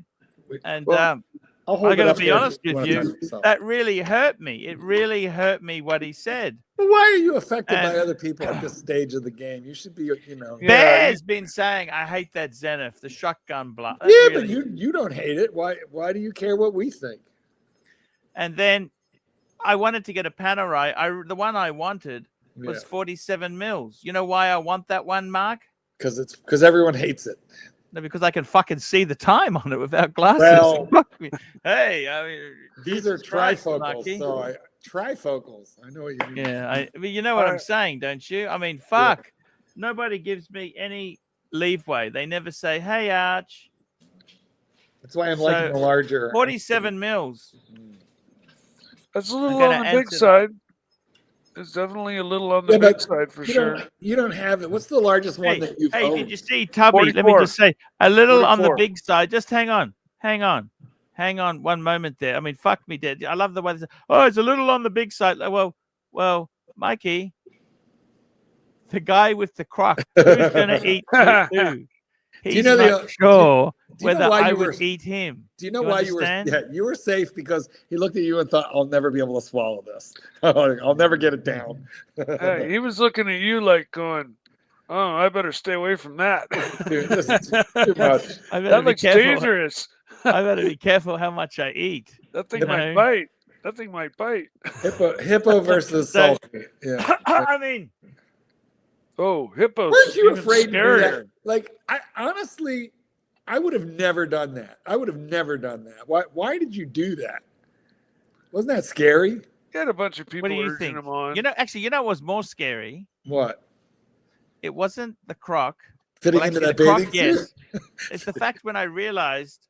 [SPEAKER 1] And I got to be honest with you, that really hurt me. It really hurt me what he said.
[SPEAKER 8] But why are you affected by other people at this stage of the game? You should be, you know.
[SPEAKER 1] Bear's been saying, I hate that Zenith, the shotgun block.
[SPEAKER 8] Yeah, really... but you don't hate it. Why do you care what we think?
[SPEAKER 1] And then I wanted to get a Panerai. The one I wanted was 47 mils. You know why I want that one, Mark?
[SPEAKER 8] Because everyone hates it.
[SPEAKER 1] No, because I can fucking see the time on it without glasses.
[SPEAKER 8] Well,
[SPEAKER 1] hey, I mean,
[SPEAKER 8] these are trifocals. So trifocals. I know what you mean.
[SPEAKER 1] Yeah, you know what I'm saying, don't you? I mean, fuck. Yeah. Nobody gives me any leeway. They never say, "Hey, Arch."
[SPEAKER 8] That's why I'm liking the larger.
[SPEAKER 1] 47 mils.
[SPEAKER 6] That's a little on the big side. It's definitely a little on the big side for sure.
[SPEAKER 8] You don't have it. What's the largest one that you've owned?
[SPEAKER 1] Did you see Tubby? 44. Let me just say, a little 44. On the big side. Just hang on. One moment there. I mean, fuck me dead. I love the way they say, oh, it's a little on the big side. Well, Mikey, the guy with the croc, who's going to eat two? He's not sure whether I would eat him.
[SPEAKER 8] Do you know why you were? Yeah, you were safe because he looked at you and thought, "I'll never be able to swallow this. I'll never get it down."
[SPEAKER 6] Hey, he was looking at you like going, "Oh, I better stay away from that."
[SPEAKER 8] Dude, this is too much.
[SPEAKER 6] That looks dangerous.
[SPEAKER 1] I better be careful how much I eat.
[SPEAKER 6] That thing might bite. That thing might bite.
[SPEAKER 8] Hippo versus sulky. Yeah.
[SPEAKER 1] I mean.
[SPEAKER 6] Oh, hippos!
[SPEAKER 8] Weren't you afraid to do that? Like, honestly, I would have never done that. Why did you do that? Wasn't that scary?
[SPEAKER 6] You had a bunch of people urging them on.
[SPEAKER 1] You know, what was more scary?
[SPEAKER 8] What?
[SPEAKER 1] It wasn't the croc.
[SPEAKER 8] Fitting into that bathing suit?
[SPEAKER 1] Yes. It's the fact when I realized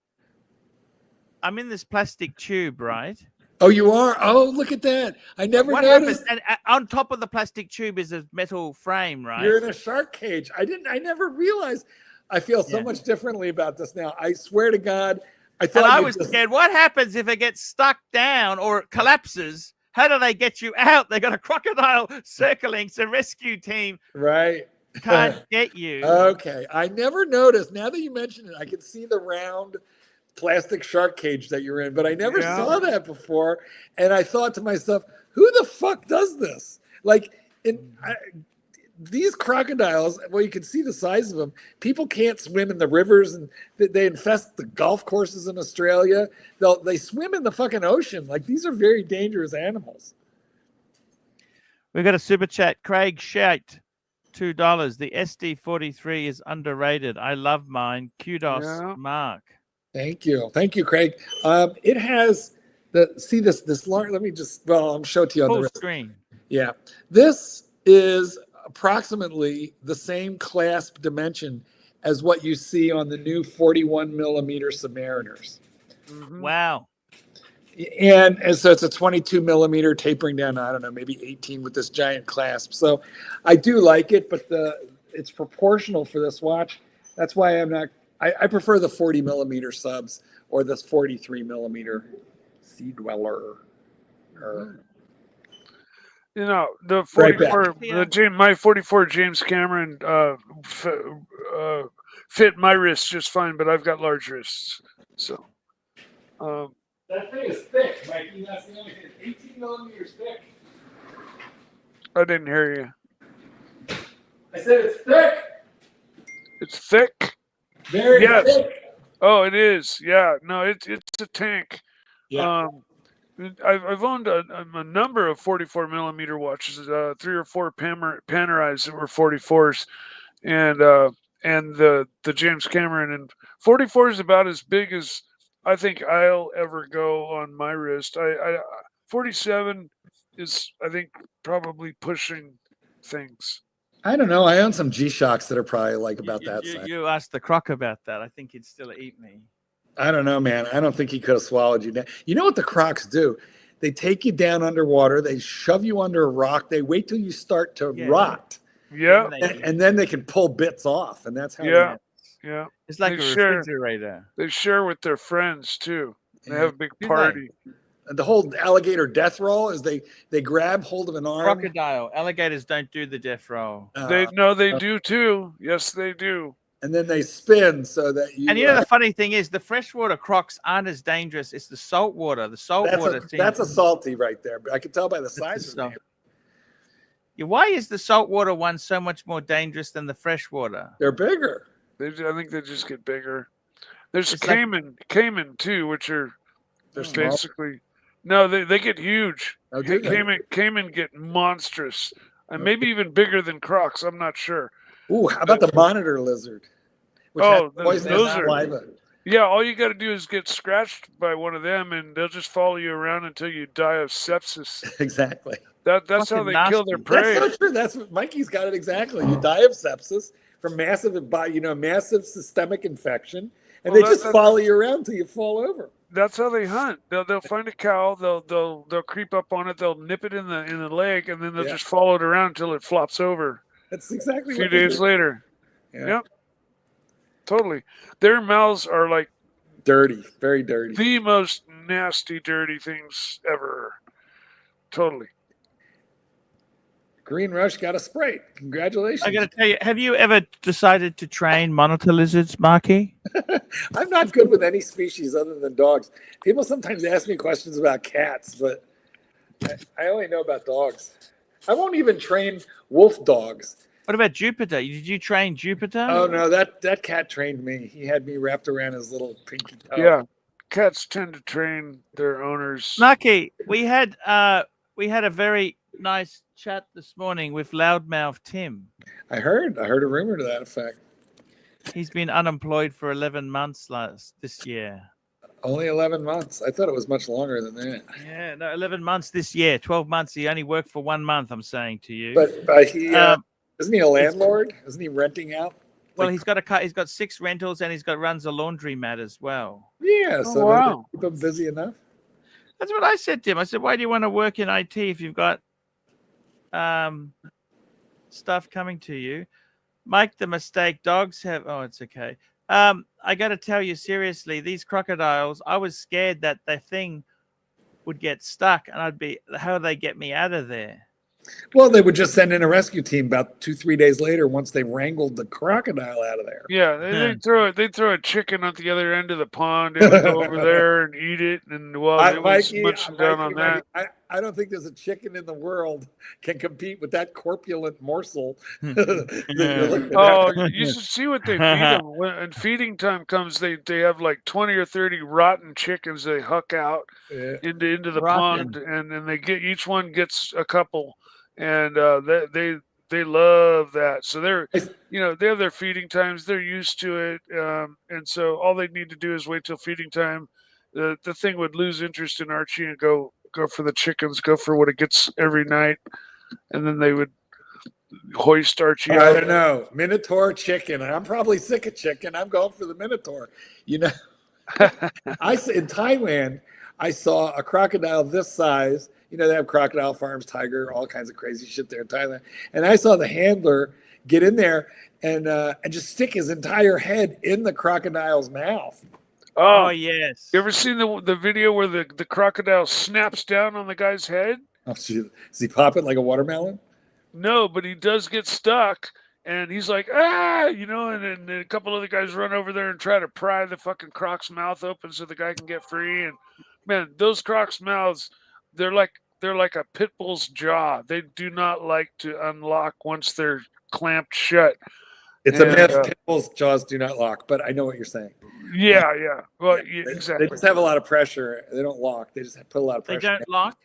[SPEAKER 1] I'm in this plastic tube, right?
[SPEAKER 8] Oh, you are? Oh, look at that. I never noticed.
[SPEAKER 1] And on top of the plastic tube is a metal frame, right?
[SPEAKER 8] You're in a shark cage. I never realized. I feel so much differently about this now. I swear to God.
[SPEAKER 1] I was scared. What happens if it gets stuck down or it collapses? How do they get you out? They got a crocodile circling. It's a rescue team.
[SPEAKER 8] Right.
[SPEAKER 1] Can't get you.
[SPEAKER 8] Okay. I never noticed. Now that you mention it, I can see the round plastic shark cage that you're in, but I never saw that before. And I thought to myself, who the fuck does this? Like, these crocodiles, well, you can see the size of them. People can't swim in the rivers, and they infest the golf courses in Australia. They swim in the fucking ocean. Like, these are very dangerous animals.
[SPEAKER 1] We've got a super chat. Craig Shout, $2. The SD43 is underrated. I love mine. Kudos, Mark.
[SPEAKER 8] Thank you, Craig. It has this large. Let me just. I'll show it to you on the wrist.
[SPEAKER 1] Screen.
[SPEAKER 8] Yeah, this is approximately the same clasp dimension as what you see on the new 41 millimeter Submariners.
[SPEAKER 1] Mm-hmm. Wow.
[SPEAKER 8] And so it's a 22 millimeter tapering down. I don't know, maybe 18 with this giant clasp. So I do like it, but it's proportional for this watch. That's why I'm not. I prefer the 40 millimeter subs or this 43 millimeter Sea Dweller.
[SPEAKER 6] You know, the 44, my 44 James Cameron fit my wrists just fine, but I've got large wrists. So
[SPEAKER 8] that thing is thick, Mikey. That's the only thing. 18 millimeters thick.
[SPEAKER 6] I didn't hear you.
[SPEAKER 8] I said it's thick.
[SPEAKER 6] It's thick.
[SPEAKER 8] Very thick.
[SPEAKER 6] Oh, it is. Yeah. No, it's a tank.
[SPEAKER 8] Yeah.
[SPEAKER 6] I've owned a number of 44 millimeter watches, 3 or 4 Panerais that were 44s, and the James Cameron, and 44 is about as big as I think I'll ever go on my wrist. 47 is, I think, probably pushing things.
[SPEAKER 8] I don't know. I own some G-Shocks that are probably like about that size.
[SPEAKER 1] You asked the croc about that. I think he'd still eat me.
[SPEAKER 8] I don't know, man. I don't think he could have swallowed you down. You know what the crocs do? They take you down underwater. They shove you under a rock. They wait till you start to rot.
[SPEAKER 6] Yeah.
[SPEAKER 8] And then they can pull bits off. And that's how
[SPEAKER 6] Yeah.
[SPEAKER 1] It's like a refrigerator.
[SPEAKER 6] They share with their friends, too. They have a big party.
[SPEAKER 8] And the whole alligator death roll is they grab hold of an arm.
[SPEAKER 1] Crocodile. Alligators don't do the death roll.
[SPEAKER 6] They do, too. Yes, they do.
[SPEAKER 8] And then they spin so that you...
[SPEAKER 1] And you know, the funny thing is, the freshwater crocs aren't as dangerous. It's the saltwater. The saltwater...
[SPEAKER 8] That's a salty right there. But I can tell by the size of them.
[SPEAKER 1] Yeah, why is the saltwater one so much more dangerous than the freshwater?
[SPEAKER 8] They're bigger.
[SPEAKER 6] I think they just get bigger. There's caiman too, which are basically... No, they get huge.
[SPEAKER 8] Oh,
[SPEAKER 6] caiman get monstrous. And maybe even bigger than crocs. I'm not sure.
[SPEAKER 8] Ooh, how about the monitor lizard?
[SPEAKER 6] Those are... Yeah, all you got to do is get scratched by one of them, and they'll just follow you around until you die of sepsis.
[SPEAKER 8] Exactly.
[SPEAKER 6] That's how they kill their prey.
[SPEAKER 8] That's so true. That's what Mikey's got it exactly. You die of sepsis from massive systemic infection, and they just follow you around until you fall over.
[SPEAKER 6] That's how they hunt. They'll find a cow. They'll creep up on it. They'll nip it in the leg, and then they'll just follow it around until it flops over.
[SPEAKER 8] That's exactly.
[SPEAKER 6] A few days later. Yep. Totally. Their mouths are like
[SPEAKER 8] dirty, very dirty.
[SPEAKER 6] The most nasty, dirty things ever. Totally.
[SPEAKER 8] Green Rush got a spray. Congratulations.
[SPEAKER 1] I got to tell you, have you ever decided to train monitor lizards, Marky?
[SPEAKER 8] I'm not good with any species other than dogs. People sometimes ask me questions about cats, but I only know about dogs. I won't even train wolf dogs.
[SPEAKER 1] What about Jupiter? Did you train Jupiter?
[SPEAKER 8] Oh, no, that cat trained me. He had me wrapped around his little pinky toe.
[SPEAKER 6] Yeah, cats tend to train their owners.
[SPEAKER 1] Marky, we had a very nice chat this morning with Loudmouth Tim.
[SPEAKER 8] I heard a rumor to that effect.
[SPEAKER 1] He's been unemployed for 11 months this year.
[SPEAKER 8] Only 11 months. I thought it was much longer than that.
[SPEAKER 1] Yeah, no, 11 months this year. 12 months. He only worked for 1 month, I'm saying to you.
[SPEAKER 8] But he isn't he a landlord? Isn't he renting out?
[SPEAKER 1] Well, he's got 6 rentals, and runs a laundromat as well.
[SPEAKER 8] Yeah, so keep him busy enough.
[SPEAKER 1] That's what I said to him. I said, why do you want to work in IT if you've got stuff coming to you? Make the mistake. Dogs have... Oh, it's okay. I got to tell you, seriously, these crocodiles, I was scared that the thing would get stuck, and how would they get me out of there?
[SPEAKER 8] Well, they would just send in a rescue team about 2-3 days later once they wrangled the crocodile out of there.
[SPEAKER 6] Yeah, they'd throw a chicken at the other end of the pond. They would go over there and eat it, and down on that.
[SPEAKER 8] I don't think there's a chicken in the world can compete with that corpulent morsel.
[SPEAKER 6] You should see what they feed them. When feeding time comes, they have like 20 or 30 rotten chickens they huck out into the pond, and then each one gets a couple. And they love that. So they have their feeding times. They're used to it. And so all they need to do is wait till feeding time. The thing would lose interest in Archie and go for the chickens, go for what it gets every night. And then they would hoist Archie out.
[SPEAKER 8] I don't know. Minotaur chicken. I'm probably sick of chicken. I'm going for the Minotaur. You know, in Thailand, I saw a crocodile this size. You know, they have crocodile farms, tiger, all kinds of crazy shit there in Thailand. And I saw the handler get in there and just stick his entire head in the crocodile's mouth.
[SPEAKER 1] Oh, yes.
[SPEAKER 6] You ever seen the video where the crocodile snaps down on the guy's head?
[SPEAKER 8] Oh, is he popping like a watermelon?
[SPEAKER 6] No, but he does get stuck. And he's like, and then a couple other guys run over there and try to pry the fucking croc's mouth open so the guy can get free. And, man, those croc's mouths... They're like a pit bull's jaw. They do not like to unlock once they're clamped shut.
[SPEAKER 8] It's a myth. Pit bull's jaws do not lock, but I know what you're saying.
[SPEAKER 6] Yeah. Well, exactly.
[SPEAKER 8] They just have a lot of pressure. They don't lock. They just put a lot of pressure.
[SPEAKER 1] They don't lock?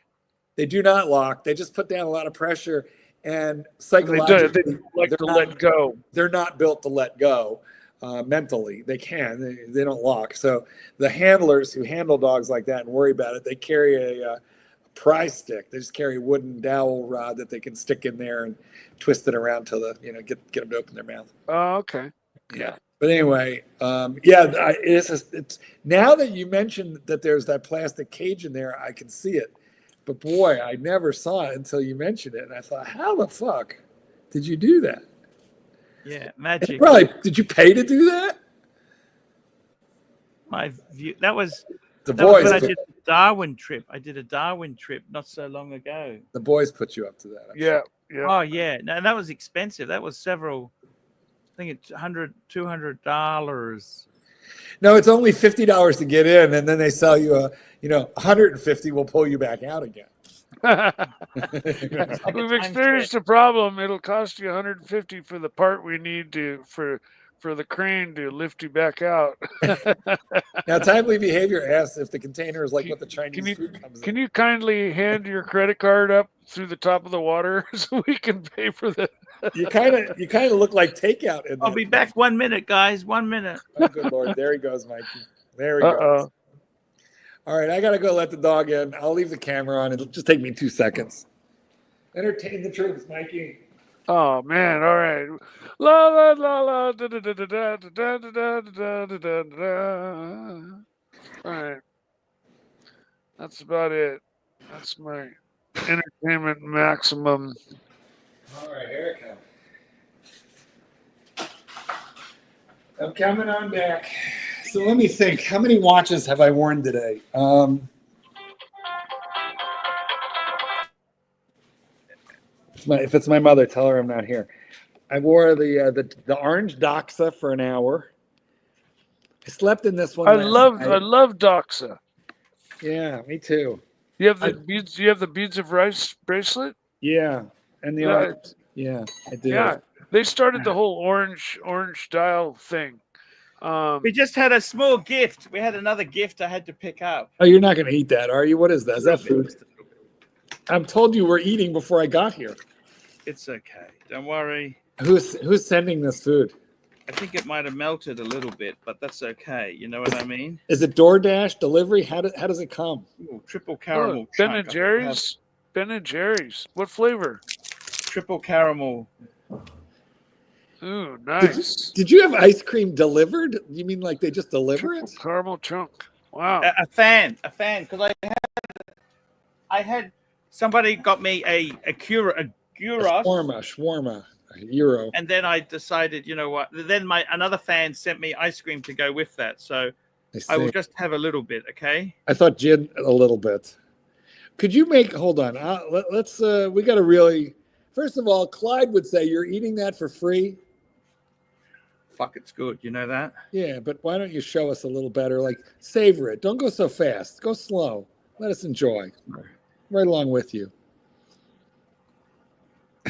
[SPEAKER 8] They do not lock. They just put down a lot of pressure, and psychologically,
[SPEAKER 6] they like to let go.
[SPEAKER 8] They're not built to let go. Mentally, they can. They don't lock. So the handlers who handle dogs like that and worry about it, they carry a pry stick. They just carry a wooden dowel rod that they can stick in there and twist it around till get them to open their mouth.
[SPEAKER 6] Oh, okay.
[SPEAKER 8] Yeah. But anyway, it's now that you mentioned that there's that plastic cage in there, I can see it. But boy, I never saw it until you mentioned it, and I thought, how the fuck did you do that?
[SPEAKER 1] Yeah, magic.
[SPEAKER 8] Probably, did you pay to do that?
[SPEAKER 1] My view. That was
[SPEAKER 8] the
[SPEAKER 1] that
[SPEAKER 8] boys.
[SPEAKER 1] Was when I did a Darwin trip. I did a Darwin trip not so long ago.
[SPEAKER 8] The boys put you up to that.
[SPEAKER 6] Yeah.
[SPEAKER 1] Oh yeah. No, that was expensive. That was several. I think it's $200.
[SPEAKER 8] No, it's only $50 to get in, and then they sell you $150 will pull you back out again.
[SPEAKER 6] We've experienced a problem. It'll cost you $150 for the part we need for the crane to lift you back out.
[SPEAKER 8] Now, Timely Behavior asks if the container is like what the Chinese food comes in.
[SPEAKER 6] Can you kindly hand your credit card up through the top of the water so we can pay for the?
[SPEAKER 8] You kind of look like takeout.
[SPEAKER 1] I'll be back 1 minute, guys. 1 minute.
[SPEAKER 8] Oh, good Lord. There he goes, Mikey. There he goes. All right, I got to go let the dog in. I'll leave the camera on. It'll just take me 2 seconds. Entertain the troops, Mikey.
[SPEAKER 6] Oh, man. All right. La, la, la, la, da, da, da, da, da, da, da, da, da, da, da. All right. That's about it. That's my entertainment maximum.
[SPEAKER 8] All right, here it comes. I'm coming on back. So let me think. How many watches have I worn today? If it's my mother, tell her I'm not here. I wore the orange Doxa for an hour. I slept in this one.
[SPEAKER 6] I love Doxa.
[SPEAKER 8] Yeah, me too.
[SPEAKER 6] You have the beads. You have the beads of rice bracelet.
[SPEAKER 8] Yeah, and the orange. Yeah, I do.
[SPEAKER 6] Yeah, they started the whole orange dial thing.
[SPEAKER 1] We just had a small gift. We had another gift I had to pick up.
[SPEAKER 8] Oh, you're not going to eat that, are you? What is that? Is that food? I'm told you were eating before I got here.
[SPEAKER 1] It's okay. Don't worry.
[SPEAKER 8] Who's sending this food?
[SPEAKER 1] I think it might have melted a little bit, but that's okay. You know what I mean?
[SPEAKER 8] Is it DoorDash delivery? How does it come?
[SPEAKER 1] Ooh, triple caramel.
[SPEAKER 6] Ben and Jerry's. Ben and Jerry's. What flavor?
[SPEAKER 1] Triple caramel.
[SPEAKER 6] Ooh, nice.
[SPEAKER 8] Did you have ice cream delivered? You mean like they just deliver it?
[SPEAKER 6] Caramel chunk. Wow.
[SPEAKER 1] A fan, because I had somebody got me a gyros.
[SPEAKER 8] Shawarma, a gyro.
[SPEAKER 1] And then I decided, you know what? Then another fan sent me ice cream to go with that. So I will just have a little bit, okay?
[SPEAKER 8] I thought gin a little bit. Could you make? Hold on. Let's. We got to really. First of all, Clyde would say you're eating that for free.
[SPEAKER 1] Fuck, it's good. You know that?
[SPEAKER 8] Yeah, but why don't you show us a little better? Like, savor it. Don't go so fast. Go slow. Let us enjoy. Right along with you.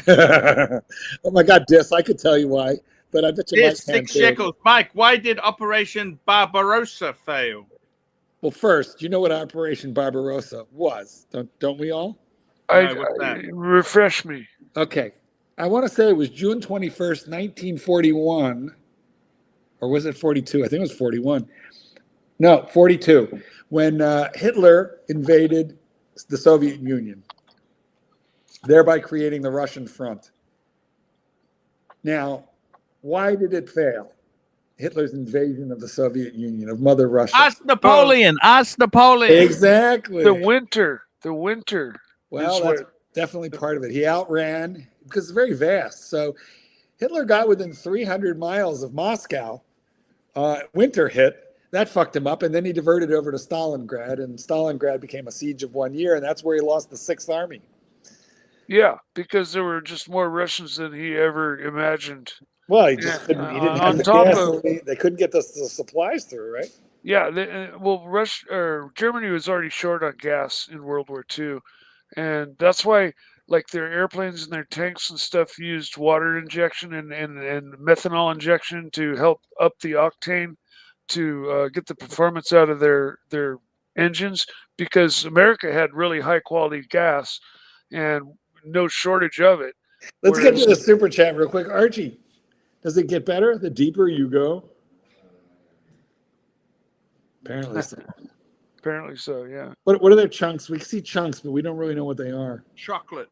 [SPEAKER 8] Oh my God, Dis! I could tell you why, but I bet you Mike can't.
[SPEAKER 1] 6 shekels, Mike. Why did Operation Barbarossa fail?
[SPEAKER 8] Well, first, you know what Operation Barbarossa was, don't we all?
[SPEAKER 6] Refresh me.
[SPEAKER 8] Okay, I want to say it was June 21st, 1941, or was it 42? I think it was 41. No, 42, when Hitler invaded the Soviet Union, thereby creating the Russian front. Now, why did it fail? Hitler's invasion of the Soviet Union, of Mother Russia.
[SPEAKER 1] Ask Napoleon. Ask Napoleon.
[SPEAKER 8] Exactly.
[SPEAKER 6] The winter.
[SPEAKER 8] Well, that's definitely part of it. He outran, because it's very vast. So Hitler got within 300 miles of Moscow. Winter hit. That fucked him up. And then he diverted over to Stalingrad. And Stalingrad became a siege of 1 year. And that's where he lost the 6th Army.
[SPEAKER 6] Yeah, because there were just more Russians than he ever imagined.
[SPEAKER 8] Well, he just couldn't. He didn't have the gas. They couldn't get the supplies through, right?
[SPEAKER 6] Yeah. Germany was already short on gas in World War II, and that's why, like, their airplanes and their tanks and stuff used water injection and methanol injection to help up the octane to get the performance out of their engines, because America had really high quality gas and no shortage of it.
[SPEAKER 8] Let's get to the super chat real quick. Archie, does it get better the deeper you go? Apparently so.
[SPEAKER 6] Apparently so, yeah.
[SPEAKER 8] What are their chunks? We see chunks, but we don't really know what they are.
[SPEAKER 1] Chocolate.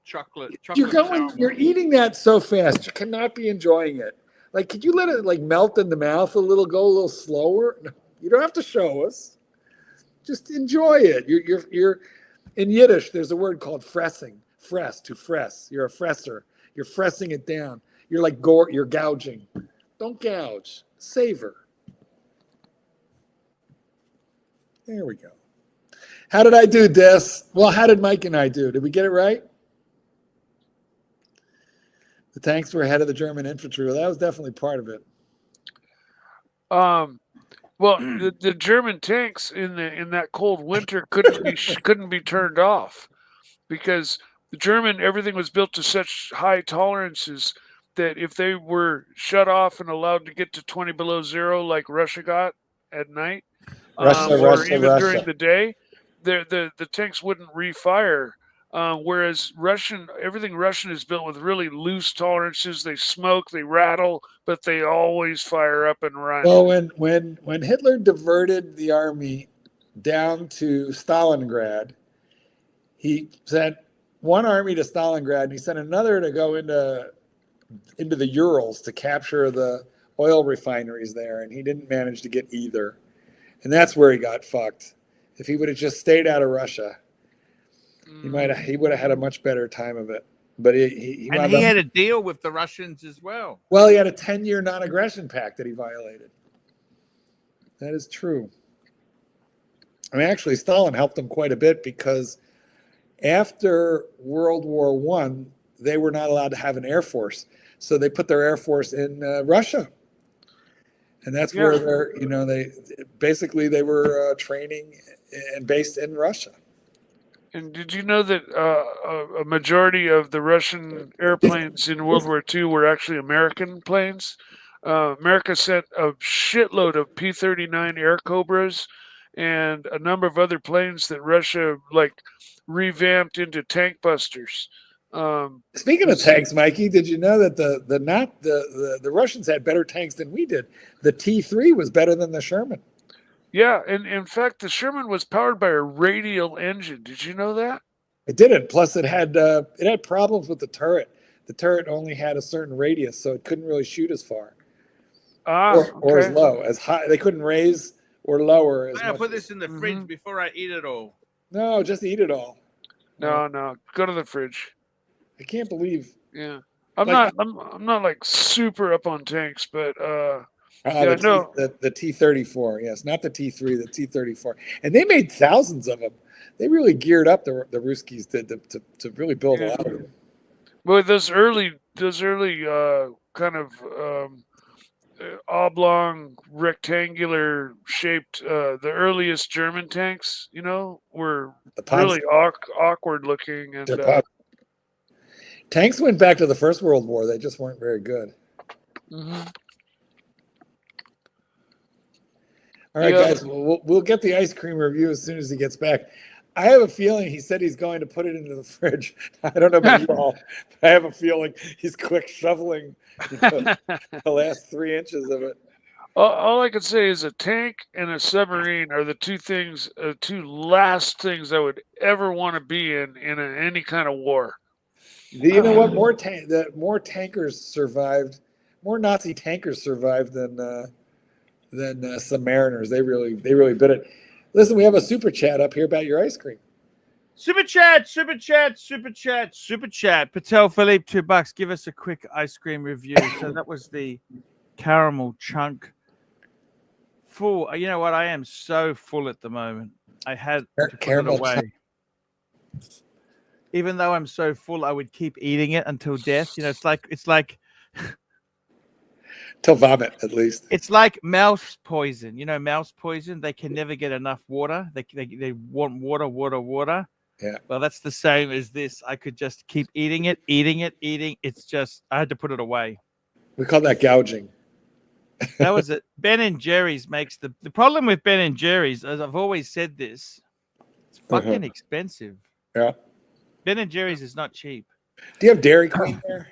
[SPEAKER 8] You're eating that so fast. You cannot be enjoying it. Like, could you let it like melt in the mouth a little, go a little slower? No, you don't have to show us. Just enjoy it. You're in Yiddish. There's a word called fressing. Fress, to fress. You're a fresser. You're fressing it down. You're like you're gouging. Don't gouge. Savor. There we go. How did I do, Des? Well, how did Mike and I do? Did we get it right? The tanks were ahead of the German infantry. Well, that was definitely part of it.
[SPEAKER 6] Well, the German tanks in that cold winter couldn't be turned off because everything was built to such high tolerances that if they were shut off and allowed to get to 20 below zero like Russia got at night, or even during the day, the tanks wouldn't refire. Whereas everything Russian is built with really loose tolerances. They smoke, they rattle, but they always fire up and run.
[SPEAKER 8] Well, when Hitler diverted the army down to Stalingrad, he sent one army to Stalingrad and he sent another to go into the Urals to capture the oil refineries there, and he didn't manage to get either. And that's where he got fucked. If he would have just stayed out of Russia, he would have had a much better time of it. But he
[SPEAKER 1] had a deal with the Russians as well.
[SPEAKER 8] Well, he had a 10-year non-aggression pact that he violated. That is true. I mean, actually, Stalin helped him quite a bit because after World War I, they were not allowed to have an air force, so they put their air force in Russia, and that's where they were training and based in Russia.
[SPEAKER 6] And did you know that a majority of the Russian airplanes in World War II were actually American planes? America sent a shitload of P-39 Air Cobras and a number of other planes that Russia revamped into tank busters.
[SPEAKER 8] Speaking of tanks, Mikey, did you know that the Russians had better tanks than we did? The T3 was better than the Sherman.
[SPEAKER 6] Yeah, and in fact, the Sherman was powered by a radial engine. Did you know that?
[SPEAKER 8] It didn't. Plus, it had problems with the turret. The turret only had a certain radius, so it couldn't really shoot as far, or as low, as high. They couldn't raise or lower.
[SPEAKER 1] I'm gonna put this in the fridge before I eat it all.
[SPEAKER 8] No, just eat it all.
[SPEAKER 6] No, go to the fridge.
[SPEAKER 8] I can't believe.
[SPEAKER 6] Yeah, I'm not like super up on tanks, but
[SPEAKER 8] the T-34, yes, not the T3, the T-34, and they made thousands of them. They really geared up the Ruskies to really build a lot of them.
[SPEAKER 6] Well, those early kind of oblong, rectangular shaped, the earliest German tanks, were really awkward looking. And
[SPEAKER 8] tanks went back to the First World War. They just weren't very good.
[SPEAKER 6] Mm-hmm.
[SPEAKER 8] All right, guys, we'll get the ice cream review as soon as he gets back. I have a feeling he said he's going to put it into the fridge. I don't know about you all. I have a feeling he's quick shoveling the last 3 inches of it.
[SPEAKER 6] All I can say is a tank and a submarine are the two last things I would ever want to be in any kind of war.
[SPEAKER 8] Do you know what? More tankers survived. More Nazi tankers survived than submariners. They really bit it. Listen, we have a super chat up here about your ice cream.
[SPEAKER 1] Super chat. Patel Philippe, $2. Give us a quick ice cream review. So that was the caramel chunk. Full. You know what? I am so full at the moment. I had to put it away. Even though I'm so full, I would keep eating it until death. It's like
[SPEAKER 8] till vomit, at least.
[SPEAKER 1] It's like mouse poison. Mouse poison. They can never get enough water. They want water.
[SPEAKER 8] Yeah.
[SPEAKER 1] Well, that's the same as this. I could just keep eating it. It's just I had to put it away.
[SPEAKER 8] We call that gouging.
[SPEAKER 1] That was it. Ben and Jerry's makes the problem with Ben and Jerry's, as I've always said this, it's fucking expensive.
[SPEAKER 8] Yeah.
[SPEAKER 1] Ben and Jerry's is not cheap.
[SPEAKER 8] Do you have Dairy Queen there?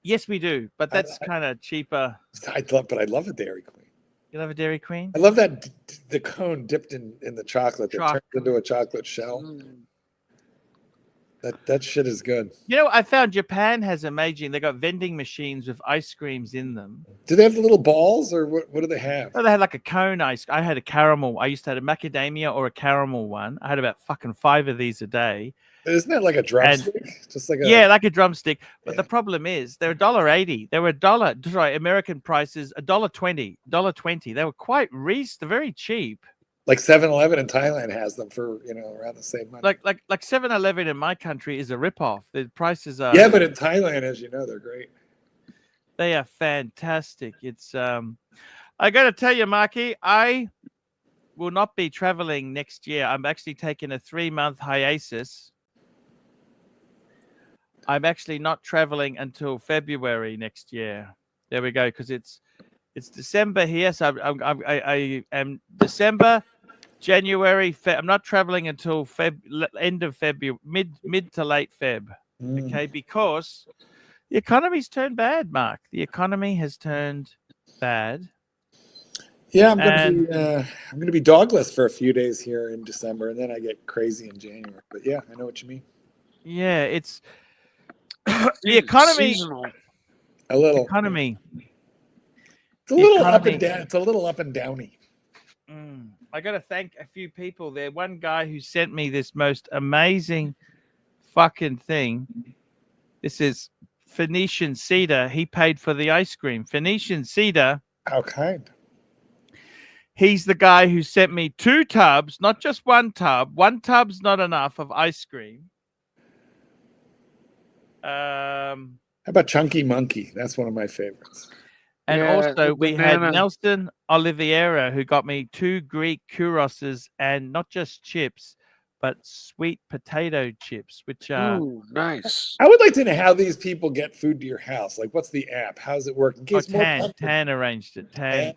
[SPEAKER 1] Yes, we do, but that's kind of cheaper.
[SPEAKER 8] I love a Dairy Queen.
[SPEAKER 1] You love a Dairy Queen?
[SPEAKER 8] I love that the cone dipped in the chocolate that turns into a chocolate shell. That shit is good.
[SPEAKER 1] You know, I found Japan has amazing. They got vending machines with ice creams in them.
[SPEAKER 8] Do they have the little balls, or what do they have?
[SPEAKER 1] Oh, they had like a cone ice. I had a caramel. I used to have a macadamia or a caramel one. I had about fucking 5 of these a day.
[SPEAKER 8] Isn't that like a drumstick? Just like
[SPEAKER 1] yeah, like a drumstick. But the problem is they're $1.80. They were $1. Sorry, American prices $1.20. $1.20. They were quite they're very cheap.
[SPEAKER 8] Like 7-Eleven in Thailand has them for around the same money.
[SPEAKER 1] Like 7-Eleven in my country is a ripoff. The prices are
[SPEAKER 8] but in Thailand, as you know, they're great.
[SPEAKER 1] They are fantastic. It's I got to tell you, Marky, I will not be traveling next year. I'm actually taking a 3-month hiatus. I'm actually not traveling until February next year. There we go, because it's December here, so I am December, January, I'm not traveling until end of February, mid to late Feb. Okay, because the economy's turned bad, Mark. The economy has turned bad.
[SPEAKER 8] Yeah, I'm gonna be dogless for a few days here in December, and then I get crazy in January. But yeah, I know what you mean.
[SPEAKER 1] Yeah, it's the economy.
[SPEAKER 6] Seasonal.
[SPEAKER 8] A little
[SPEAKER 1] economy.
[SPEAKER 8] It's a little up and down. It's a little up and downy.
[SPEAKER 1] I got to thank a few people there. One guy who sent me this most amazing fucking thing. This is Phoenician Cedar. He paid for the ice cream. Phoenician Cedar.
[SPEAKER 8] How kind.
[SPEAKER 1] He's the guy who sent me 2 tubs, not just 1 tub. 1 tub's not enough of ice cream.
[SPEAKER 8] How about Chunky Monkey? That's one of my favorites.
[SPEAKER 1] And also we had Nelson Oliveira, who got me 2 Greek churroses and not just chips, but sweet potato chips, which are
[SPEAKER 6] nice.
[SPEAKER 8] I would like to know how these people get food to your house. Like, what's the app? How's it work? In case
[SPEAKER 1] Tan arranged it. Tan.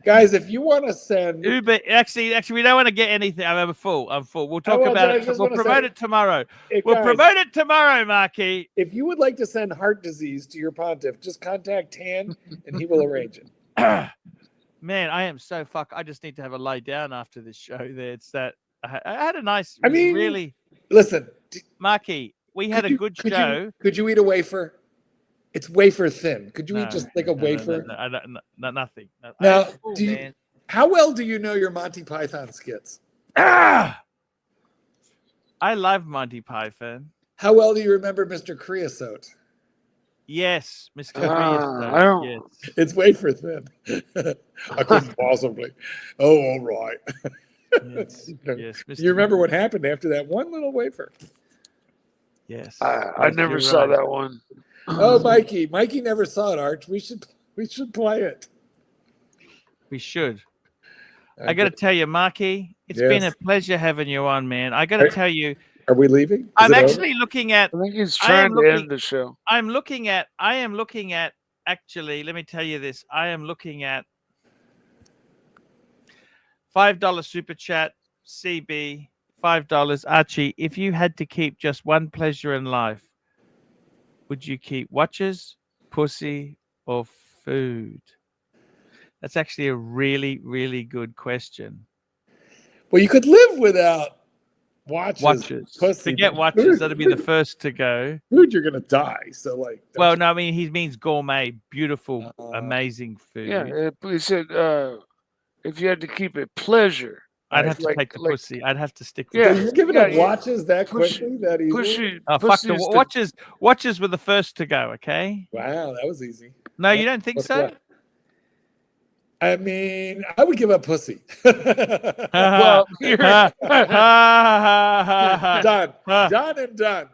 [SPEAKER 8] Guys, if you want to send
[SPEAKER 1] Uber, actually, we don't want to get anything. I'm full. We'll talk about it. We'll promote it tomorrow. We'll promote it tomorrow, Marky.
[SPEAKER 8] If you would like to send heart disease to your pontiff, just contact Tan, and he will arrange it.
[SPEAKER 1] Man, I am so fucked. I just need to have a lay down after this show. There, it's that. I had a nice. Really.
[SPEAKER 8] Listen,
[SPEAKER 1] Marky, we had a good show.
[SPEAKER 8] Could you eat a wafer? It's wafer thin. Could you eat just like a wafer?
[SPEAKER 1] No, nothing.
[SPEAKER 8] Now, how well do you know your Monty Python skits?
[SPEAKER 1] I love Monty Python.
[SPEAKER 8] How well do you remember Mr. Creosote?
[SPEAKER 1] Yes, Mr. Creosote.
[SPEAKER 6] I don't.
[SPEAKER 1] Yes.
[SPEAKER 8] It's wafer thin. I couldn't possibly. Oh, all right.
[SPEAKER 1] Yes,
[SPEAKER 8] you remember what happened after that one little wafer?
[SPEAKER 1] Yes.
[SPEAKER 6] I never saw that one.
[SPEAKER 8] Oh, Mikey never saw it, Arch. We should play it.
[SPEAKER 1] We should. I got to tell you, Marky, it's been a pleasure having you on, man. I got to tell you.
[SPEAKER 8] Are we leaving?
[SPEAKER 1] I'm actually looking at.
[SPEAKER 6] I think he's trying to end the show.
[SPEAKER 1] I am looking at. Actually, let me tell you this. I am looking at $5 super chat, CB, $5. Archie, if you had to keep just one pleasure in life, would you keep watches, pussy, or food? That's actually a really, really good question.
[SPEAKER 8] Well, you could live without watches. Pussy,
[SPEAKER 1] forget watches.
[SPEAKER 8] Food,
[SPEAKER 1] that'll be the first to go.
[SPEAKER 8] Food, you're gonna die. So like.
[SPEAKER 1] Well, no, I mean he means gourmet, beautiful, amazing food.
[SPEAKER 6] Yeah, he said if you had to keep it pleasure,
[SPEAKER 1] I'd have to take the pussy. I'd have to stick with
[SPEAKER 8] it. You're giving up watches that quickly, that easy?
[SPEAKER 1] Fuck the watches. Watches were the first to go, okay?
[SPEAKER 8] Wow, that was easy.
[SPEAKER 1] No, you don't think so?
[SPEAKER 8] What? I mean, I would give up pussy.
[SPEAKER 6] Well,
[SPEAKER 8] done and done.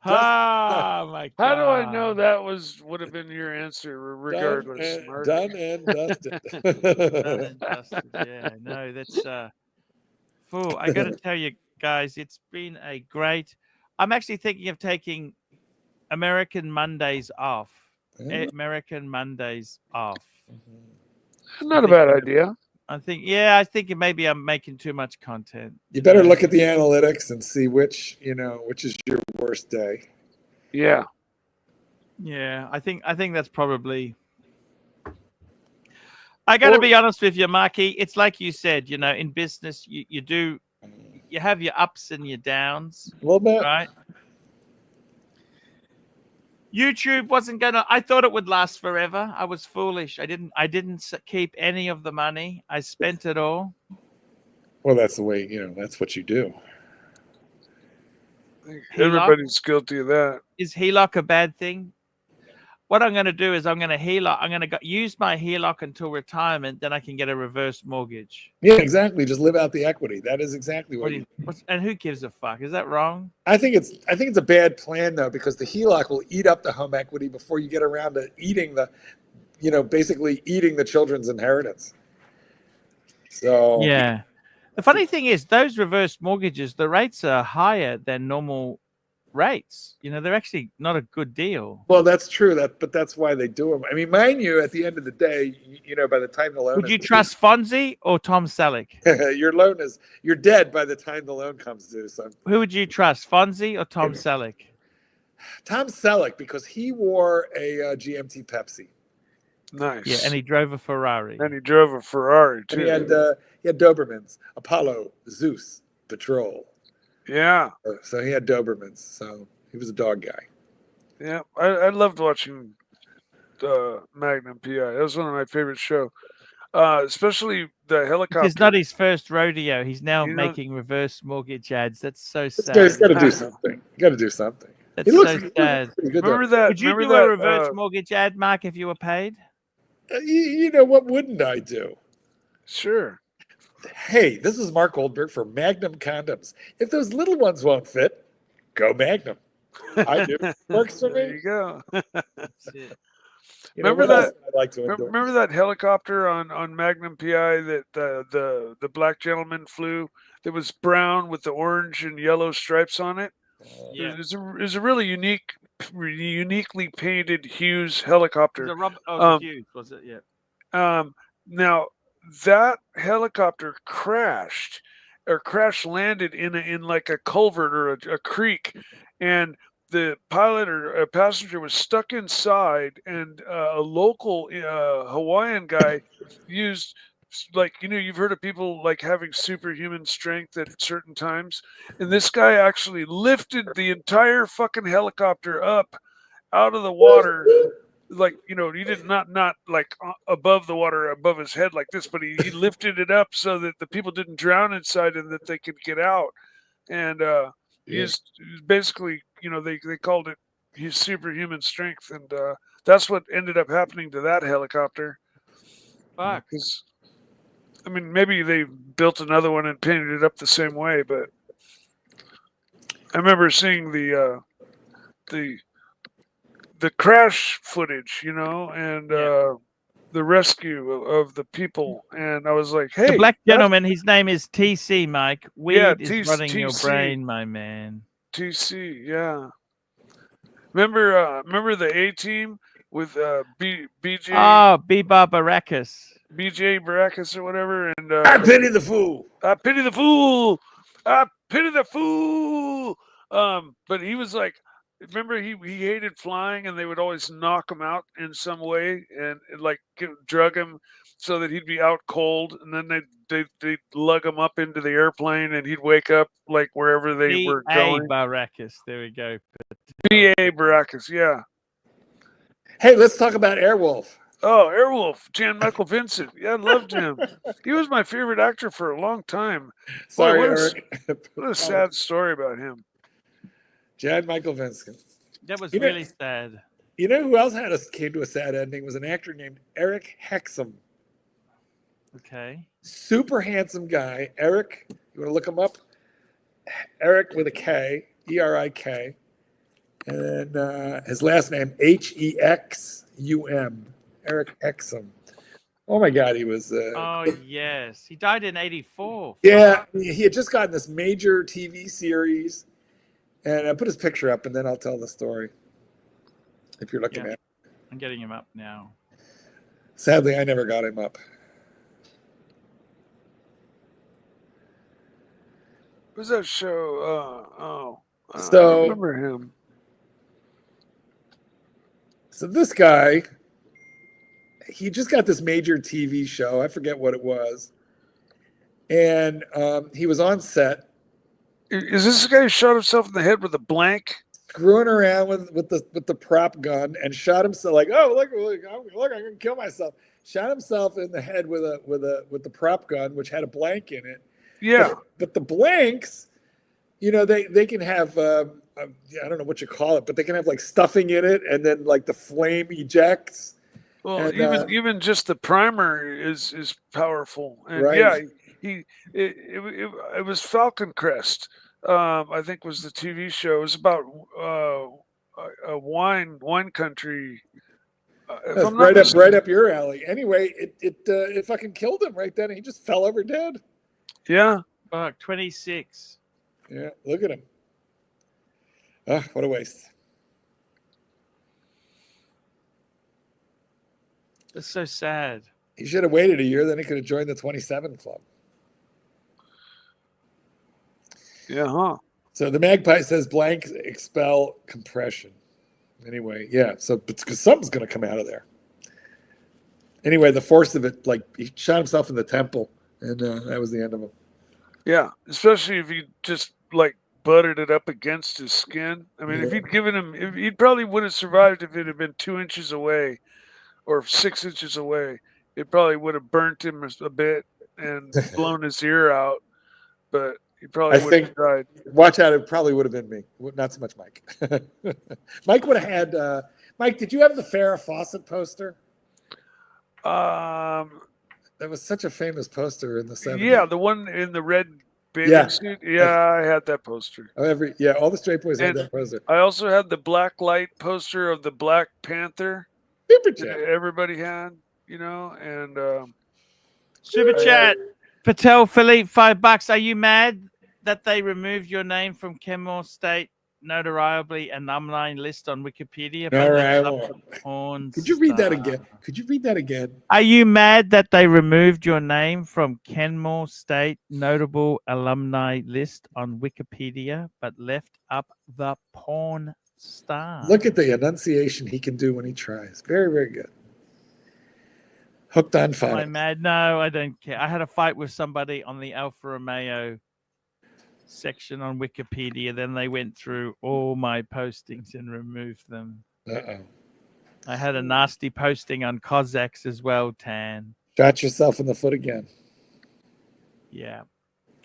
[SPEAKER 1] Oh my God!
[SPEAKER 6] How do I know that would have been your answer, regardless?
[SPEAKER 8] Done and dusted.
[SPEAKER 1] Done and dusted. Yeah, no, that's fool. I got to tell you guys, it's been a great. I'm actually thinking of taking American Mondays off. American Mondays off.
[SPEAKER 6] Not a bad idea.
[SPEAKER 1] I think maybe I'm making too much content.
[SPEAKER 8] You better look at the analytics and see which is your worst day.
[SPEAKER 6] Yeah.
[SPEAKER 1] Yeah, I think that's probably. I got to be honest with you, Marky. It's like you said, in business, you have your ups and your downs.
[SPEAKER 8] A little bit,
[SPEAKER 1] right? YouTube wasn't gonna. I thought it would last forever. I was foolish. I didn't keep any of the money. I spent it all.
[SPEAKER 8] Well, that's the way, that's what you do.
[SPEAKER 6] Everybody's guilty of that.
[SPEAKER 1] Is HELOC a bad thing? What I'm going to do is I'm going to HELOC. I'm going to use my HELOC until retirement. Then I can get a reverse mortgage.
[SPEAKER 8] Yeah, exactly. Just live out the equity. That is exactly what you.
[SPEAKER 1] And who gives a fuck? Is that wrong?
[SPEAKER 8] I think it's a bad plan though, because the HELOC will eat up the home equity before you get around to eating basically eating the children's inheritance. So
[SPEAKER 1] yeah. The funny thing is, those reverse mortgages, the rates are higher than normal rates. They're actually not a good deal.
[SPEAKER 8] Well, that's true. But that's why they do them. I mean, mind you, at the end of the day, by the time the loan,
[SPEAKER 1] would you trust Fonzie or Tom Selleck?
[SPEAKER 8] You're dead by the time the loan comes due. So
[SPEAKER 1] who would you trust, Fonzie or Tom Selleck?
[SPEAKER 8] Tom Selleck, because he wore a GMT Pepsi.
[SPEAKER 6] Nice.
[SPEAKER 1] Yeah, and he drove a Ferrari.
[SPEAKER 6] And he drove a Ferrari too.
[SPEAKER 8] And he had Dobermans, Apollo, Zeus, Patrol.
[SPEAKER 6] Yeah.
[SPEAKER 8] So he had Dobermans. So he was a dog guy.
[SPEAKER 6] Yeah, I loved watching Magnum PI. That was one of my favorite shows. Especially the helicopter.
[SPEAKER 1] It's not his first rodeo. He's now making reverse mortgage ads. That's so sad.
[SPEAKER 8] He's got to do something.
[SPEAKER 1] That's so sad.
[SPEAKER 6] Remember that?
[SPEAKER 1] Would you do a reverse mortgage ad, Mark, if you were paid?
[SPEAKER 8] What wouldn't I do?
[SPEAKER 6] Sure.
[SPEAKER 8] Hey, this is Mark Goldberg for Magnum Condoms. If those little ones won't fit, go Magnum. I do. Works for me.
[SPEAKER 6] There you go.
[SPEAKER 1] That's it.
[SPEAKER 6] Remember that? Remember that helicopter on Magnum PI that the black gentleman flew? That was brown with the orange and yellow stripes on it.
[SPEAKER 1] Yeah.
[SPEAKER 6] It was a really uniquely painted Hughes helicopter.
[SPEAKER 1] Hughes, was it?
[SPEAKER 6] Yeah. Now that helicopter crash landed in like a culvert or a creek, and the pilot or a passenger was stuck inside, and a local Hawaiian guy used, like, you've heard of people like having superhuman strength at certain times, and this guy actually lifted the entire fucking helicopter up out of the water, like, he did not like above the water, above his head like this, but he lifted it up so that the people didn't drown inside and that they could get out. And he's basically, they called it his superhuman strength, and that's what ended up happening to that helicopter.
[SPEAKER 1] Fuck.
[SPEAKER 6] Because I mean, maybe they built another one and painted it up the same way, but I remember seeing the crash footage, and the rescue of the people, and I was like, "Hey,
[SPEAKER 1] the black gentleman, his name is TC, Mike. Weed is running your
[SPEAKER 6] TC.
[SPEAKER 1] brain, my man."
[SPEAKER 6] TC, yeah. Remember the A Team with BJ?
[SPEAKER 1] Oh, B-Bar Baracus.
[SPEAKER 6] BJ Baracus or whatever, and
[SPEAKER 8] I pity the fool.
[SPEAKER 6] I pity the fool. I pity the fool. But he was like, remember he hated flying, and they would always knock him out in some way and like drug him so that he'd be out cold, and then they'd lug him up into the airplane, and he'd wake up like wherever they were going.
[SPEAKER 1] Baracus. There we go.
[SPEAKER 6] B.A. Baracus, yeah.
[SPEAKER 8] Hey, let's talk about Airwolf.
[SPEAKER 6] Oh, Airwolf, Jan Michael Vincent. Yeah, I loved him. He was my favorite actor for a long time.
[SPEAKER 8] Sorry,
[SPEAKER 6] Boy,
[SPEAKER 8] Eric.
[SPEAKER 6] What a sad story about him.
[SPEAKER 8] Jan Michael Vincent.
[SPEAKER 1] That was really sad.
[SPEAKER 8] You know who else came to a sad ending? Was an actor named Eric Hexum.
[SPEAKER 1] Okay.
[SPEAKER 8] Super handsome guy. Eric, you want to look him up? Eric with a K, E-R-I-K. And then his last name, H-E-X-U-M. Eric Hexum. Oh my God, he was.
[SPEAKER 1] Oh yes, he died in '84.
[SPEAKER 8] Yeah, he had just gotten this major TV series, and I put his picture up, and then I'll tell the story. If you're looking at it.
[SPEAKER 1] I'm getting him up now.
[SPEAKER 8] Sadly, I never got him up.
[SPEAKER 6] What's that show? I remember him.
[SPEAKER 8] So this guy, he just got this major TV show. I forget what it was. And he was on set.
[SPEAKER 6] Is this the guy who shot himself in the head with a blank?
[SPEAKER 8] screwing around with the prop gun and shot himself like, oh look, I'm gonna kill myself. Shot himself in the head with the prop gun, which had a blank in it.
[SPEAKER 6] Yeah.
[SPEAKER 8] But the blanks, you know, they can have I don't know what you call it, but they can have like stuffing in it, and then like the flame ejects.
[SPEAKER 6] Well,
[SPEAKER 8] and,
[SPEAKER 6] even just the primer is powerful, and
[SPEAKER 8] right.
[SPEAKER 6] yeah, it was Falcon Crest. I think was the TV show. It was about a wine country.
[SPEAKER 8] That's right up your alley. Anyway, it fucking killed him right then. He just fell over dead.
[SPEAKER 6] Yeah.
[SPEAKER 1] Fuck, 26.
[SPEAKER 8] Yeah, look at him. Ah, what a waste.
[SPEAKER 1] That's so sad.
[SPEAKER 8] He should have waited a year, then he could have joined the 27 club.
[SPEAKER 6] Yeah, huh?
[SPEAKER 8] So the Magpie says blank expel compression. Anyway, yeah. So because something's going to come out of there. Anyway, the force of it, like he shot himself in the temple, and that was the end of him.
[SPEAKER 6] Yeah, especially if he just like butted it up against his skin. I mean, if he'd given him, he probably would have survived if it had been 2 inches away or 6 inches away. It probably would have burnt him a bit and blown his ear out. But he probably would have died.
[SPEAKER 8] Watch out, it probably would have been me. Not so much Mike. Mike would have had Mike, did you have the Farrah Fawcett poster? That was such a famous poster in the 70s.
[SPEAKER 6] Yeah, the one in the red bathing suit. Yeah, I had that poster.
[SPEAKER 8] All the straight boys had that poster.
[SPEAKER 6] I also had the black light poster of the Black Panther.
[SPEAKER 8] Super chat.
[SPEAKER 6] Everybody had, you know, and
[SPEAKER 1] Super chat. Patel Philippe, $5. Are you mad that they removed your name from Kenmore State notoriably alumni list on Wikipedia?
[SPEAKER 8] All right. Could you read that again?
[SPEAKER 1] Are you mad that they removed your name from Kenmore State notable alumni list on Wikipedia, but left up the porn star?
[SPEAKER 8] Look at the enunciation he can do when he tries. Very, very good. Hooked on fun.
[SPEAKER 1] Am I mad? No, I don't care. I had a fight with somebody on the Alfa Romeo section on Wikipedia. Then they went through all my postings and removed them. I had a nasty posting on Cossacks as well, Tan.
[SPEAKER 8] Shot yourself in the foot again.
[SPEAKER 1] Yeah.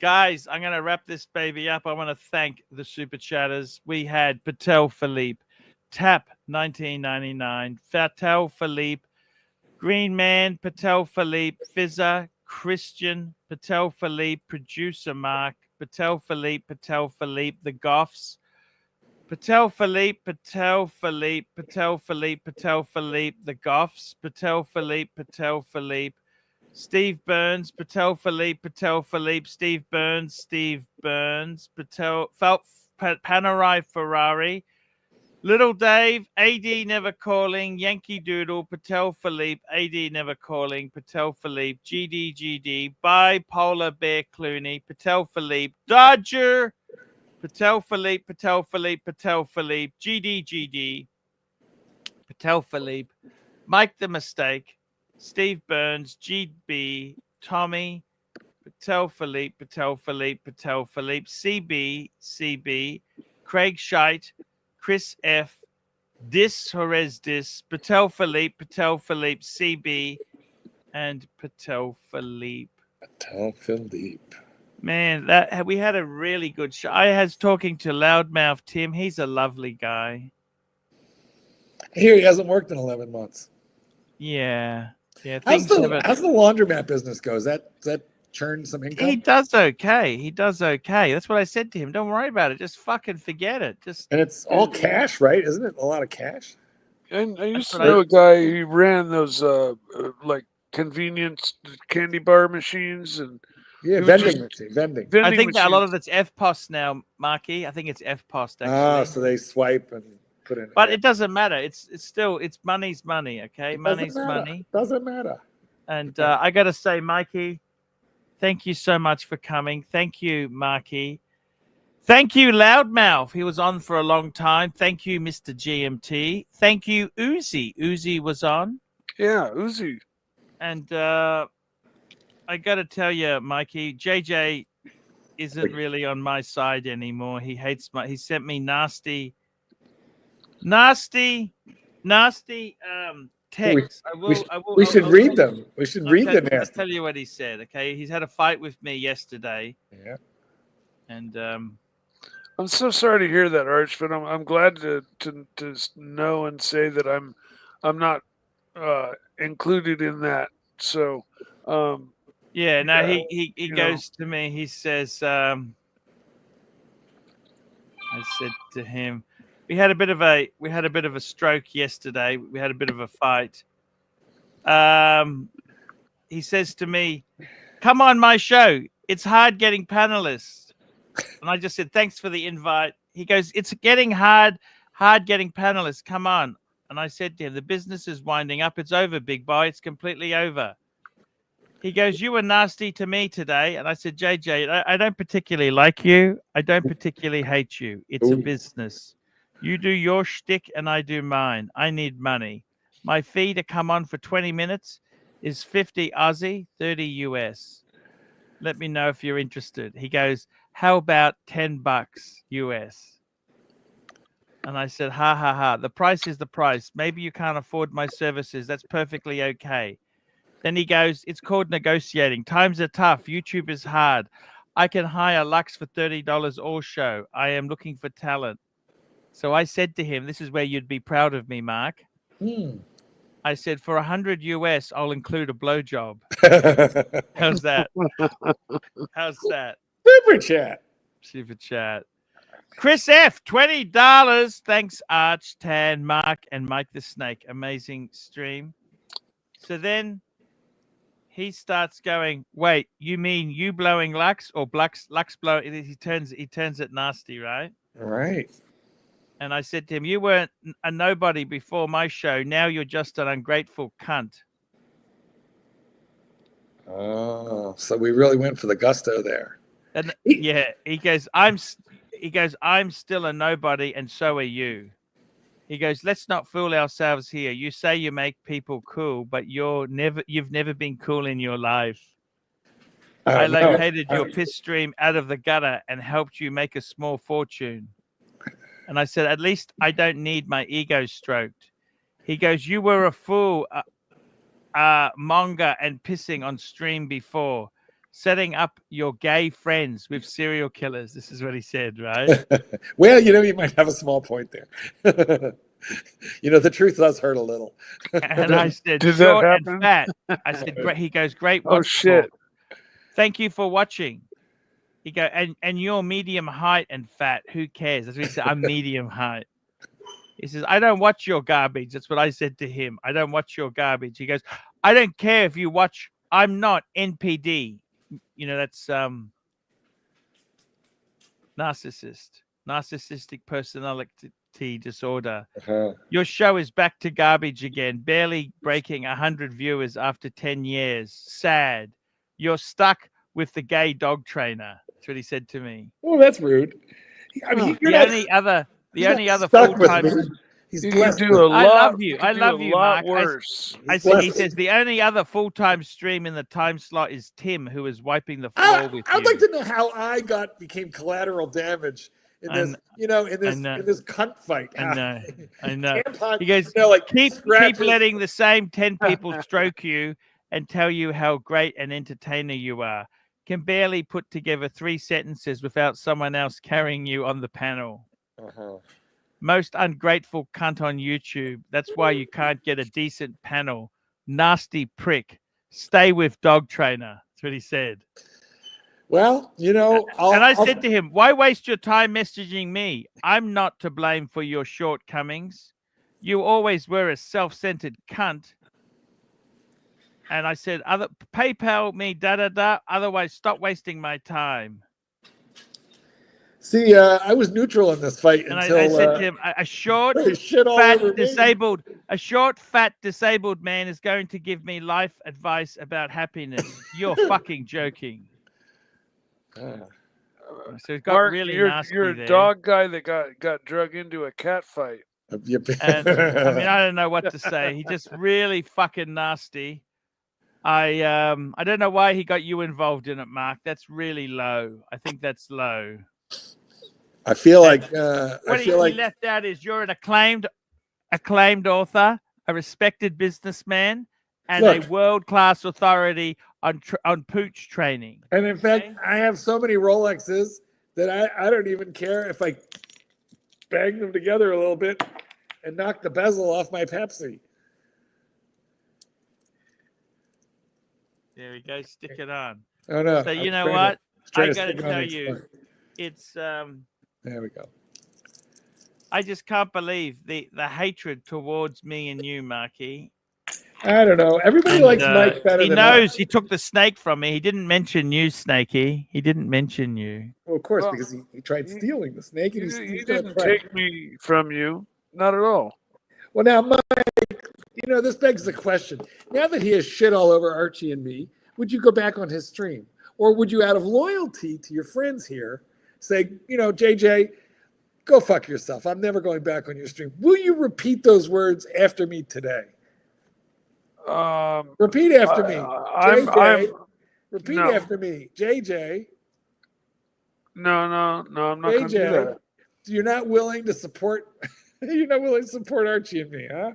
[SPEAKER 1] Guys, I'm going to wrap this baby up. I want to thank the super chatters. We had Patel Philippe, Tap 1999, Fatel Philippe, Green Man, Patel Philippe, Fizzer, Christian, Patel Philippe, Producer Mark, Patel Philippe, The Goffs, Patel Philippe, The Goffs, Patel Philippe, Steve Burns, Patel Philippe, Steve Burns, Patel, Panerai Ferrari, Little Dave, AD never calling, Yankee Doodle, Patel Philippe, AD never calling, Patel Philippe, GD, Bipolar Bear Clooney, Patel Philippe, Dodger, Patel Philippe, GD, Patel Philippe, Mike the Mistake, Steve Burns, GB, Tommy, Patel Philippe, CB, Craig Scheidt, Chris F, Patel Philippe, CB, and Patel Philippe. Man, we had a really good show. I was talking to Loudmouth Tim. He's a lovely guy.
[SPEAKER 8] I hear he hasn't worked in 11 months.
[SPEAKER 1] Yeah.
[SPEAKER 8] How's the laundromat business go? Is that churn some income?
[SPEAKER 1] He does okay. That's what I said to him. Don't worry about it. Just fucking forget it.
[SPEAKER 8] And it's all cash, right? Isn't it a lot of cash?
[SPEAKER 6] And I used to know a guy who ran those like convenience candy bar machines and
[SPEAKER 8] vending.
[SPEAKER 1] I think that a lot of it's FPOS now, Marky. I think it's FPOS actually.
[SPEAKER 8] Oh, so they swipe and put in.
[SPEAKER 1] But it doesn't matter. It's still money's money. Okay, money's money.
[SPEAKER 8] Doesn't matter.
[SPEAKER 1] And I got to say, Mikey, thank you so much for coming. Thank you, Marky. Thank you, Loudmouth. He was on for a long time. Thank you, Mr. GMT. Thank you, Uzi. Uzi was on.
[SPEAKER 6] Yeah, Uzi.
[SPEAKER 1] And I got to tell you, Mikey, JJ isn't really on my side anymore. He hates he sent me nasty Nasty text.
[SPEAKER 8] We should read them. We should read the nasty.
[SPEAKER 1] I'll tell you what he said. Okay, he's had a fight with me yesterday.
[SPEAKER 8] Yeah.
[SPEAKER 1] And
[SPEAKER 6] I'm so sorry to hear that, Arch, but I'm glad to know and say that I'm not included in that. So
[SPEAKER 1] yeah, no, he goes to me. He says, I said to him, we had a bit of a stroke yesterday. We had a bit of a fight. He says to me, "Come on my show. It's hard getting panelists." And I just said, "Thanks for the invite." He goes, "It's getting hard getting panelists. Come on." And I said to him, "The business is winding up. It's over, big boy. It's completely over." He goes, "You were nasty to me today." And I said, "JJ, I don't particularly like you. I don't particularly hate you. It's a business. You do your shtick and I do mine. I need money. My fee to come on for 20 minutes is 50 Aussie, 30 US. Let me know if you're interested." He goes, "How about $10 US?" And I said, "Ha, ha, ha. The price is the price. Maybe you can't afford my services. That's perfectly okay." Then he goes, "It's called negotiating. Times are tough. YouTube is hard. I can hire Lux for $30 all show. I am looking for talent." So I said to him, this is where you'd be proud of me, Mark. I said, "For 100 US, I'll include a blowjob." How's that? How's that? Super chat. Chris F, $20. Thanks, Arch, Tan, Mark, and Mike the Snake. Amazing stream. So then he starts going, "Wait, you mean you blowing Lux or Lux blowing?" He turns it nasty, right?
[SPEAKER 8] Right.
[SPEAKER 1] And I said to him, "You weren't a nobody before my show. Now you're just an ungrateful cunt."
[SPEAKER 8] Oh, so we really went for the gusto there.
[SPEAKER 1] And yeah, he goes, "I'm still a nobody, and so are you." He goes, "Let's not fool ourselves here. You say you make people cool, but you've never been cool in your life. I located your piss stream out of the gutter and helped you make a small fortune." And I said, "At least I don't need my ego stroked." He goes, "You were a fool, monger and pissing on stream before, setting up your gay friends with serial killers." This is what he said, right?
[SPEAKER 8] Well, you might have a small point there. The truth does hurt a little.
[SPEAKER 1] And I said,
[SPEAKER 6] Did
[SPEAKER 1] "Short
[SPEAKER 6] that
[SPEAKER 1] and fat." I said, "Great." He goes, "Great.
[SPEAKER 6] Oh, shit.
[SPEAKER 1] Thank you for watching." He goes, and you're medium height and fat. Who cares?" That's what he said. "I'm medium height." He says, "I don't watch your garbage." That's what I said to him. "I don't watch your garbage." He goes, "I don't care if you watch. I'm not NPD." That's narcissistic personality disorder. "Your show is back to garbage again, barely breaking 100 viewers after 10 years. Sad. You're stuck with the gay dog trainer." That's what he said to me.
[SPEAKER 8] Oh, that's rude. I mean,
[SPEAKER 1] The only other full-time. I love you, Mark.
[SPEAKER 6] Worse.
[SPEAKER 1] He says the only other full-time stream in the time slot is Tim, who is wiping the floor with you.
[SPEAKER 8] I'd like to know how I became collateral damage in this, in this cunt fight.
[SPEAKER 1] I know.
[SPEAKER 8] Tampon,
[SPEAKER 1] He goes, keep letting the same 10 people stroke you and tell you how great an entertainer you are. Can barely put together 3 sentences without someone else carrying you on the panel. Most ungrateful cunt on YouTube. That's why you can't get a decent panel. Nasty prick. Stay with dog trainer." That's what he said.
[SPEAKER 8] Well,
[SPEAKER 1] I said to him, "Why waste your time messaging me? I'm not to blame for your shortcomings. You always were a self-centered cunt." And I said, "PayPal me, otherwise stop wasting my time."
[SPEAKER 8] See, I was neutral in this fight until
[SPEAKER 1] I said to him, a short, fat, disabled man is going to give me life advice about happiness. You're fucking joking. So it got
[SPEAKER 6] Mark,
[SPEAKER 1] really nasty.
[SPEAKER 6] You're a dog guy that got drug into a cat fight.
[SPEAKER 1] And I don't know what to say. He just really fucking nasty. I don't know why he got you involved in it, Mark. That's really low. I think that's low.
[SPEAKER 8] I feel like
[SPEAKER 1] what he left out is you're an acclaimed author, a respected businessman, and a world-class authority on pooch training.
[SPEAKER 8] And in fact, I have so many Rolexes that I don't even care if I bang them together a little bit and knock the bezel off my Pepsi.
[SPEAKER 1] There we go. Stick it on.
[SPEAKER 8] Oh no!
[SPEAKER 1] So you know what? I got to tell you, it's
[SPEAKER 8] There we go.
[SPEAKER 1] I just can't believe the hatred towards me and you, Marky.
[SPEAKER 8] I don't know. Everybody likes Mike better
[SPEAKER 1] he
[SPEAKER 8] than
[SPEAKER 1] knows
[SPEAKER 8] us.
[SPEAKER 1] He took the snake from me. He didn't mention you, Snakey. He didn't mention you.
[SPEAKER 8] Well, of course, because he tried stealing the snake. And
[SPEAKER 6] he didn't take me from you. Not at all.
[SPEAKER 8] Well, now, Mike, this begs the question. Now that he has shit all over Archie and me, would you go back on his stream? Or would you, out of loyalty to your friends here, say, JJ, go fuck yourself. I'm never going back on your stream. Will you repeat those words after me today? Repeat after me. JJ. Repeat after me. JJ.
[SPEAKER 6] No, I'm not going to do that.
[SPEAKER 8] You're not willing to support Archie and me, huh?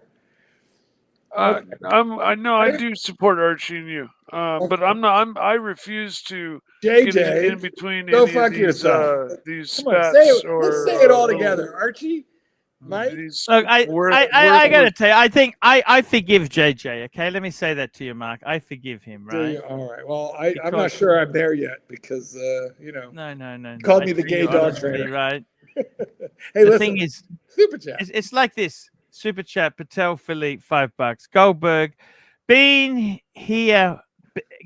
[SPEAKER 6] Okay. I do support Archie and you, but I refuse to
[SPEAKER 8] JJ,
[SPEAKER 6] get in between
[SPEAKER 8] go
[SPEAKER 6] any
[SPEAKER 8] fuck
[SPEAKER 6] of these,
[SPEAKER 8] yourself.
[SPEAKER 6] these
[SPEAKER 8] Come on,
[SPEAKER 6] spats.
[SPEAKER 8] Let's say it all together. Archie, Mike.
[SPEAKER 1] Look, I got to tell you, I think I forgive JJ. Okay, let me say that to you, Mark. I forgive him, right?
[SPEAKER 8] All right. Well, I'm not sure I'm there yet because
[SPEAKER 1] No.
[SPEAKER 8] Called me the gay dog trainer,
[SPEAKER 1] right?
[SPEAKER 8] Hey,
[SPEAKER 1] the thing is,
[SPEAKER 8] super chat.
[SPEAKER 1] It's like this. Super chat, Patel Philippe, $5.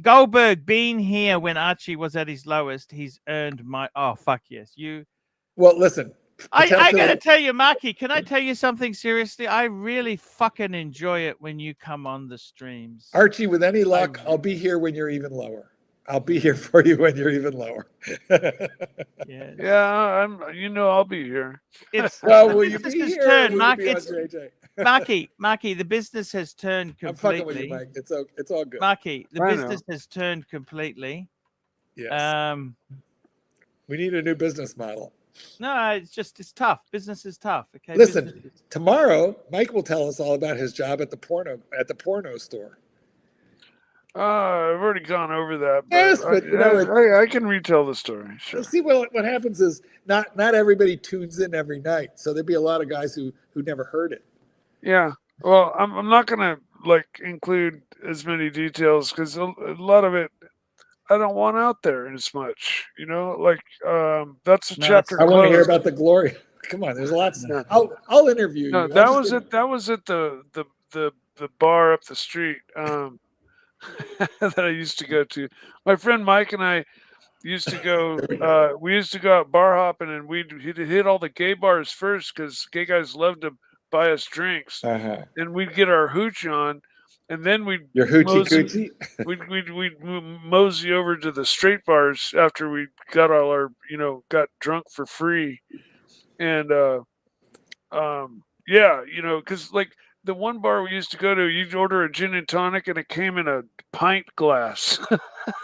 [SPEAKER 1] Goldberg, being here when Archie was at his lowest, he's earned my. Oh fuck yes, you.
[SPEAKER 8] Well, listen.
[SPEAKER 1] I gotta tell you, Marky. Can I tell you something seriously? I really fucking enjoy it when you come on the streams,
[SPEAKER 8] Archie. With any luck, I'll be here when you're even lower. I'll be here for you when you're even lower.
[SPEAKER 6] Yeah, I'll be here.
[SPEAKER 8] Will you be here?
[SPEAKER 1] Turn, Mark. Marky, the business has turned completely.
[SPEAKER 8] I'm fucking with you, Mike. It's all good.
[SPEAKER 1] Marky, the business has turned completely.
[SPEAKER 8] Yes. We need a new business model.
[SPEAKER 1] No, it's tough. Business is tough. Okay.
[SPEAKER 8] Listen, tomorrow Mike will tell us all about his job at the porno store.
[SPEAKER 6] I've already gone over that. But
[SPEAKER 8] yes, but
[SPEAKER 6] I can retell the story. Sure.
[SPEAKER 8] See, what happens is not everybody tunes in every night, so there'd be a lot of guys who never heard it.
[SPEAKER 6] Yeah, well, I'm not gonna include as many details because a lot of it I don't want out there as much. That's a chapter.
[SPEAKER 8] I want to hear about the glory. Come on, there's lots. I'll interview you.
[SPEAKER 6] No, that was at the bar up the street. That I used to go to. My friend Mike and I used to go. We used to go out bar hopping, and we'd hit all the gay bars first because gay guys love to buy us drinks, and we'd get our hooch on, and then we'd mosey over to the straight bars after we got all our got drunk for free, and because the one bar we used to go to, you'd order a gin and tonic, and it came in a pint glass.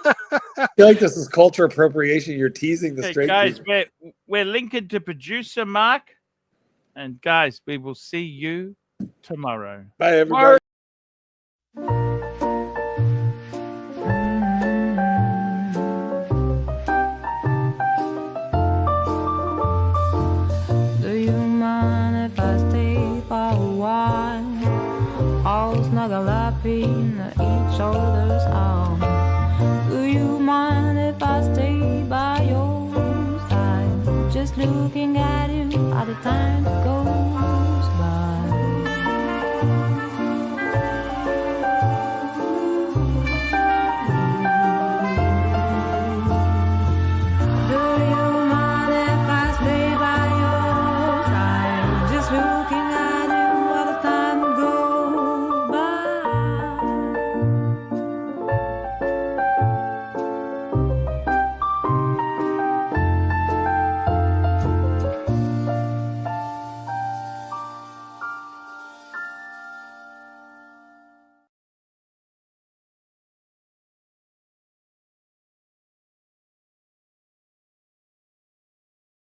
[SPEAKER 8] I feel like this is culture appropriation. You're teasing the straight
[SPEAKER 1] guys. We're linking to producer Mark, and guys, we will see you tomorrow.
[SPEAKER 8] Bye, everybody.
[SPEAKER 10] Do you mind if I stay for a while? All snuggle up in each other's arms. Do you mind if I stay by your side? Just looking at you, all the time goes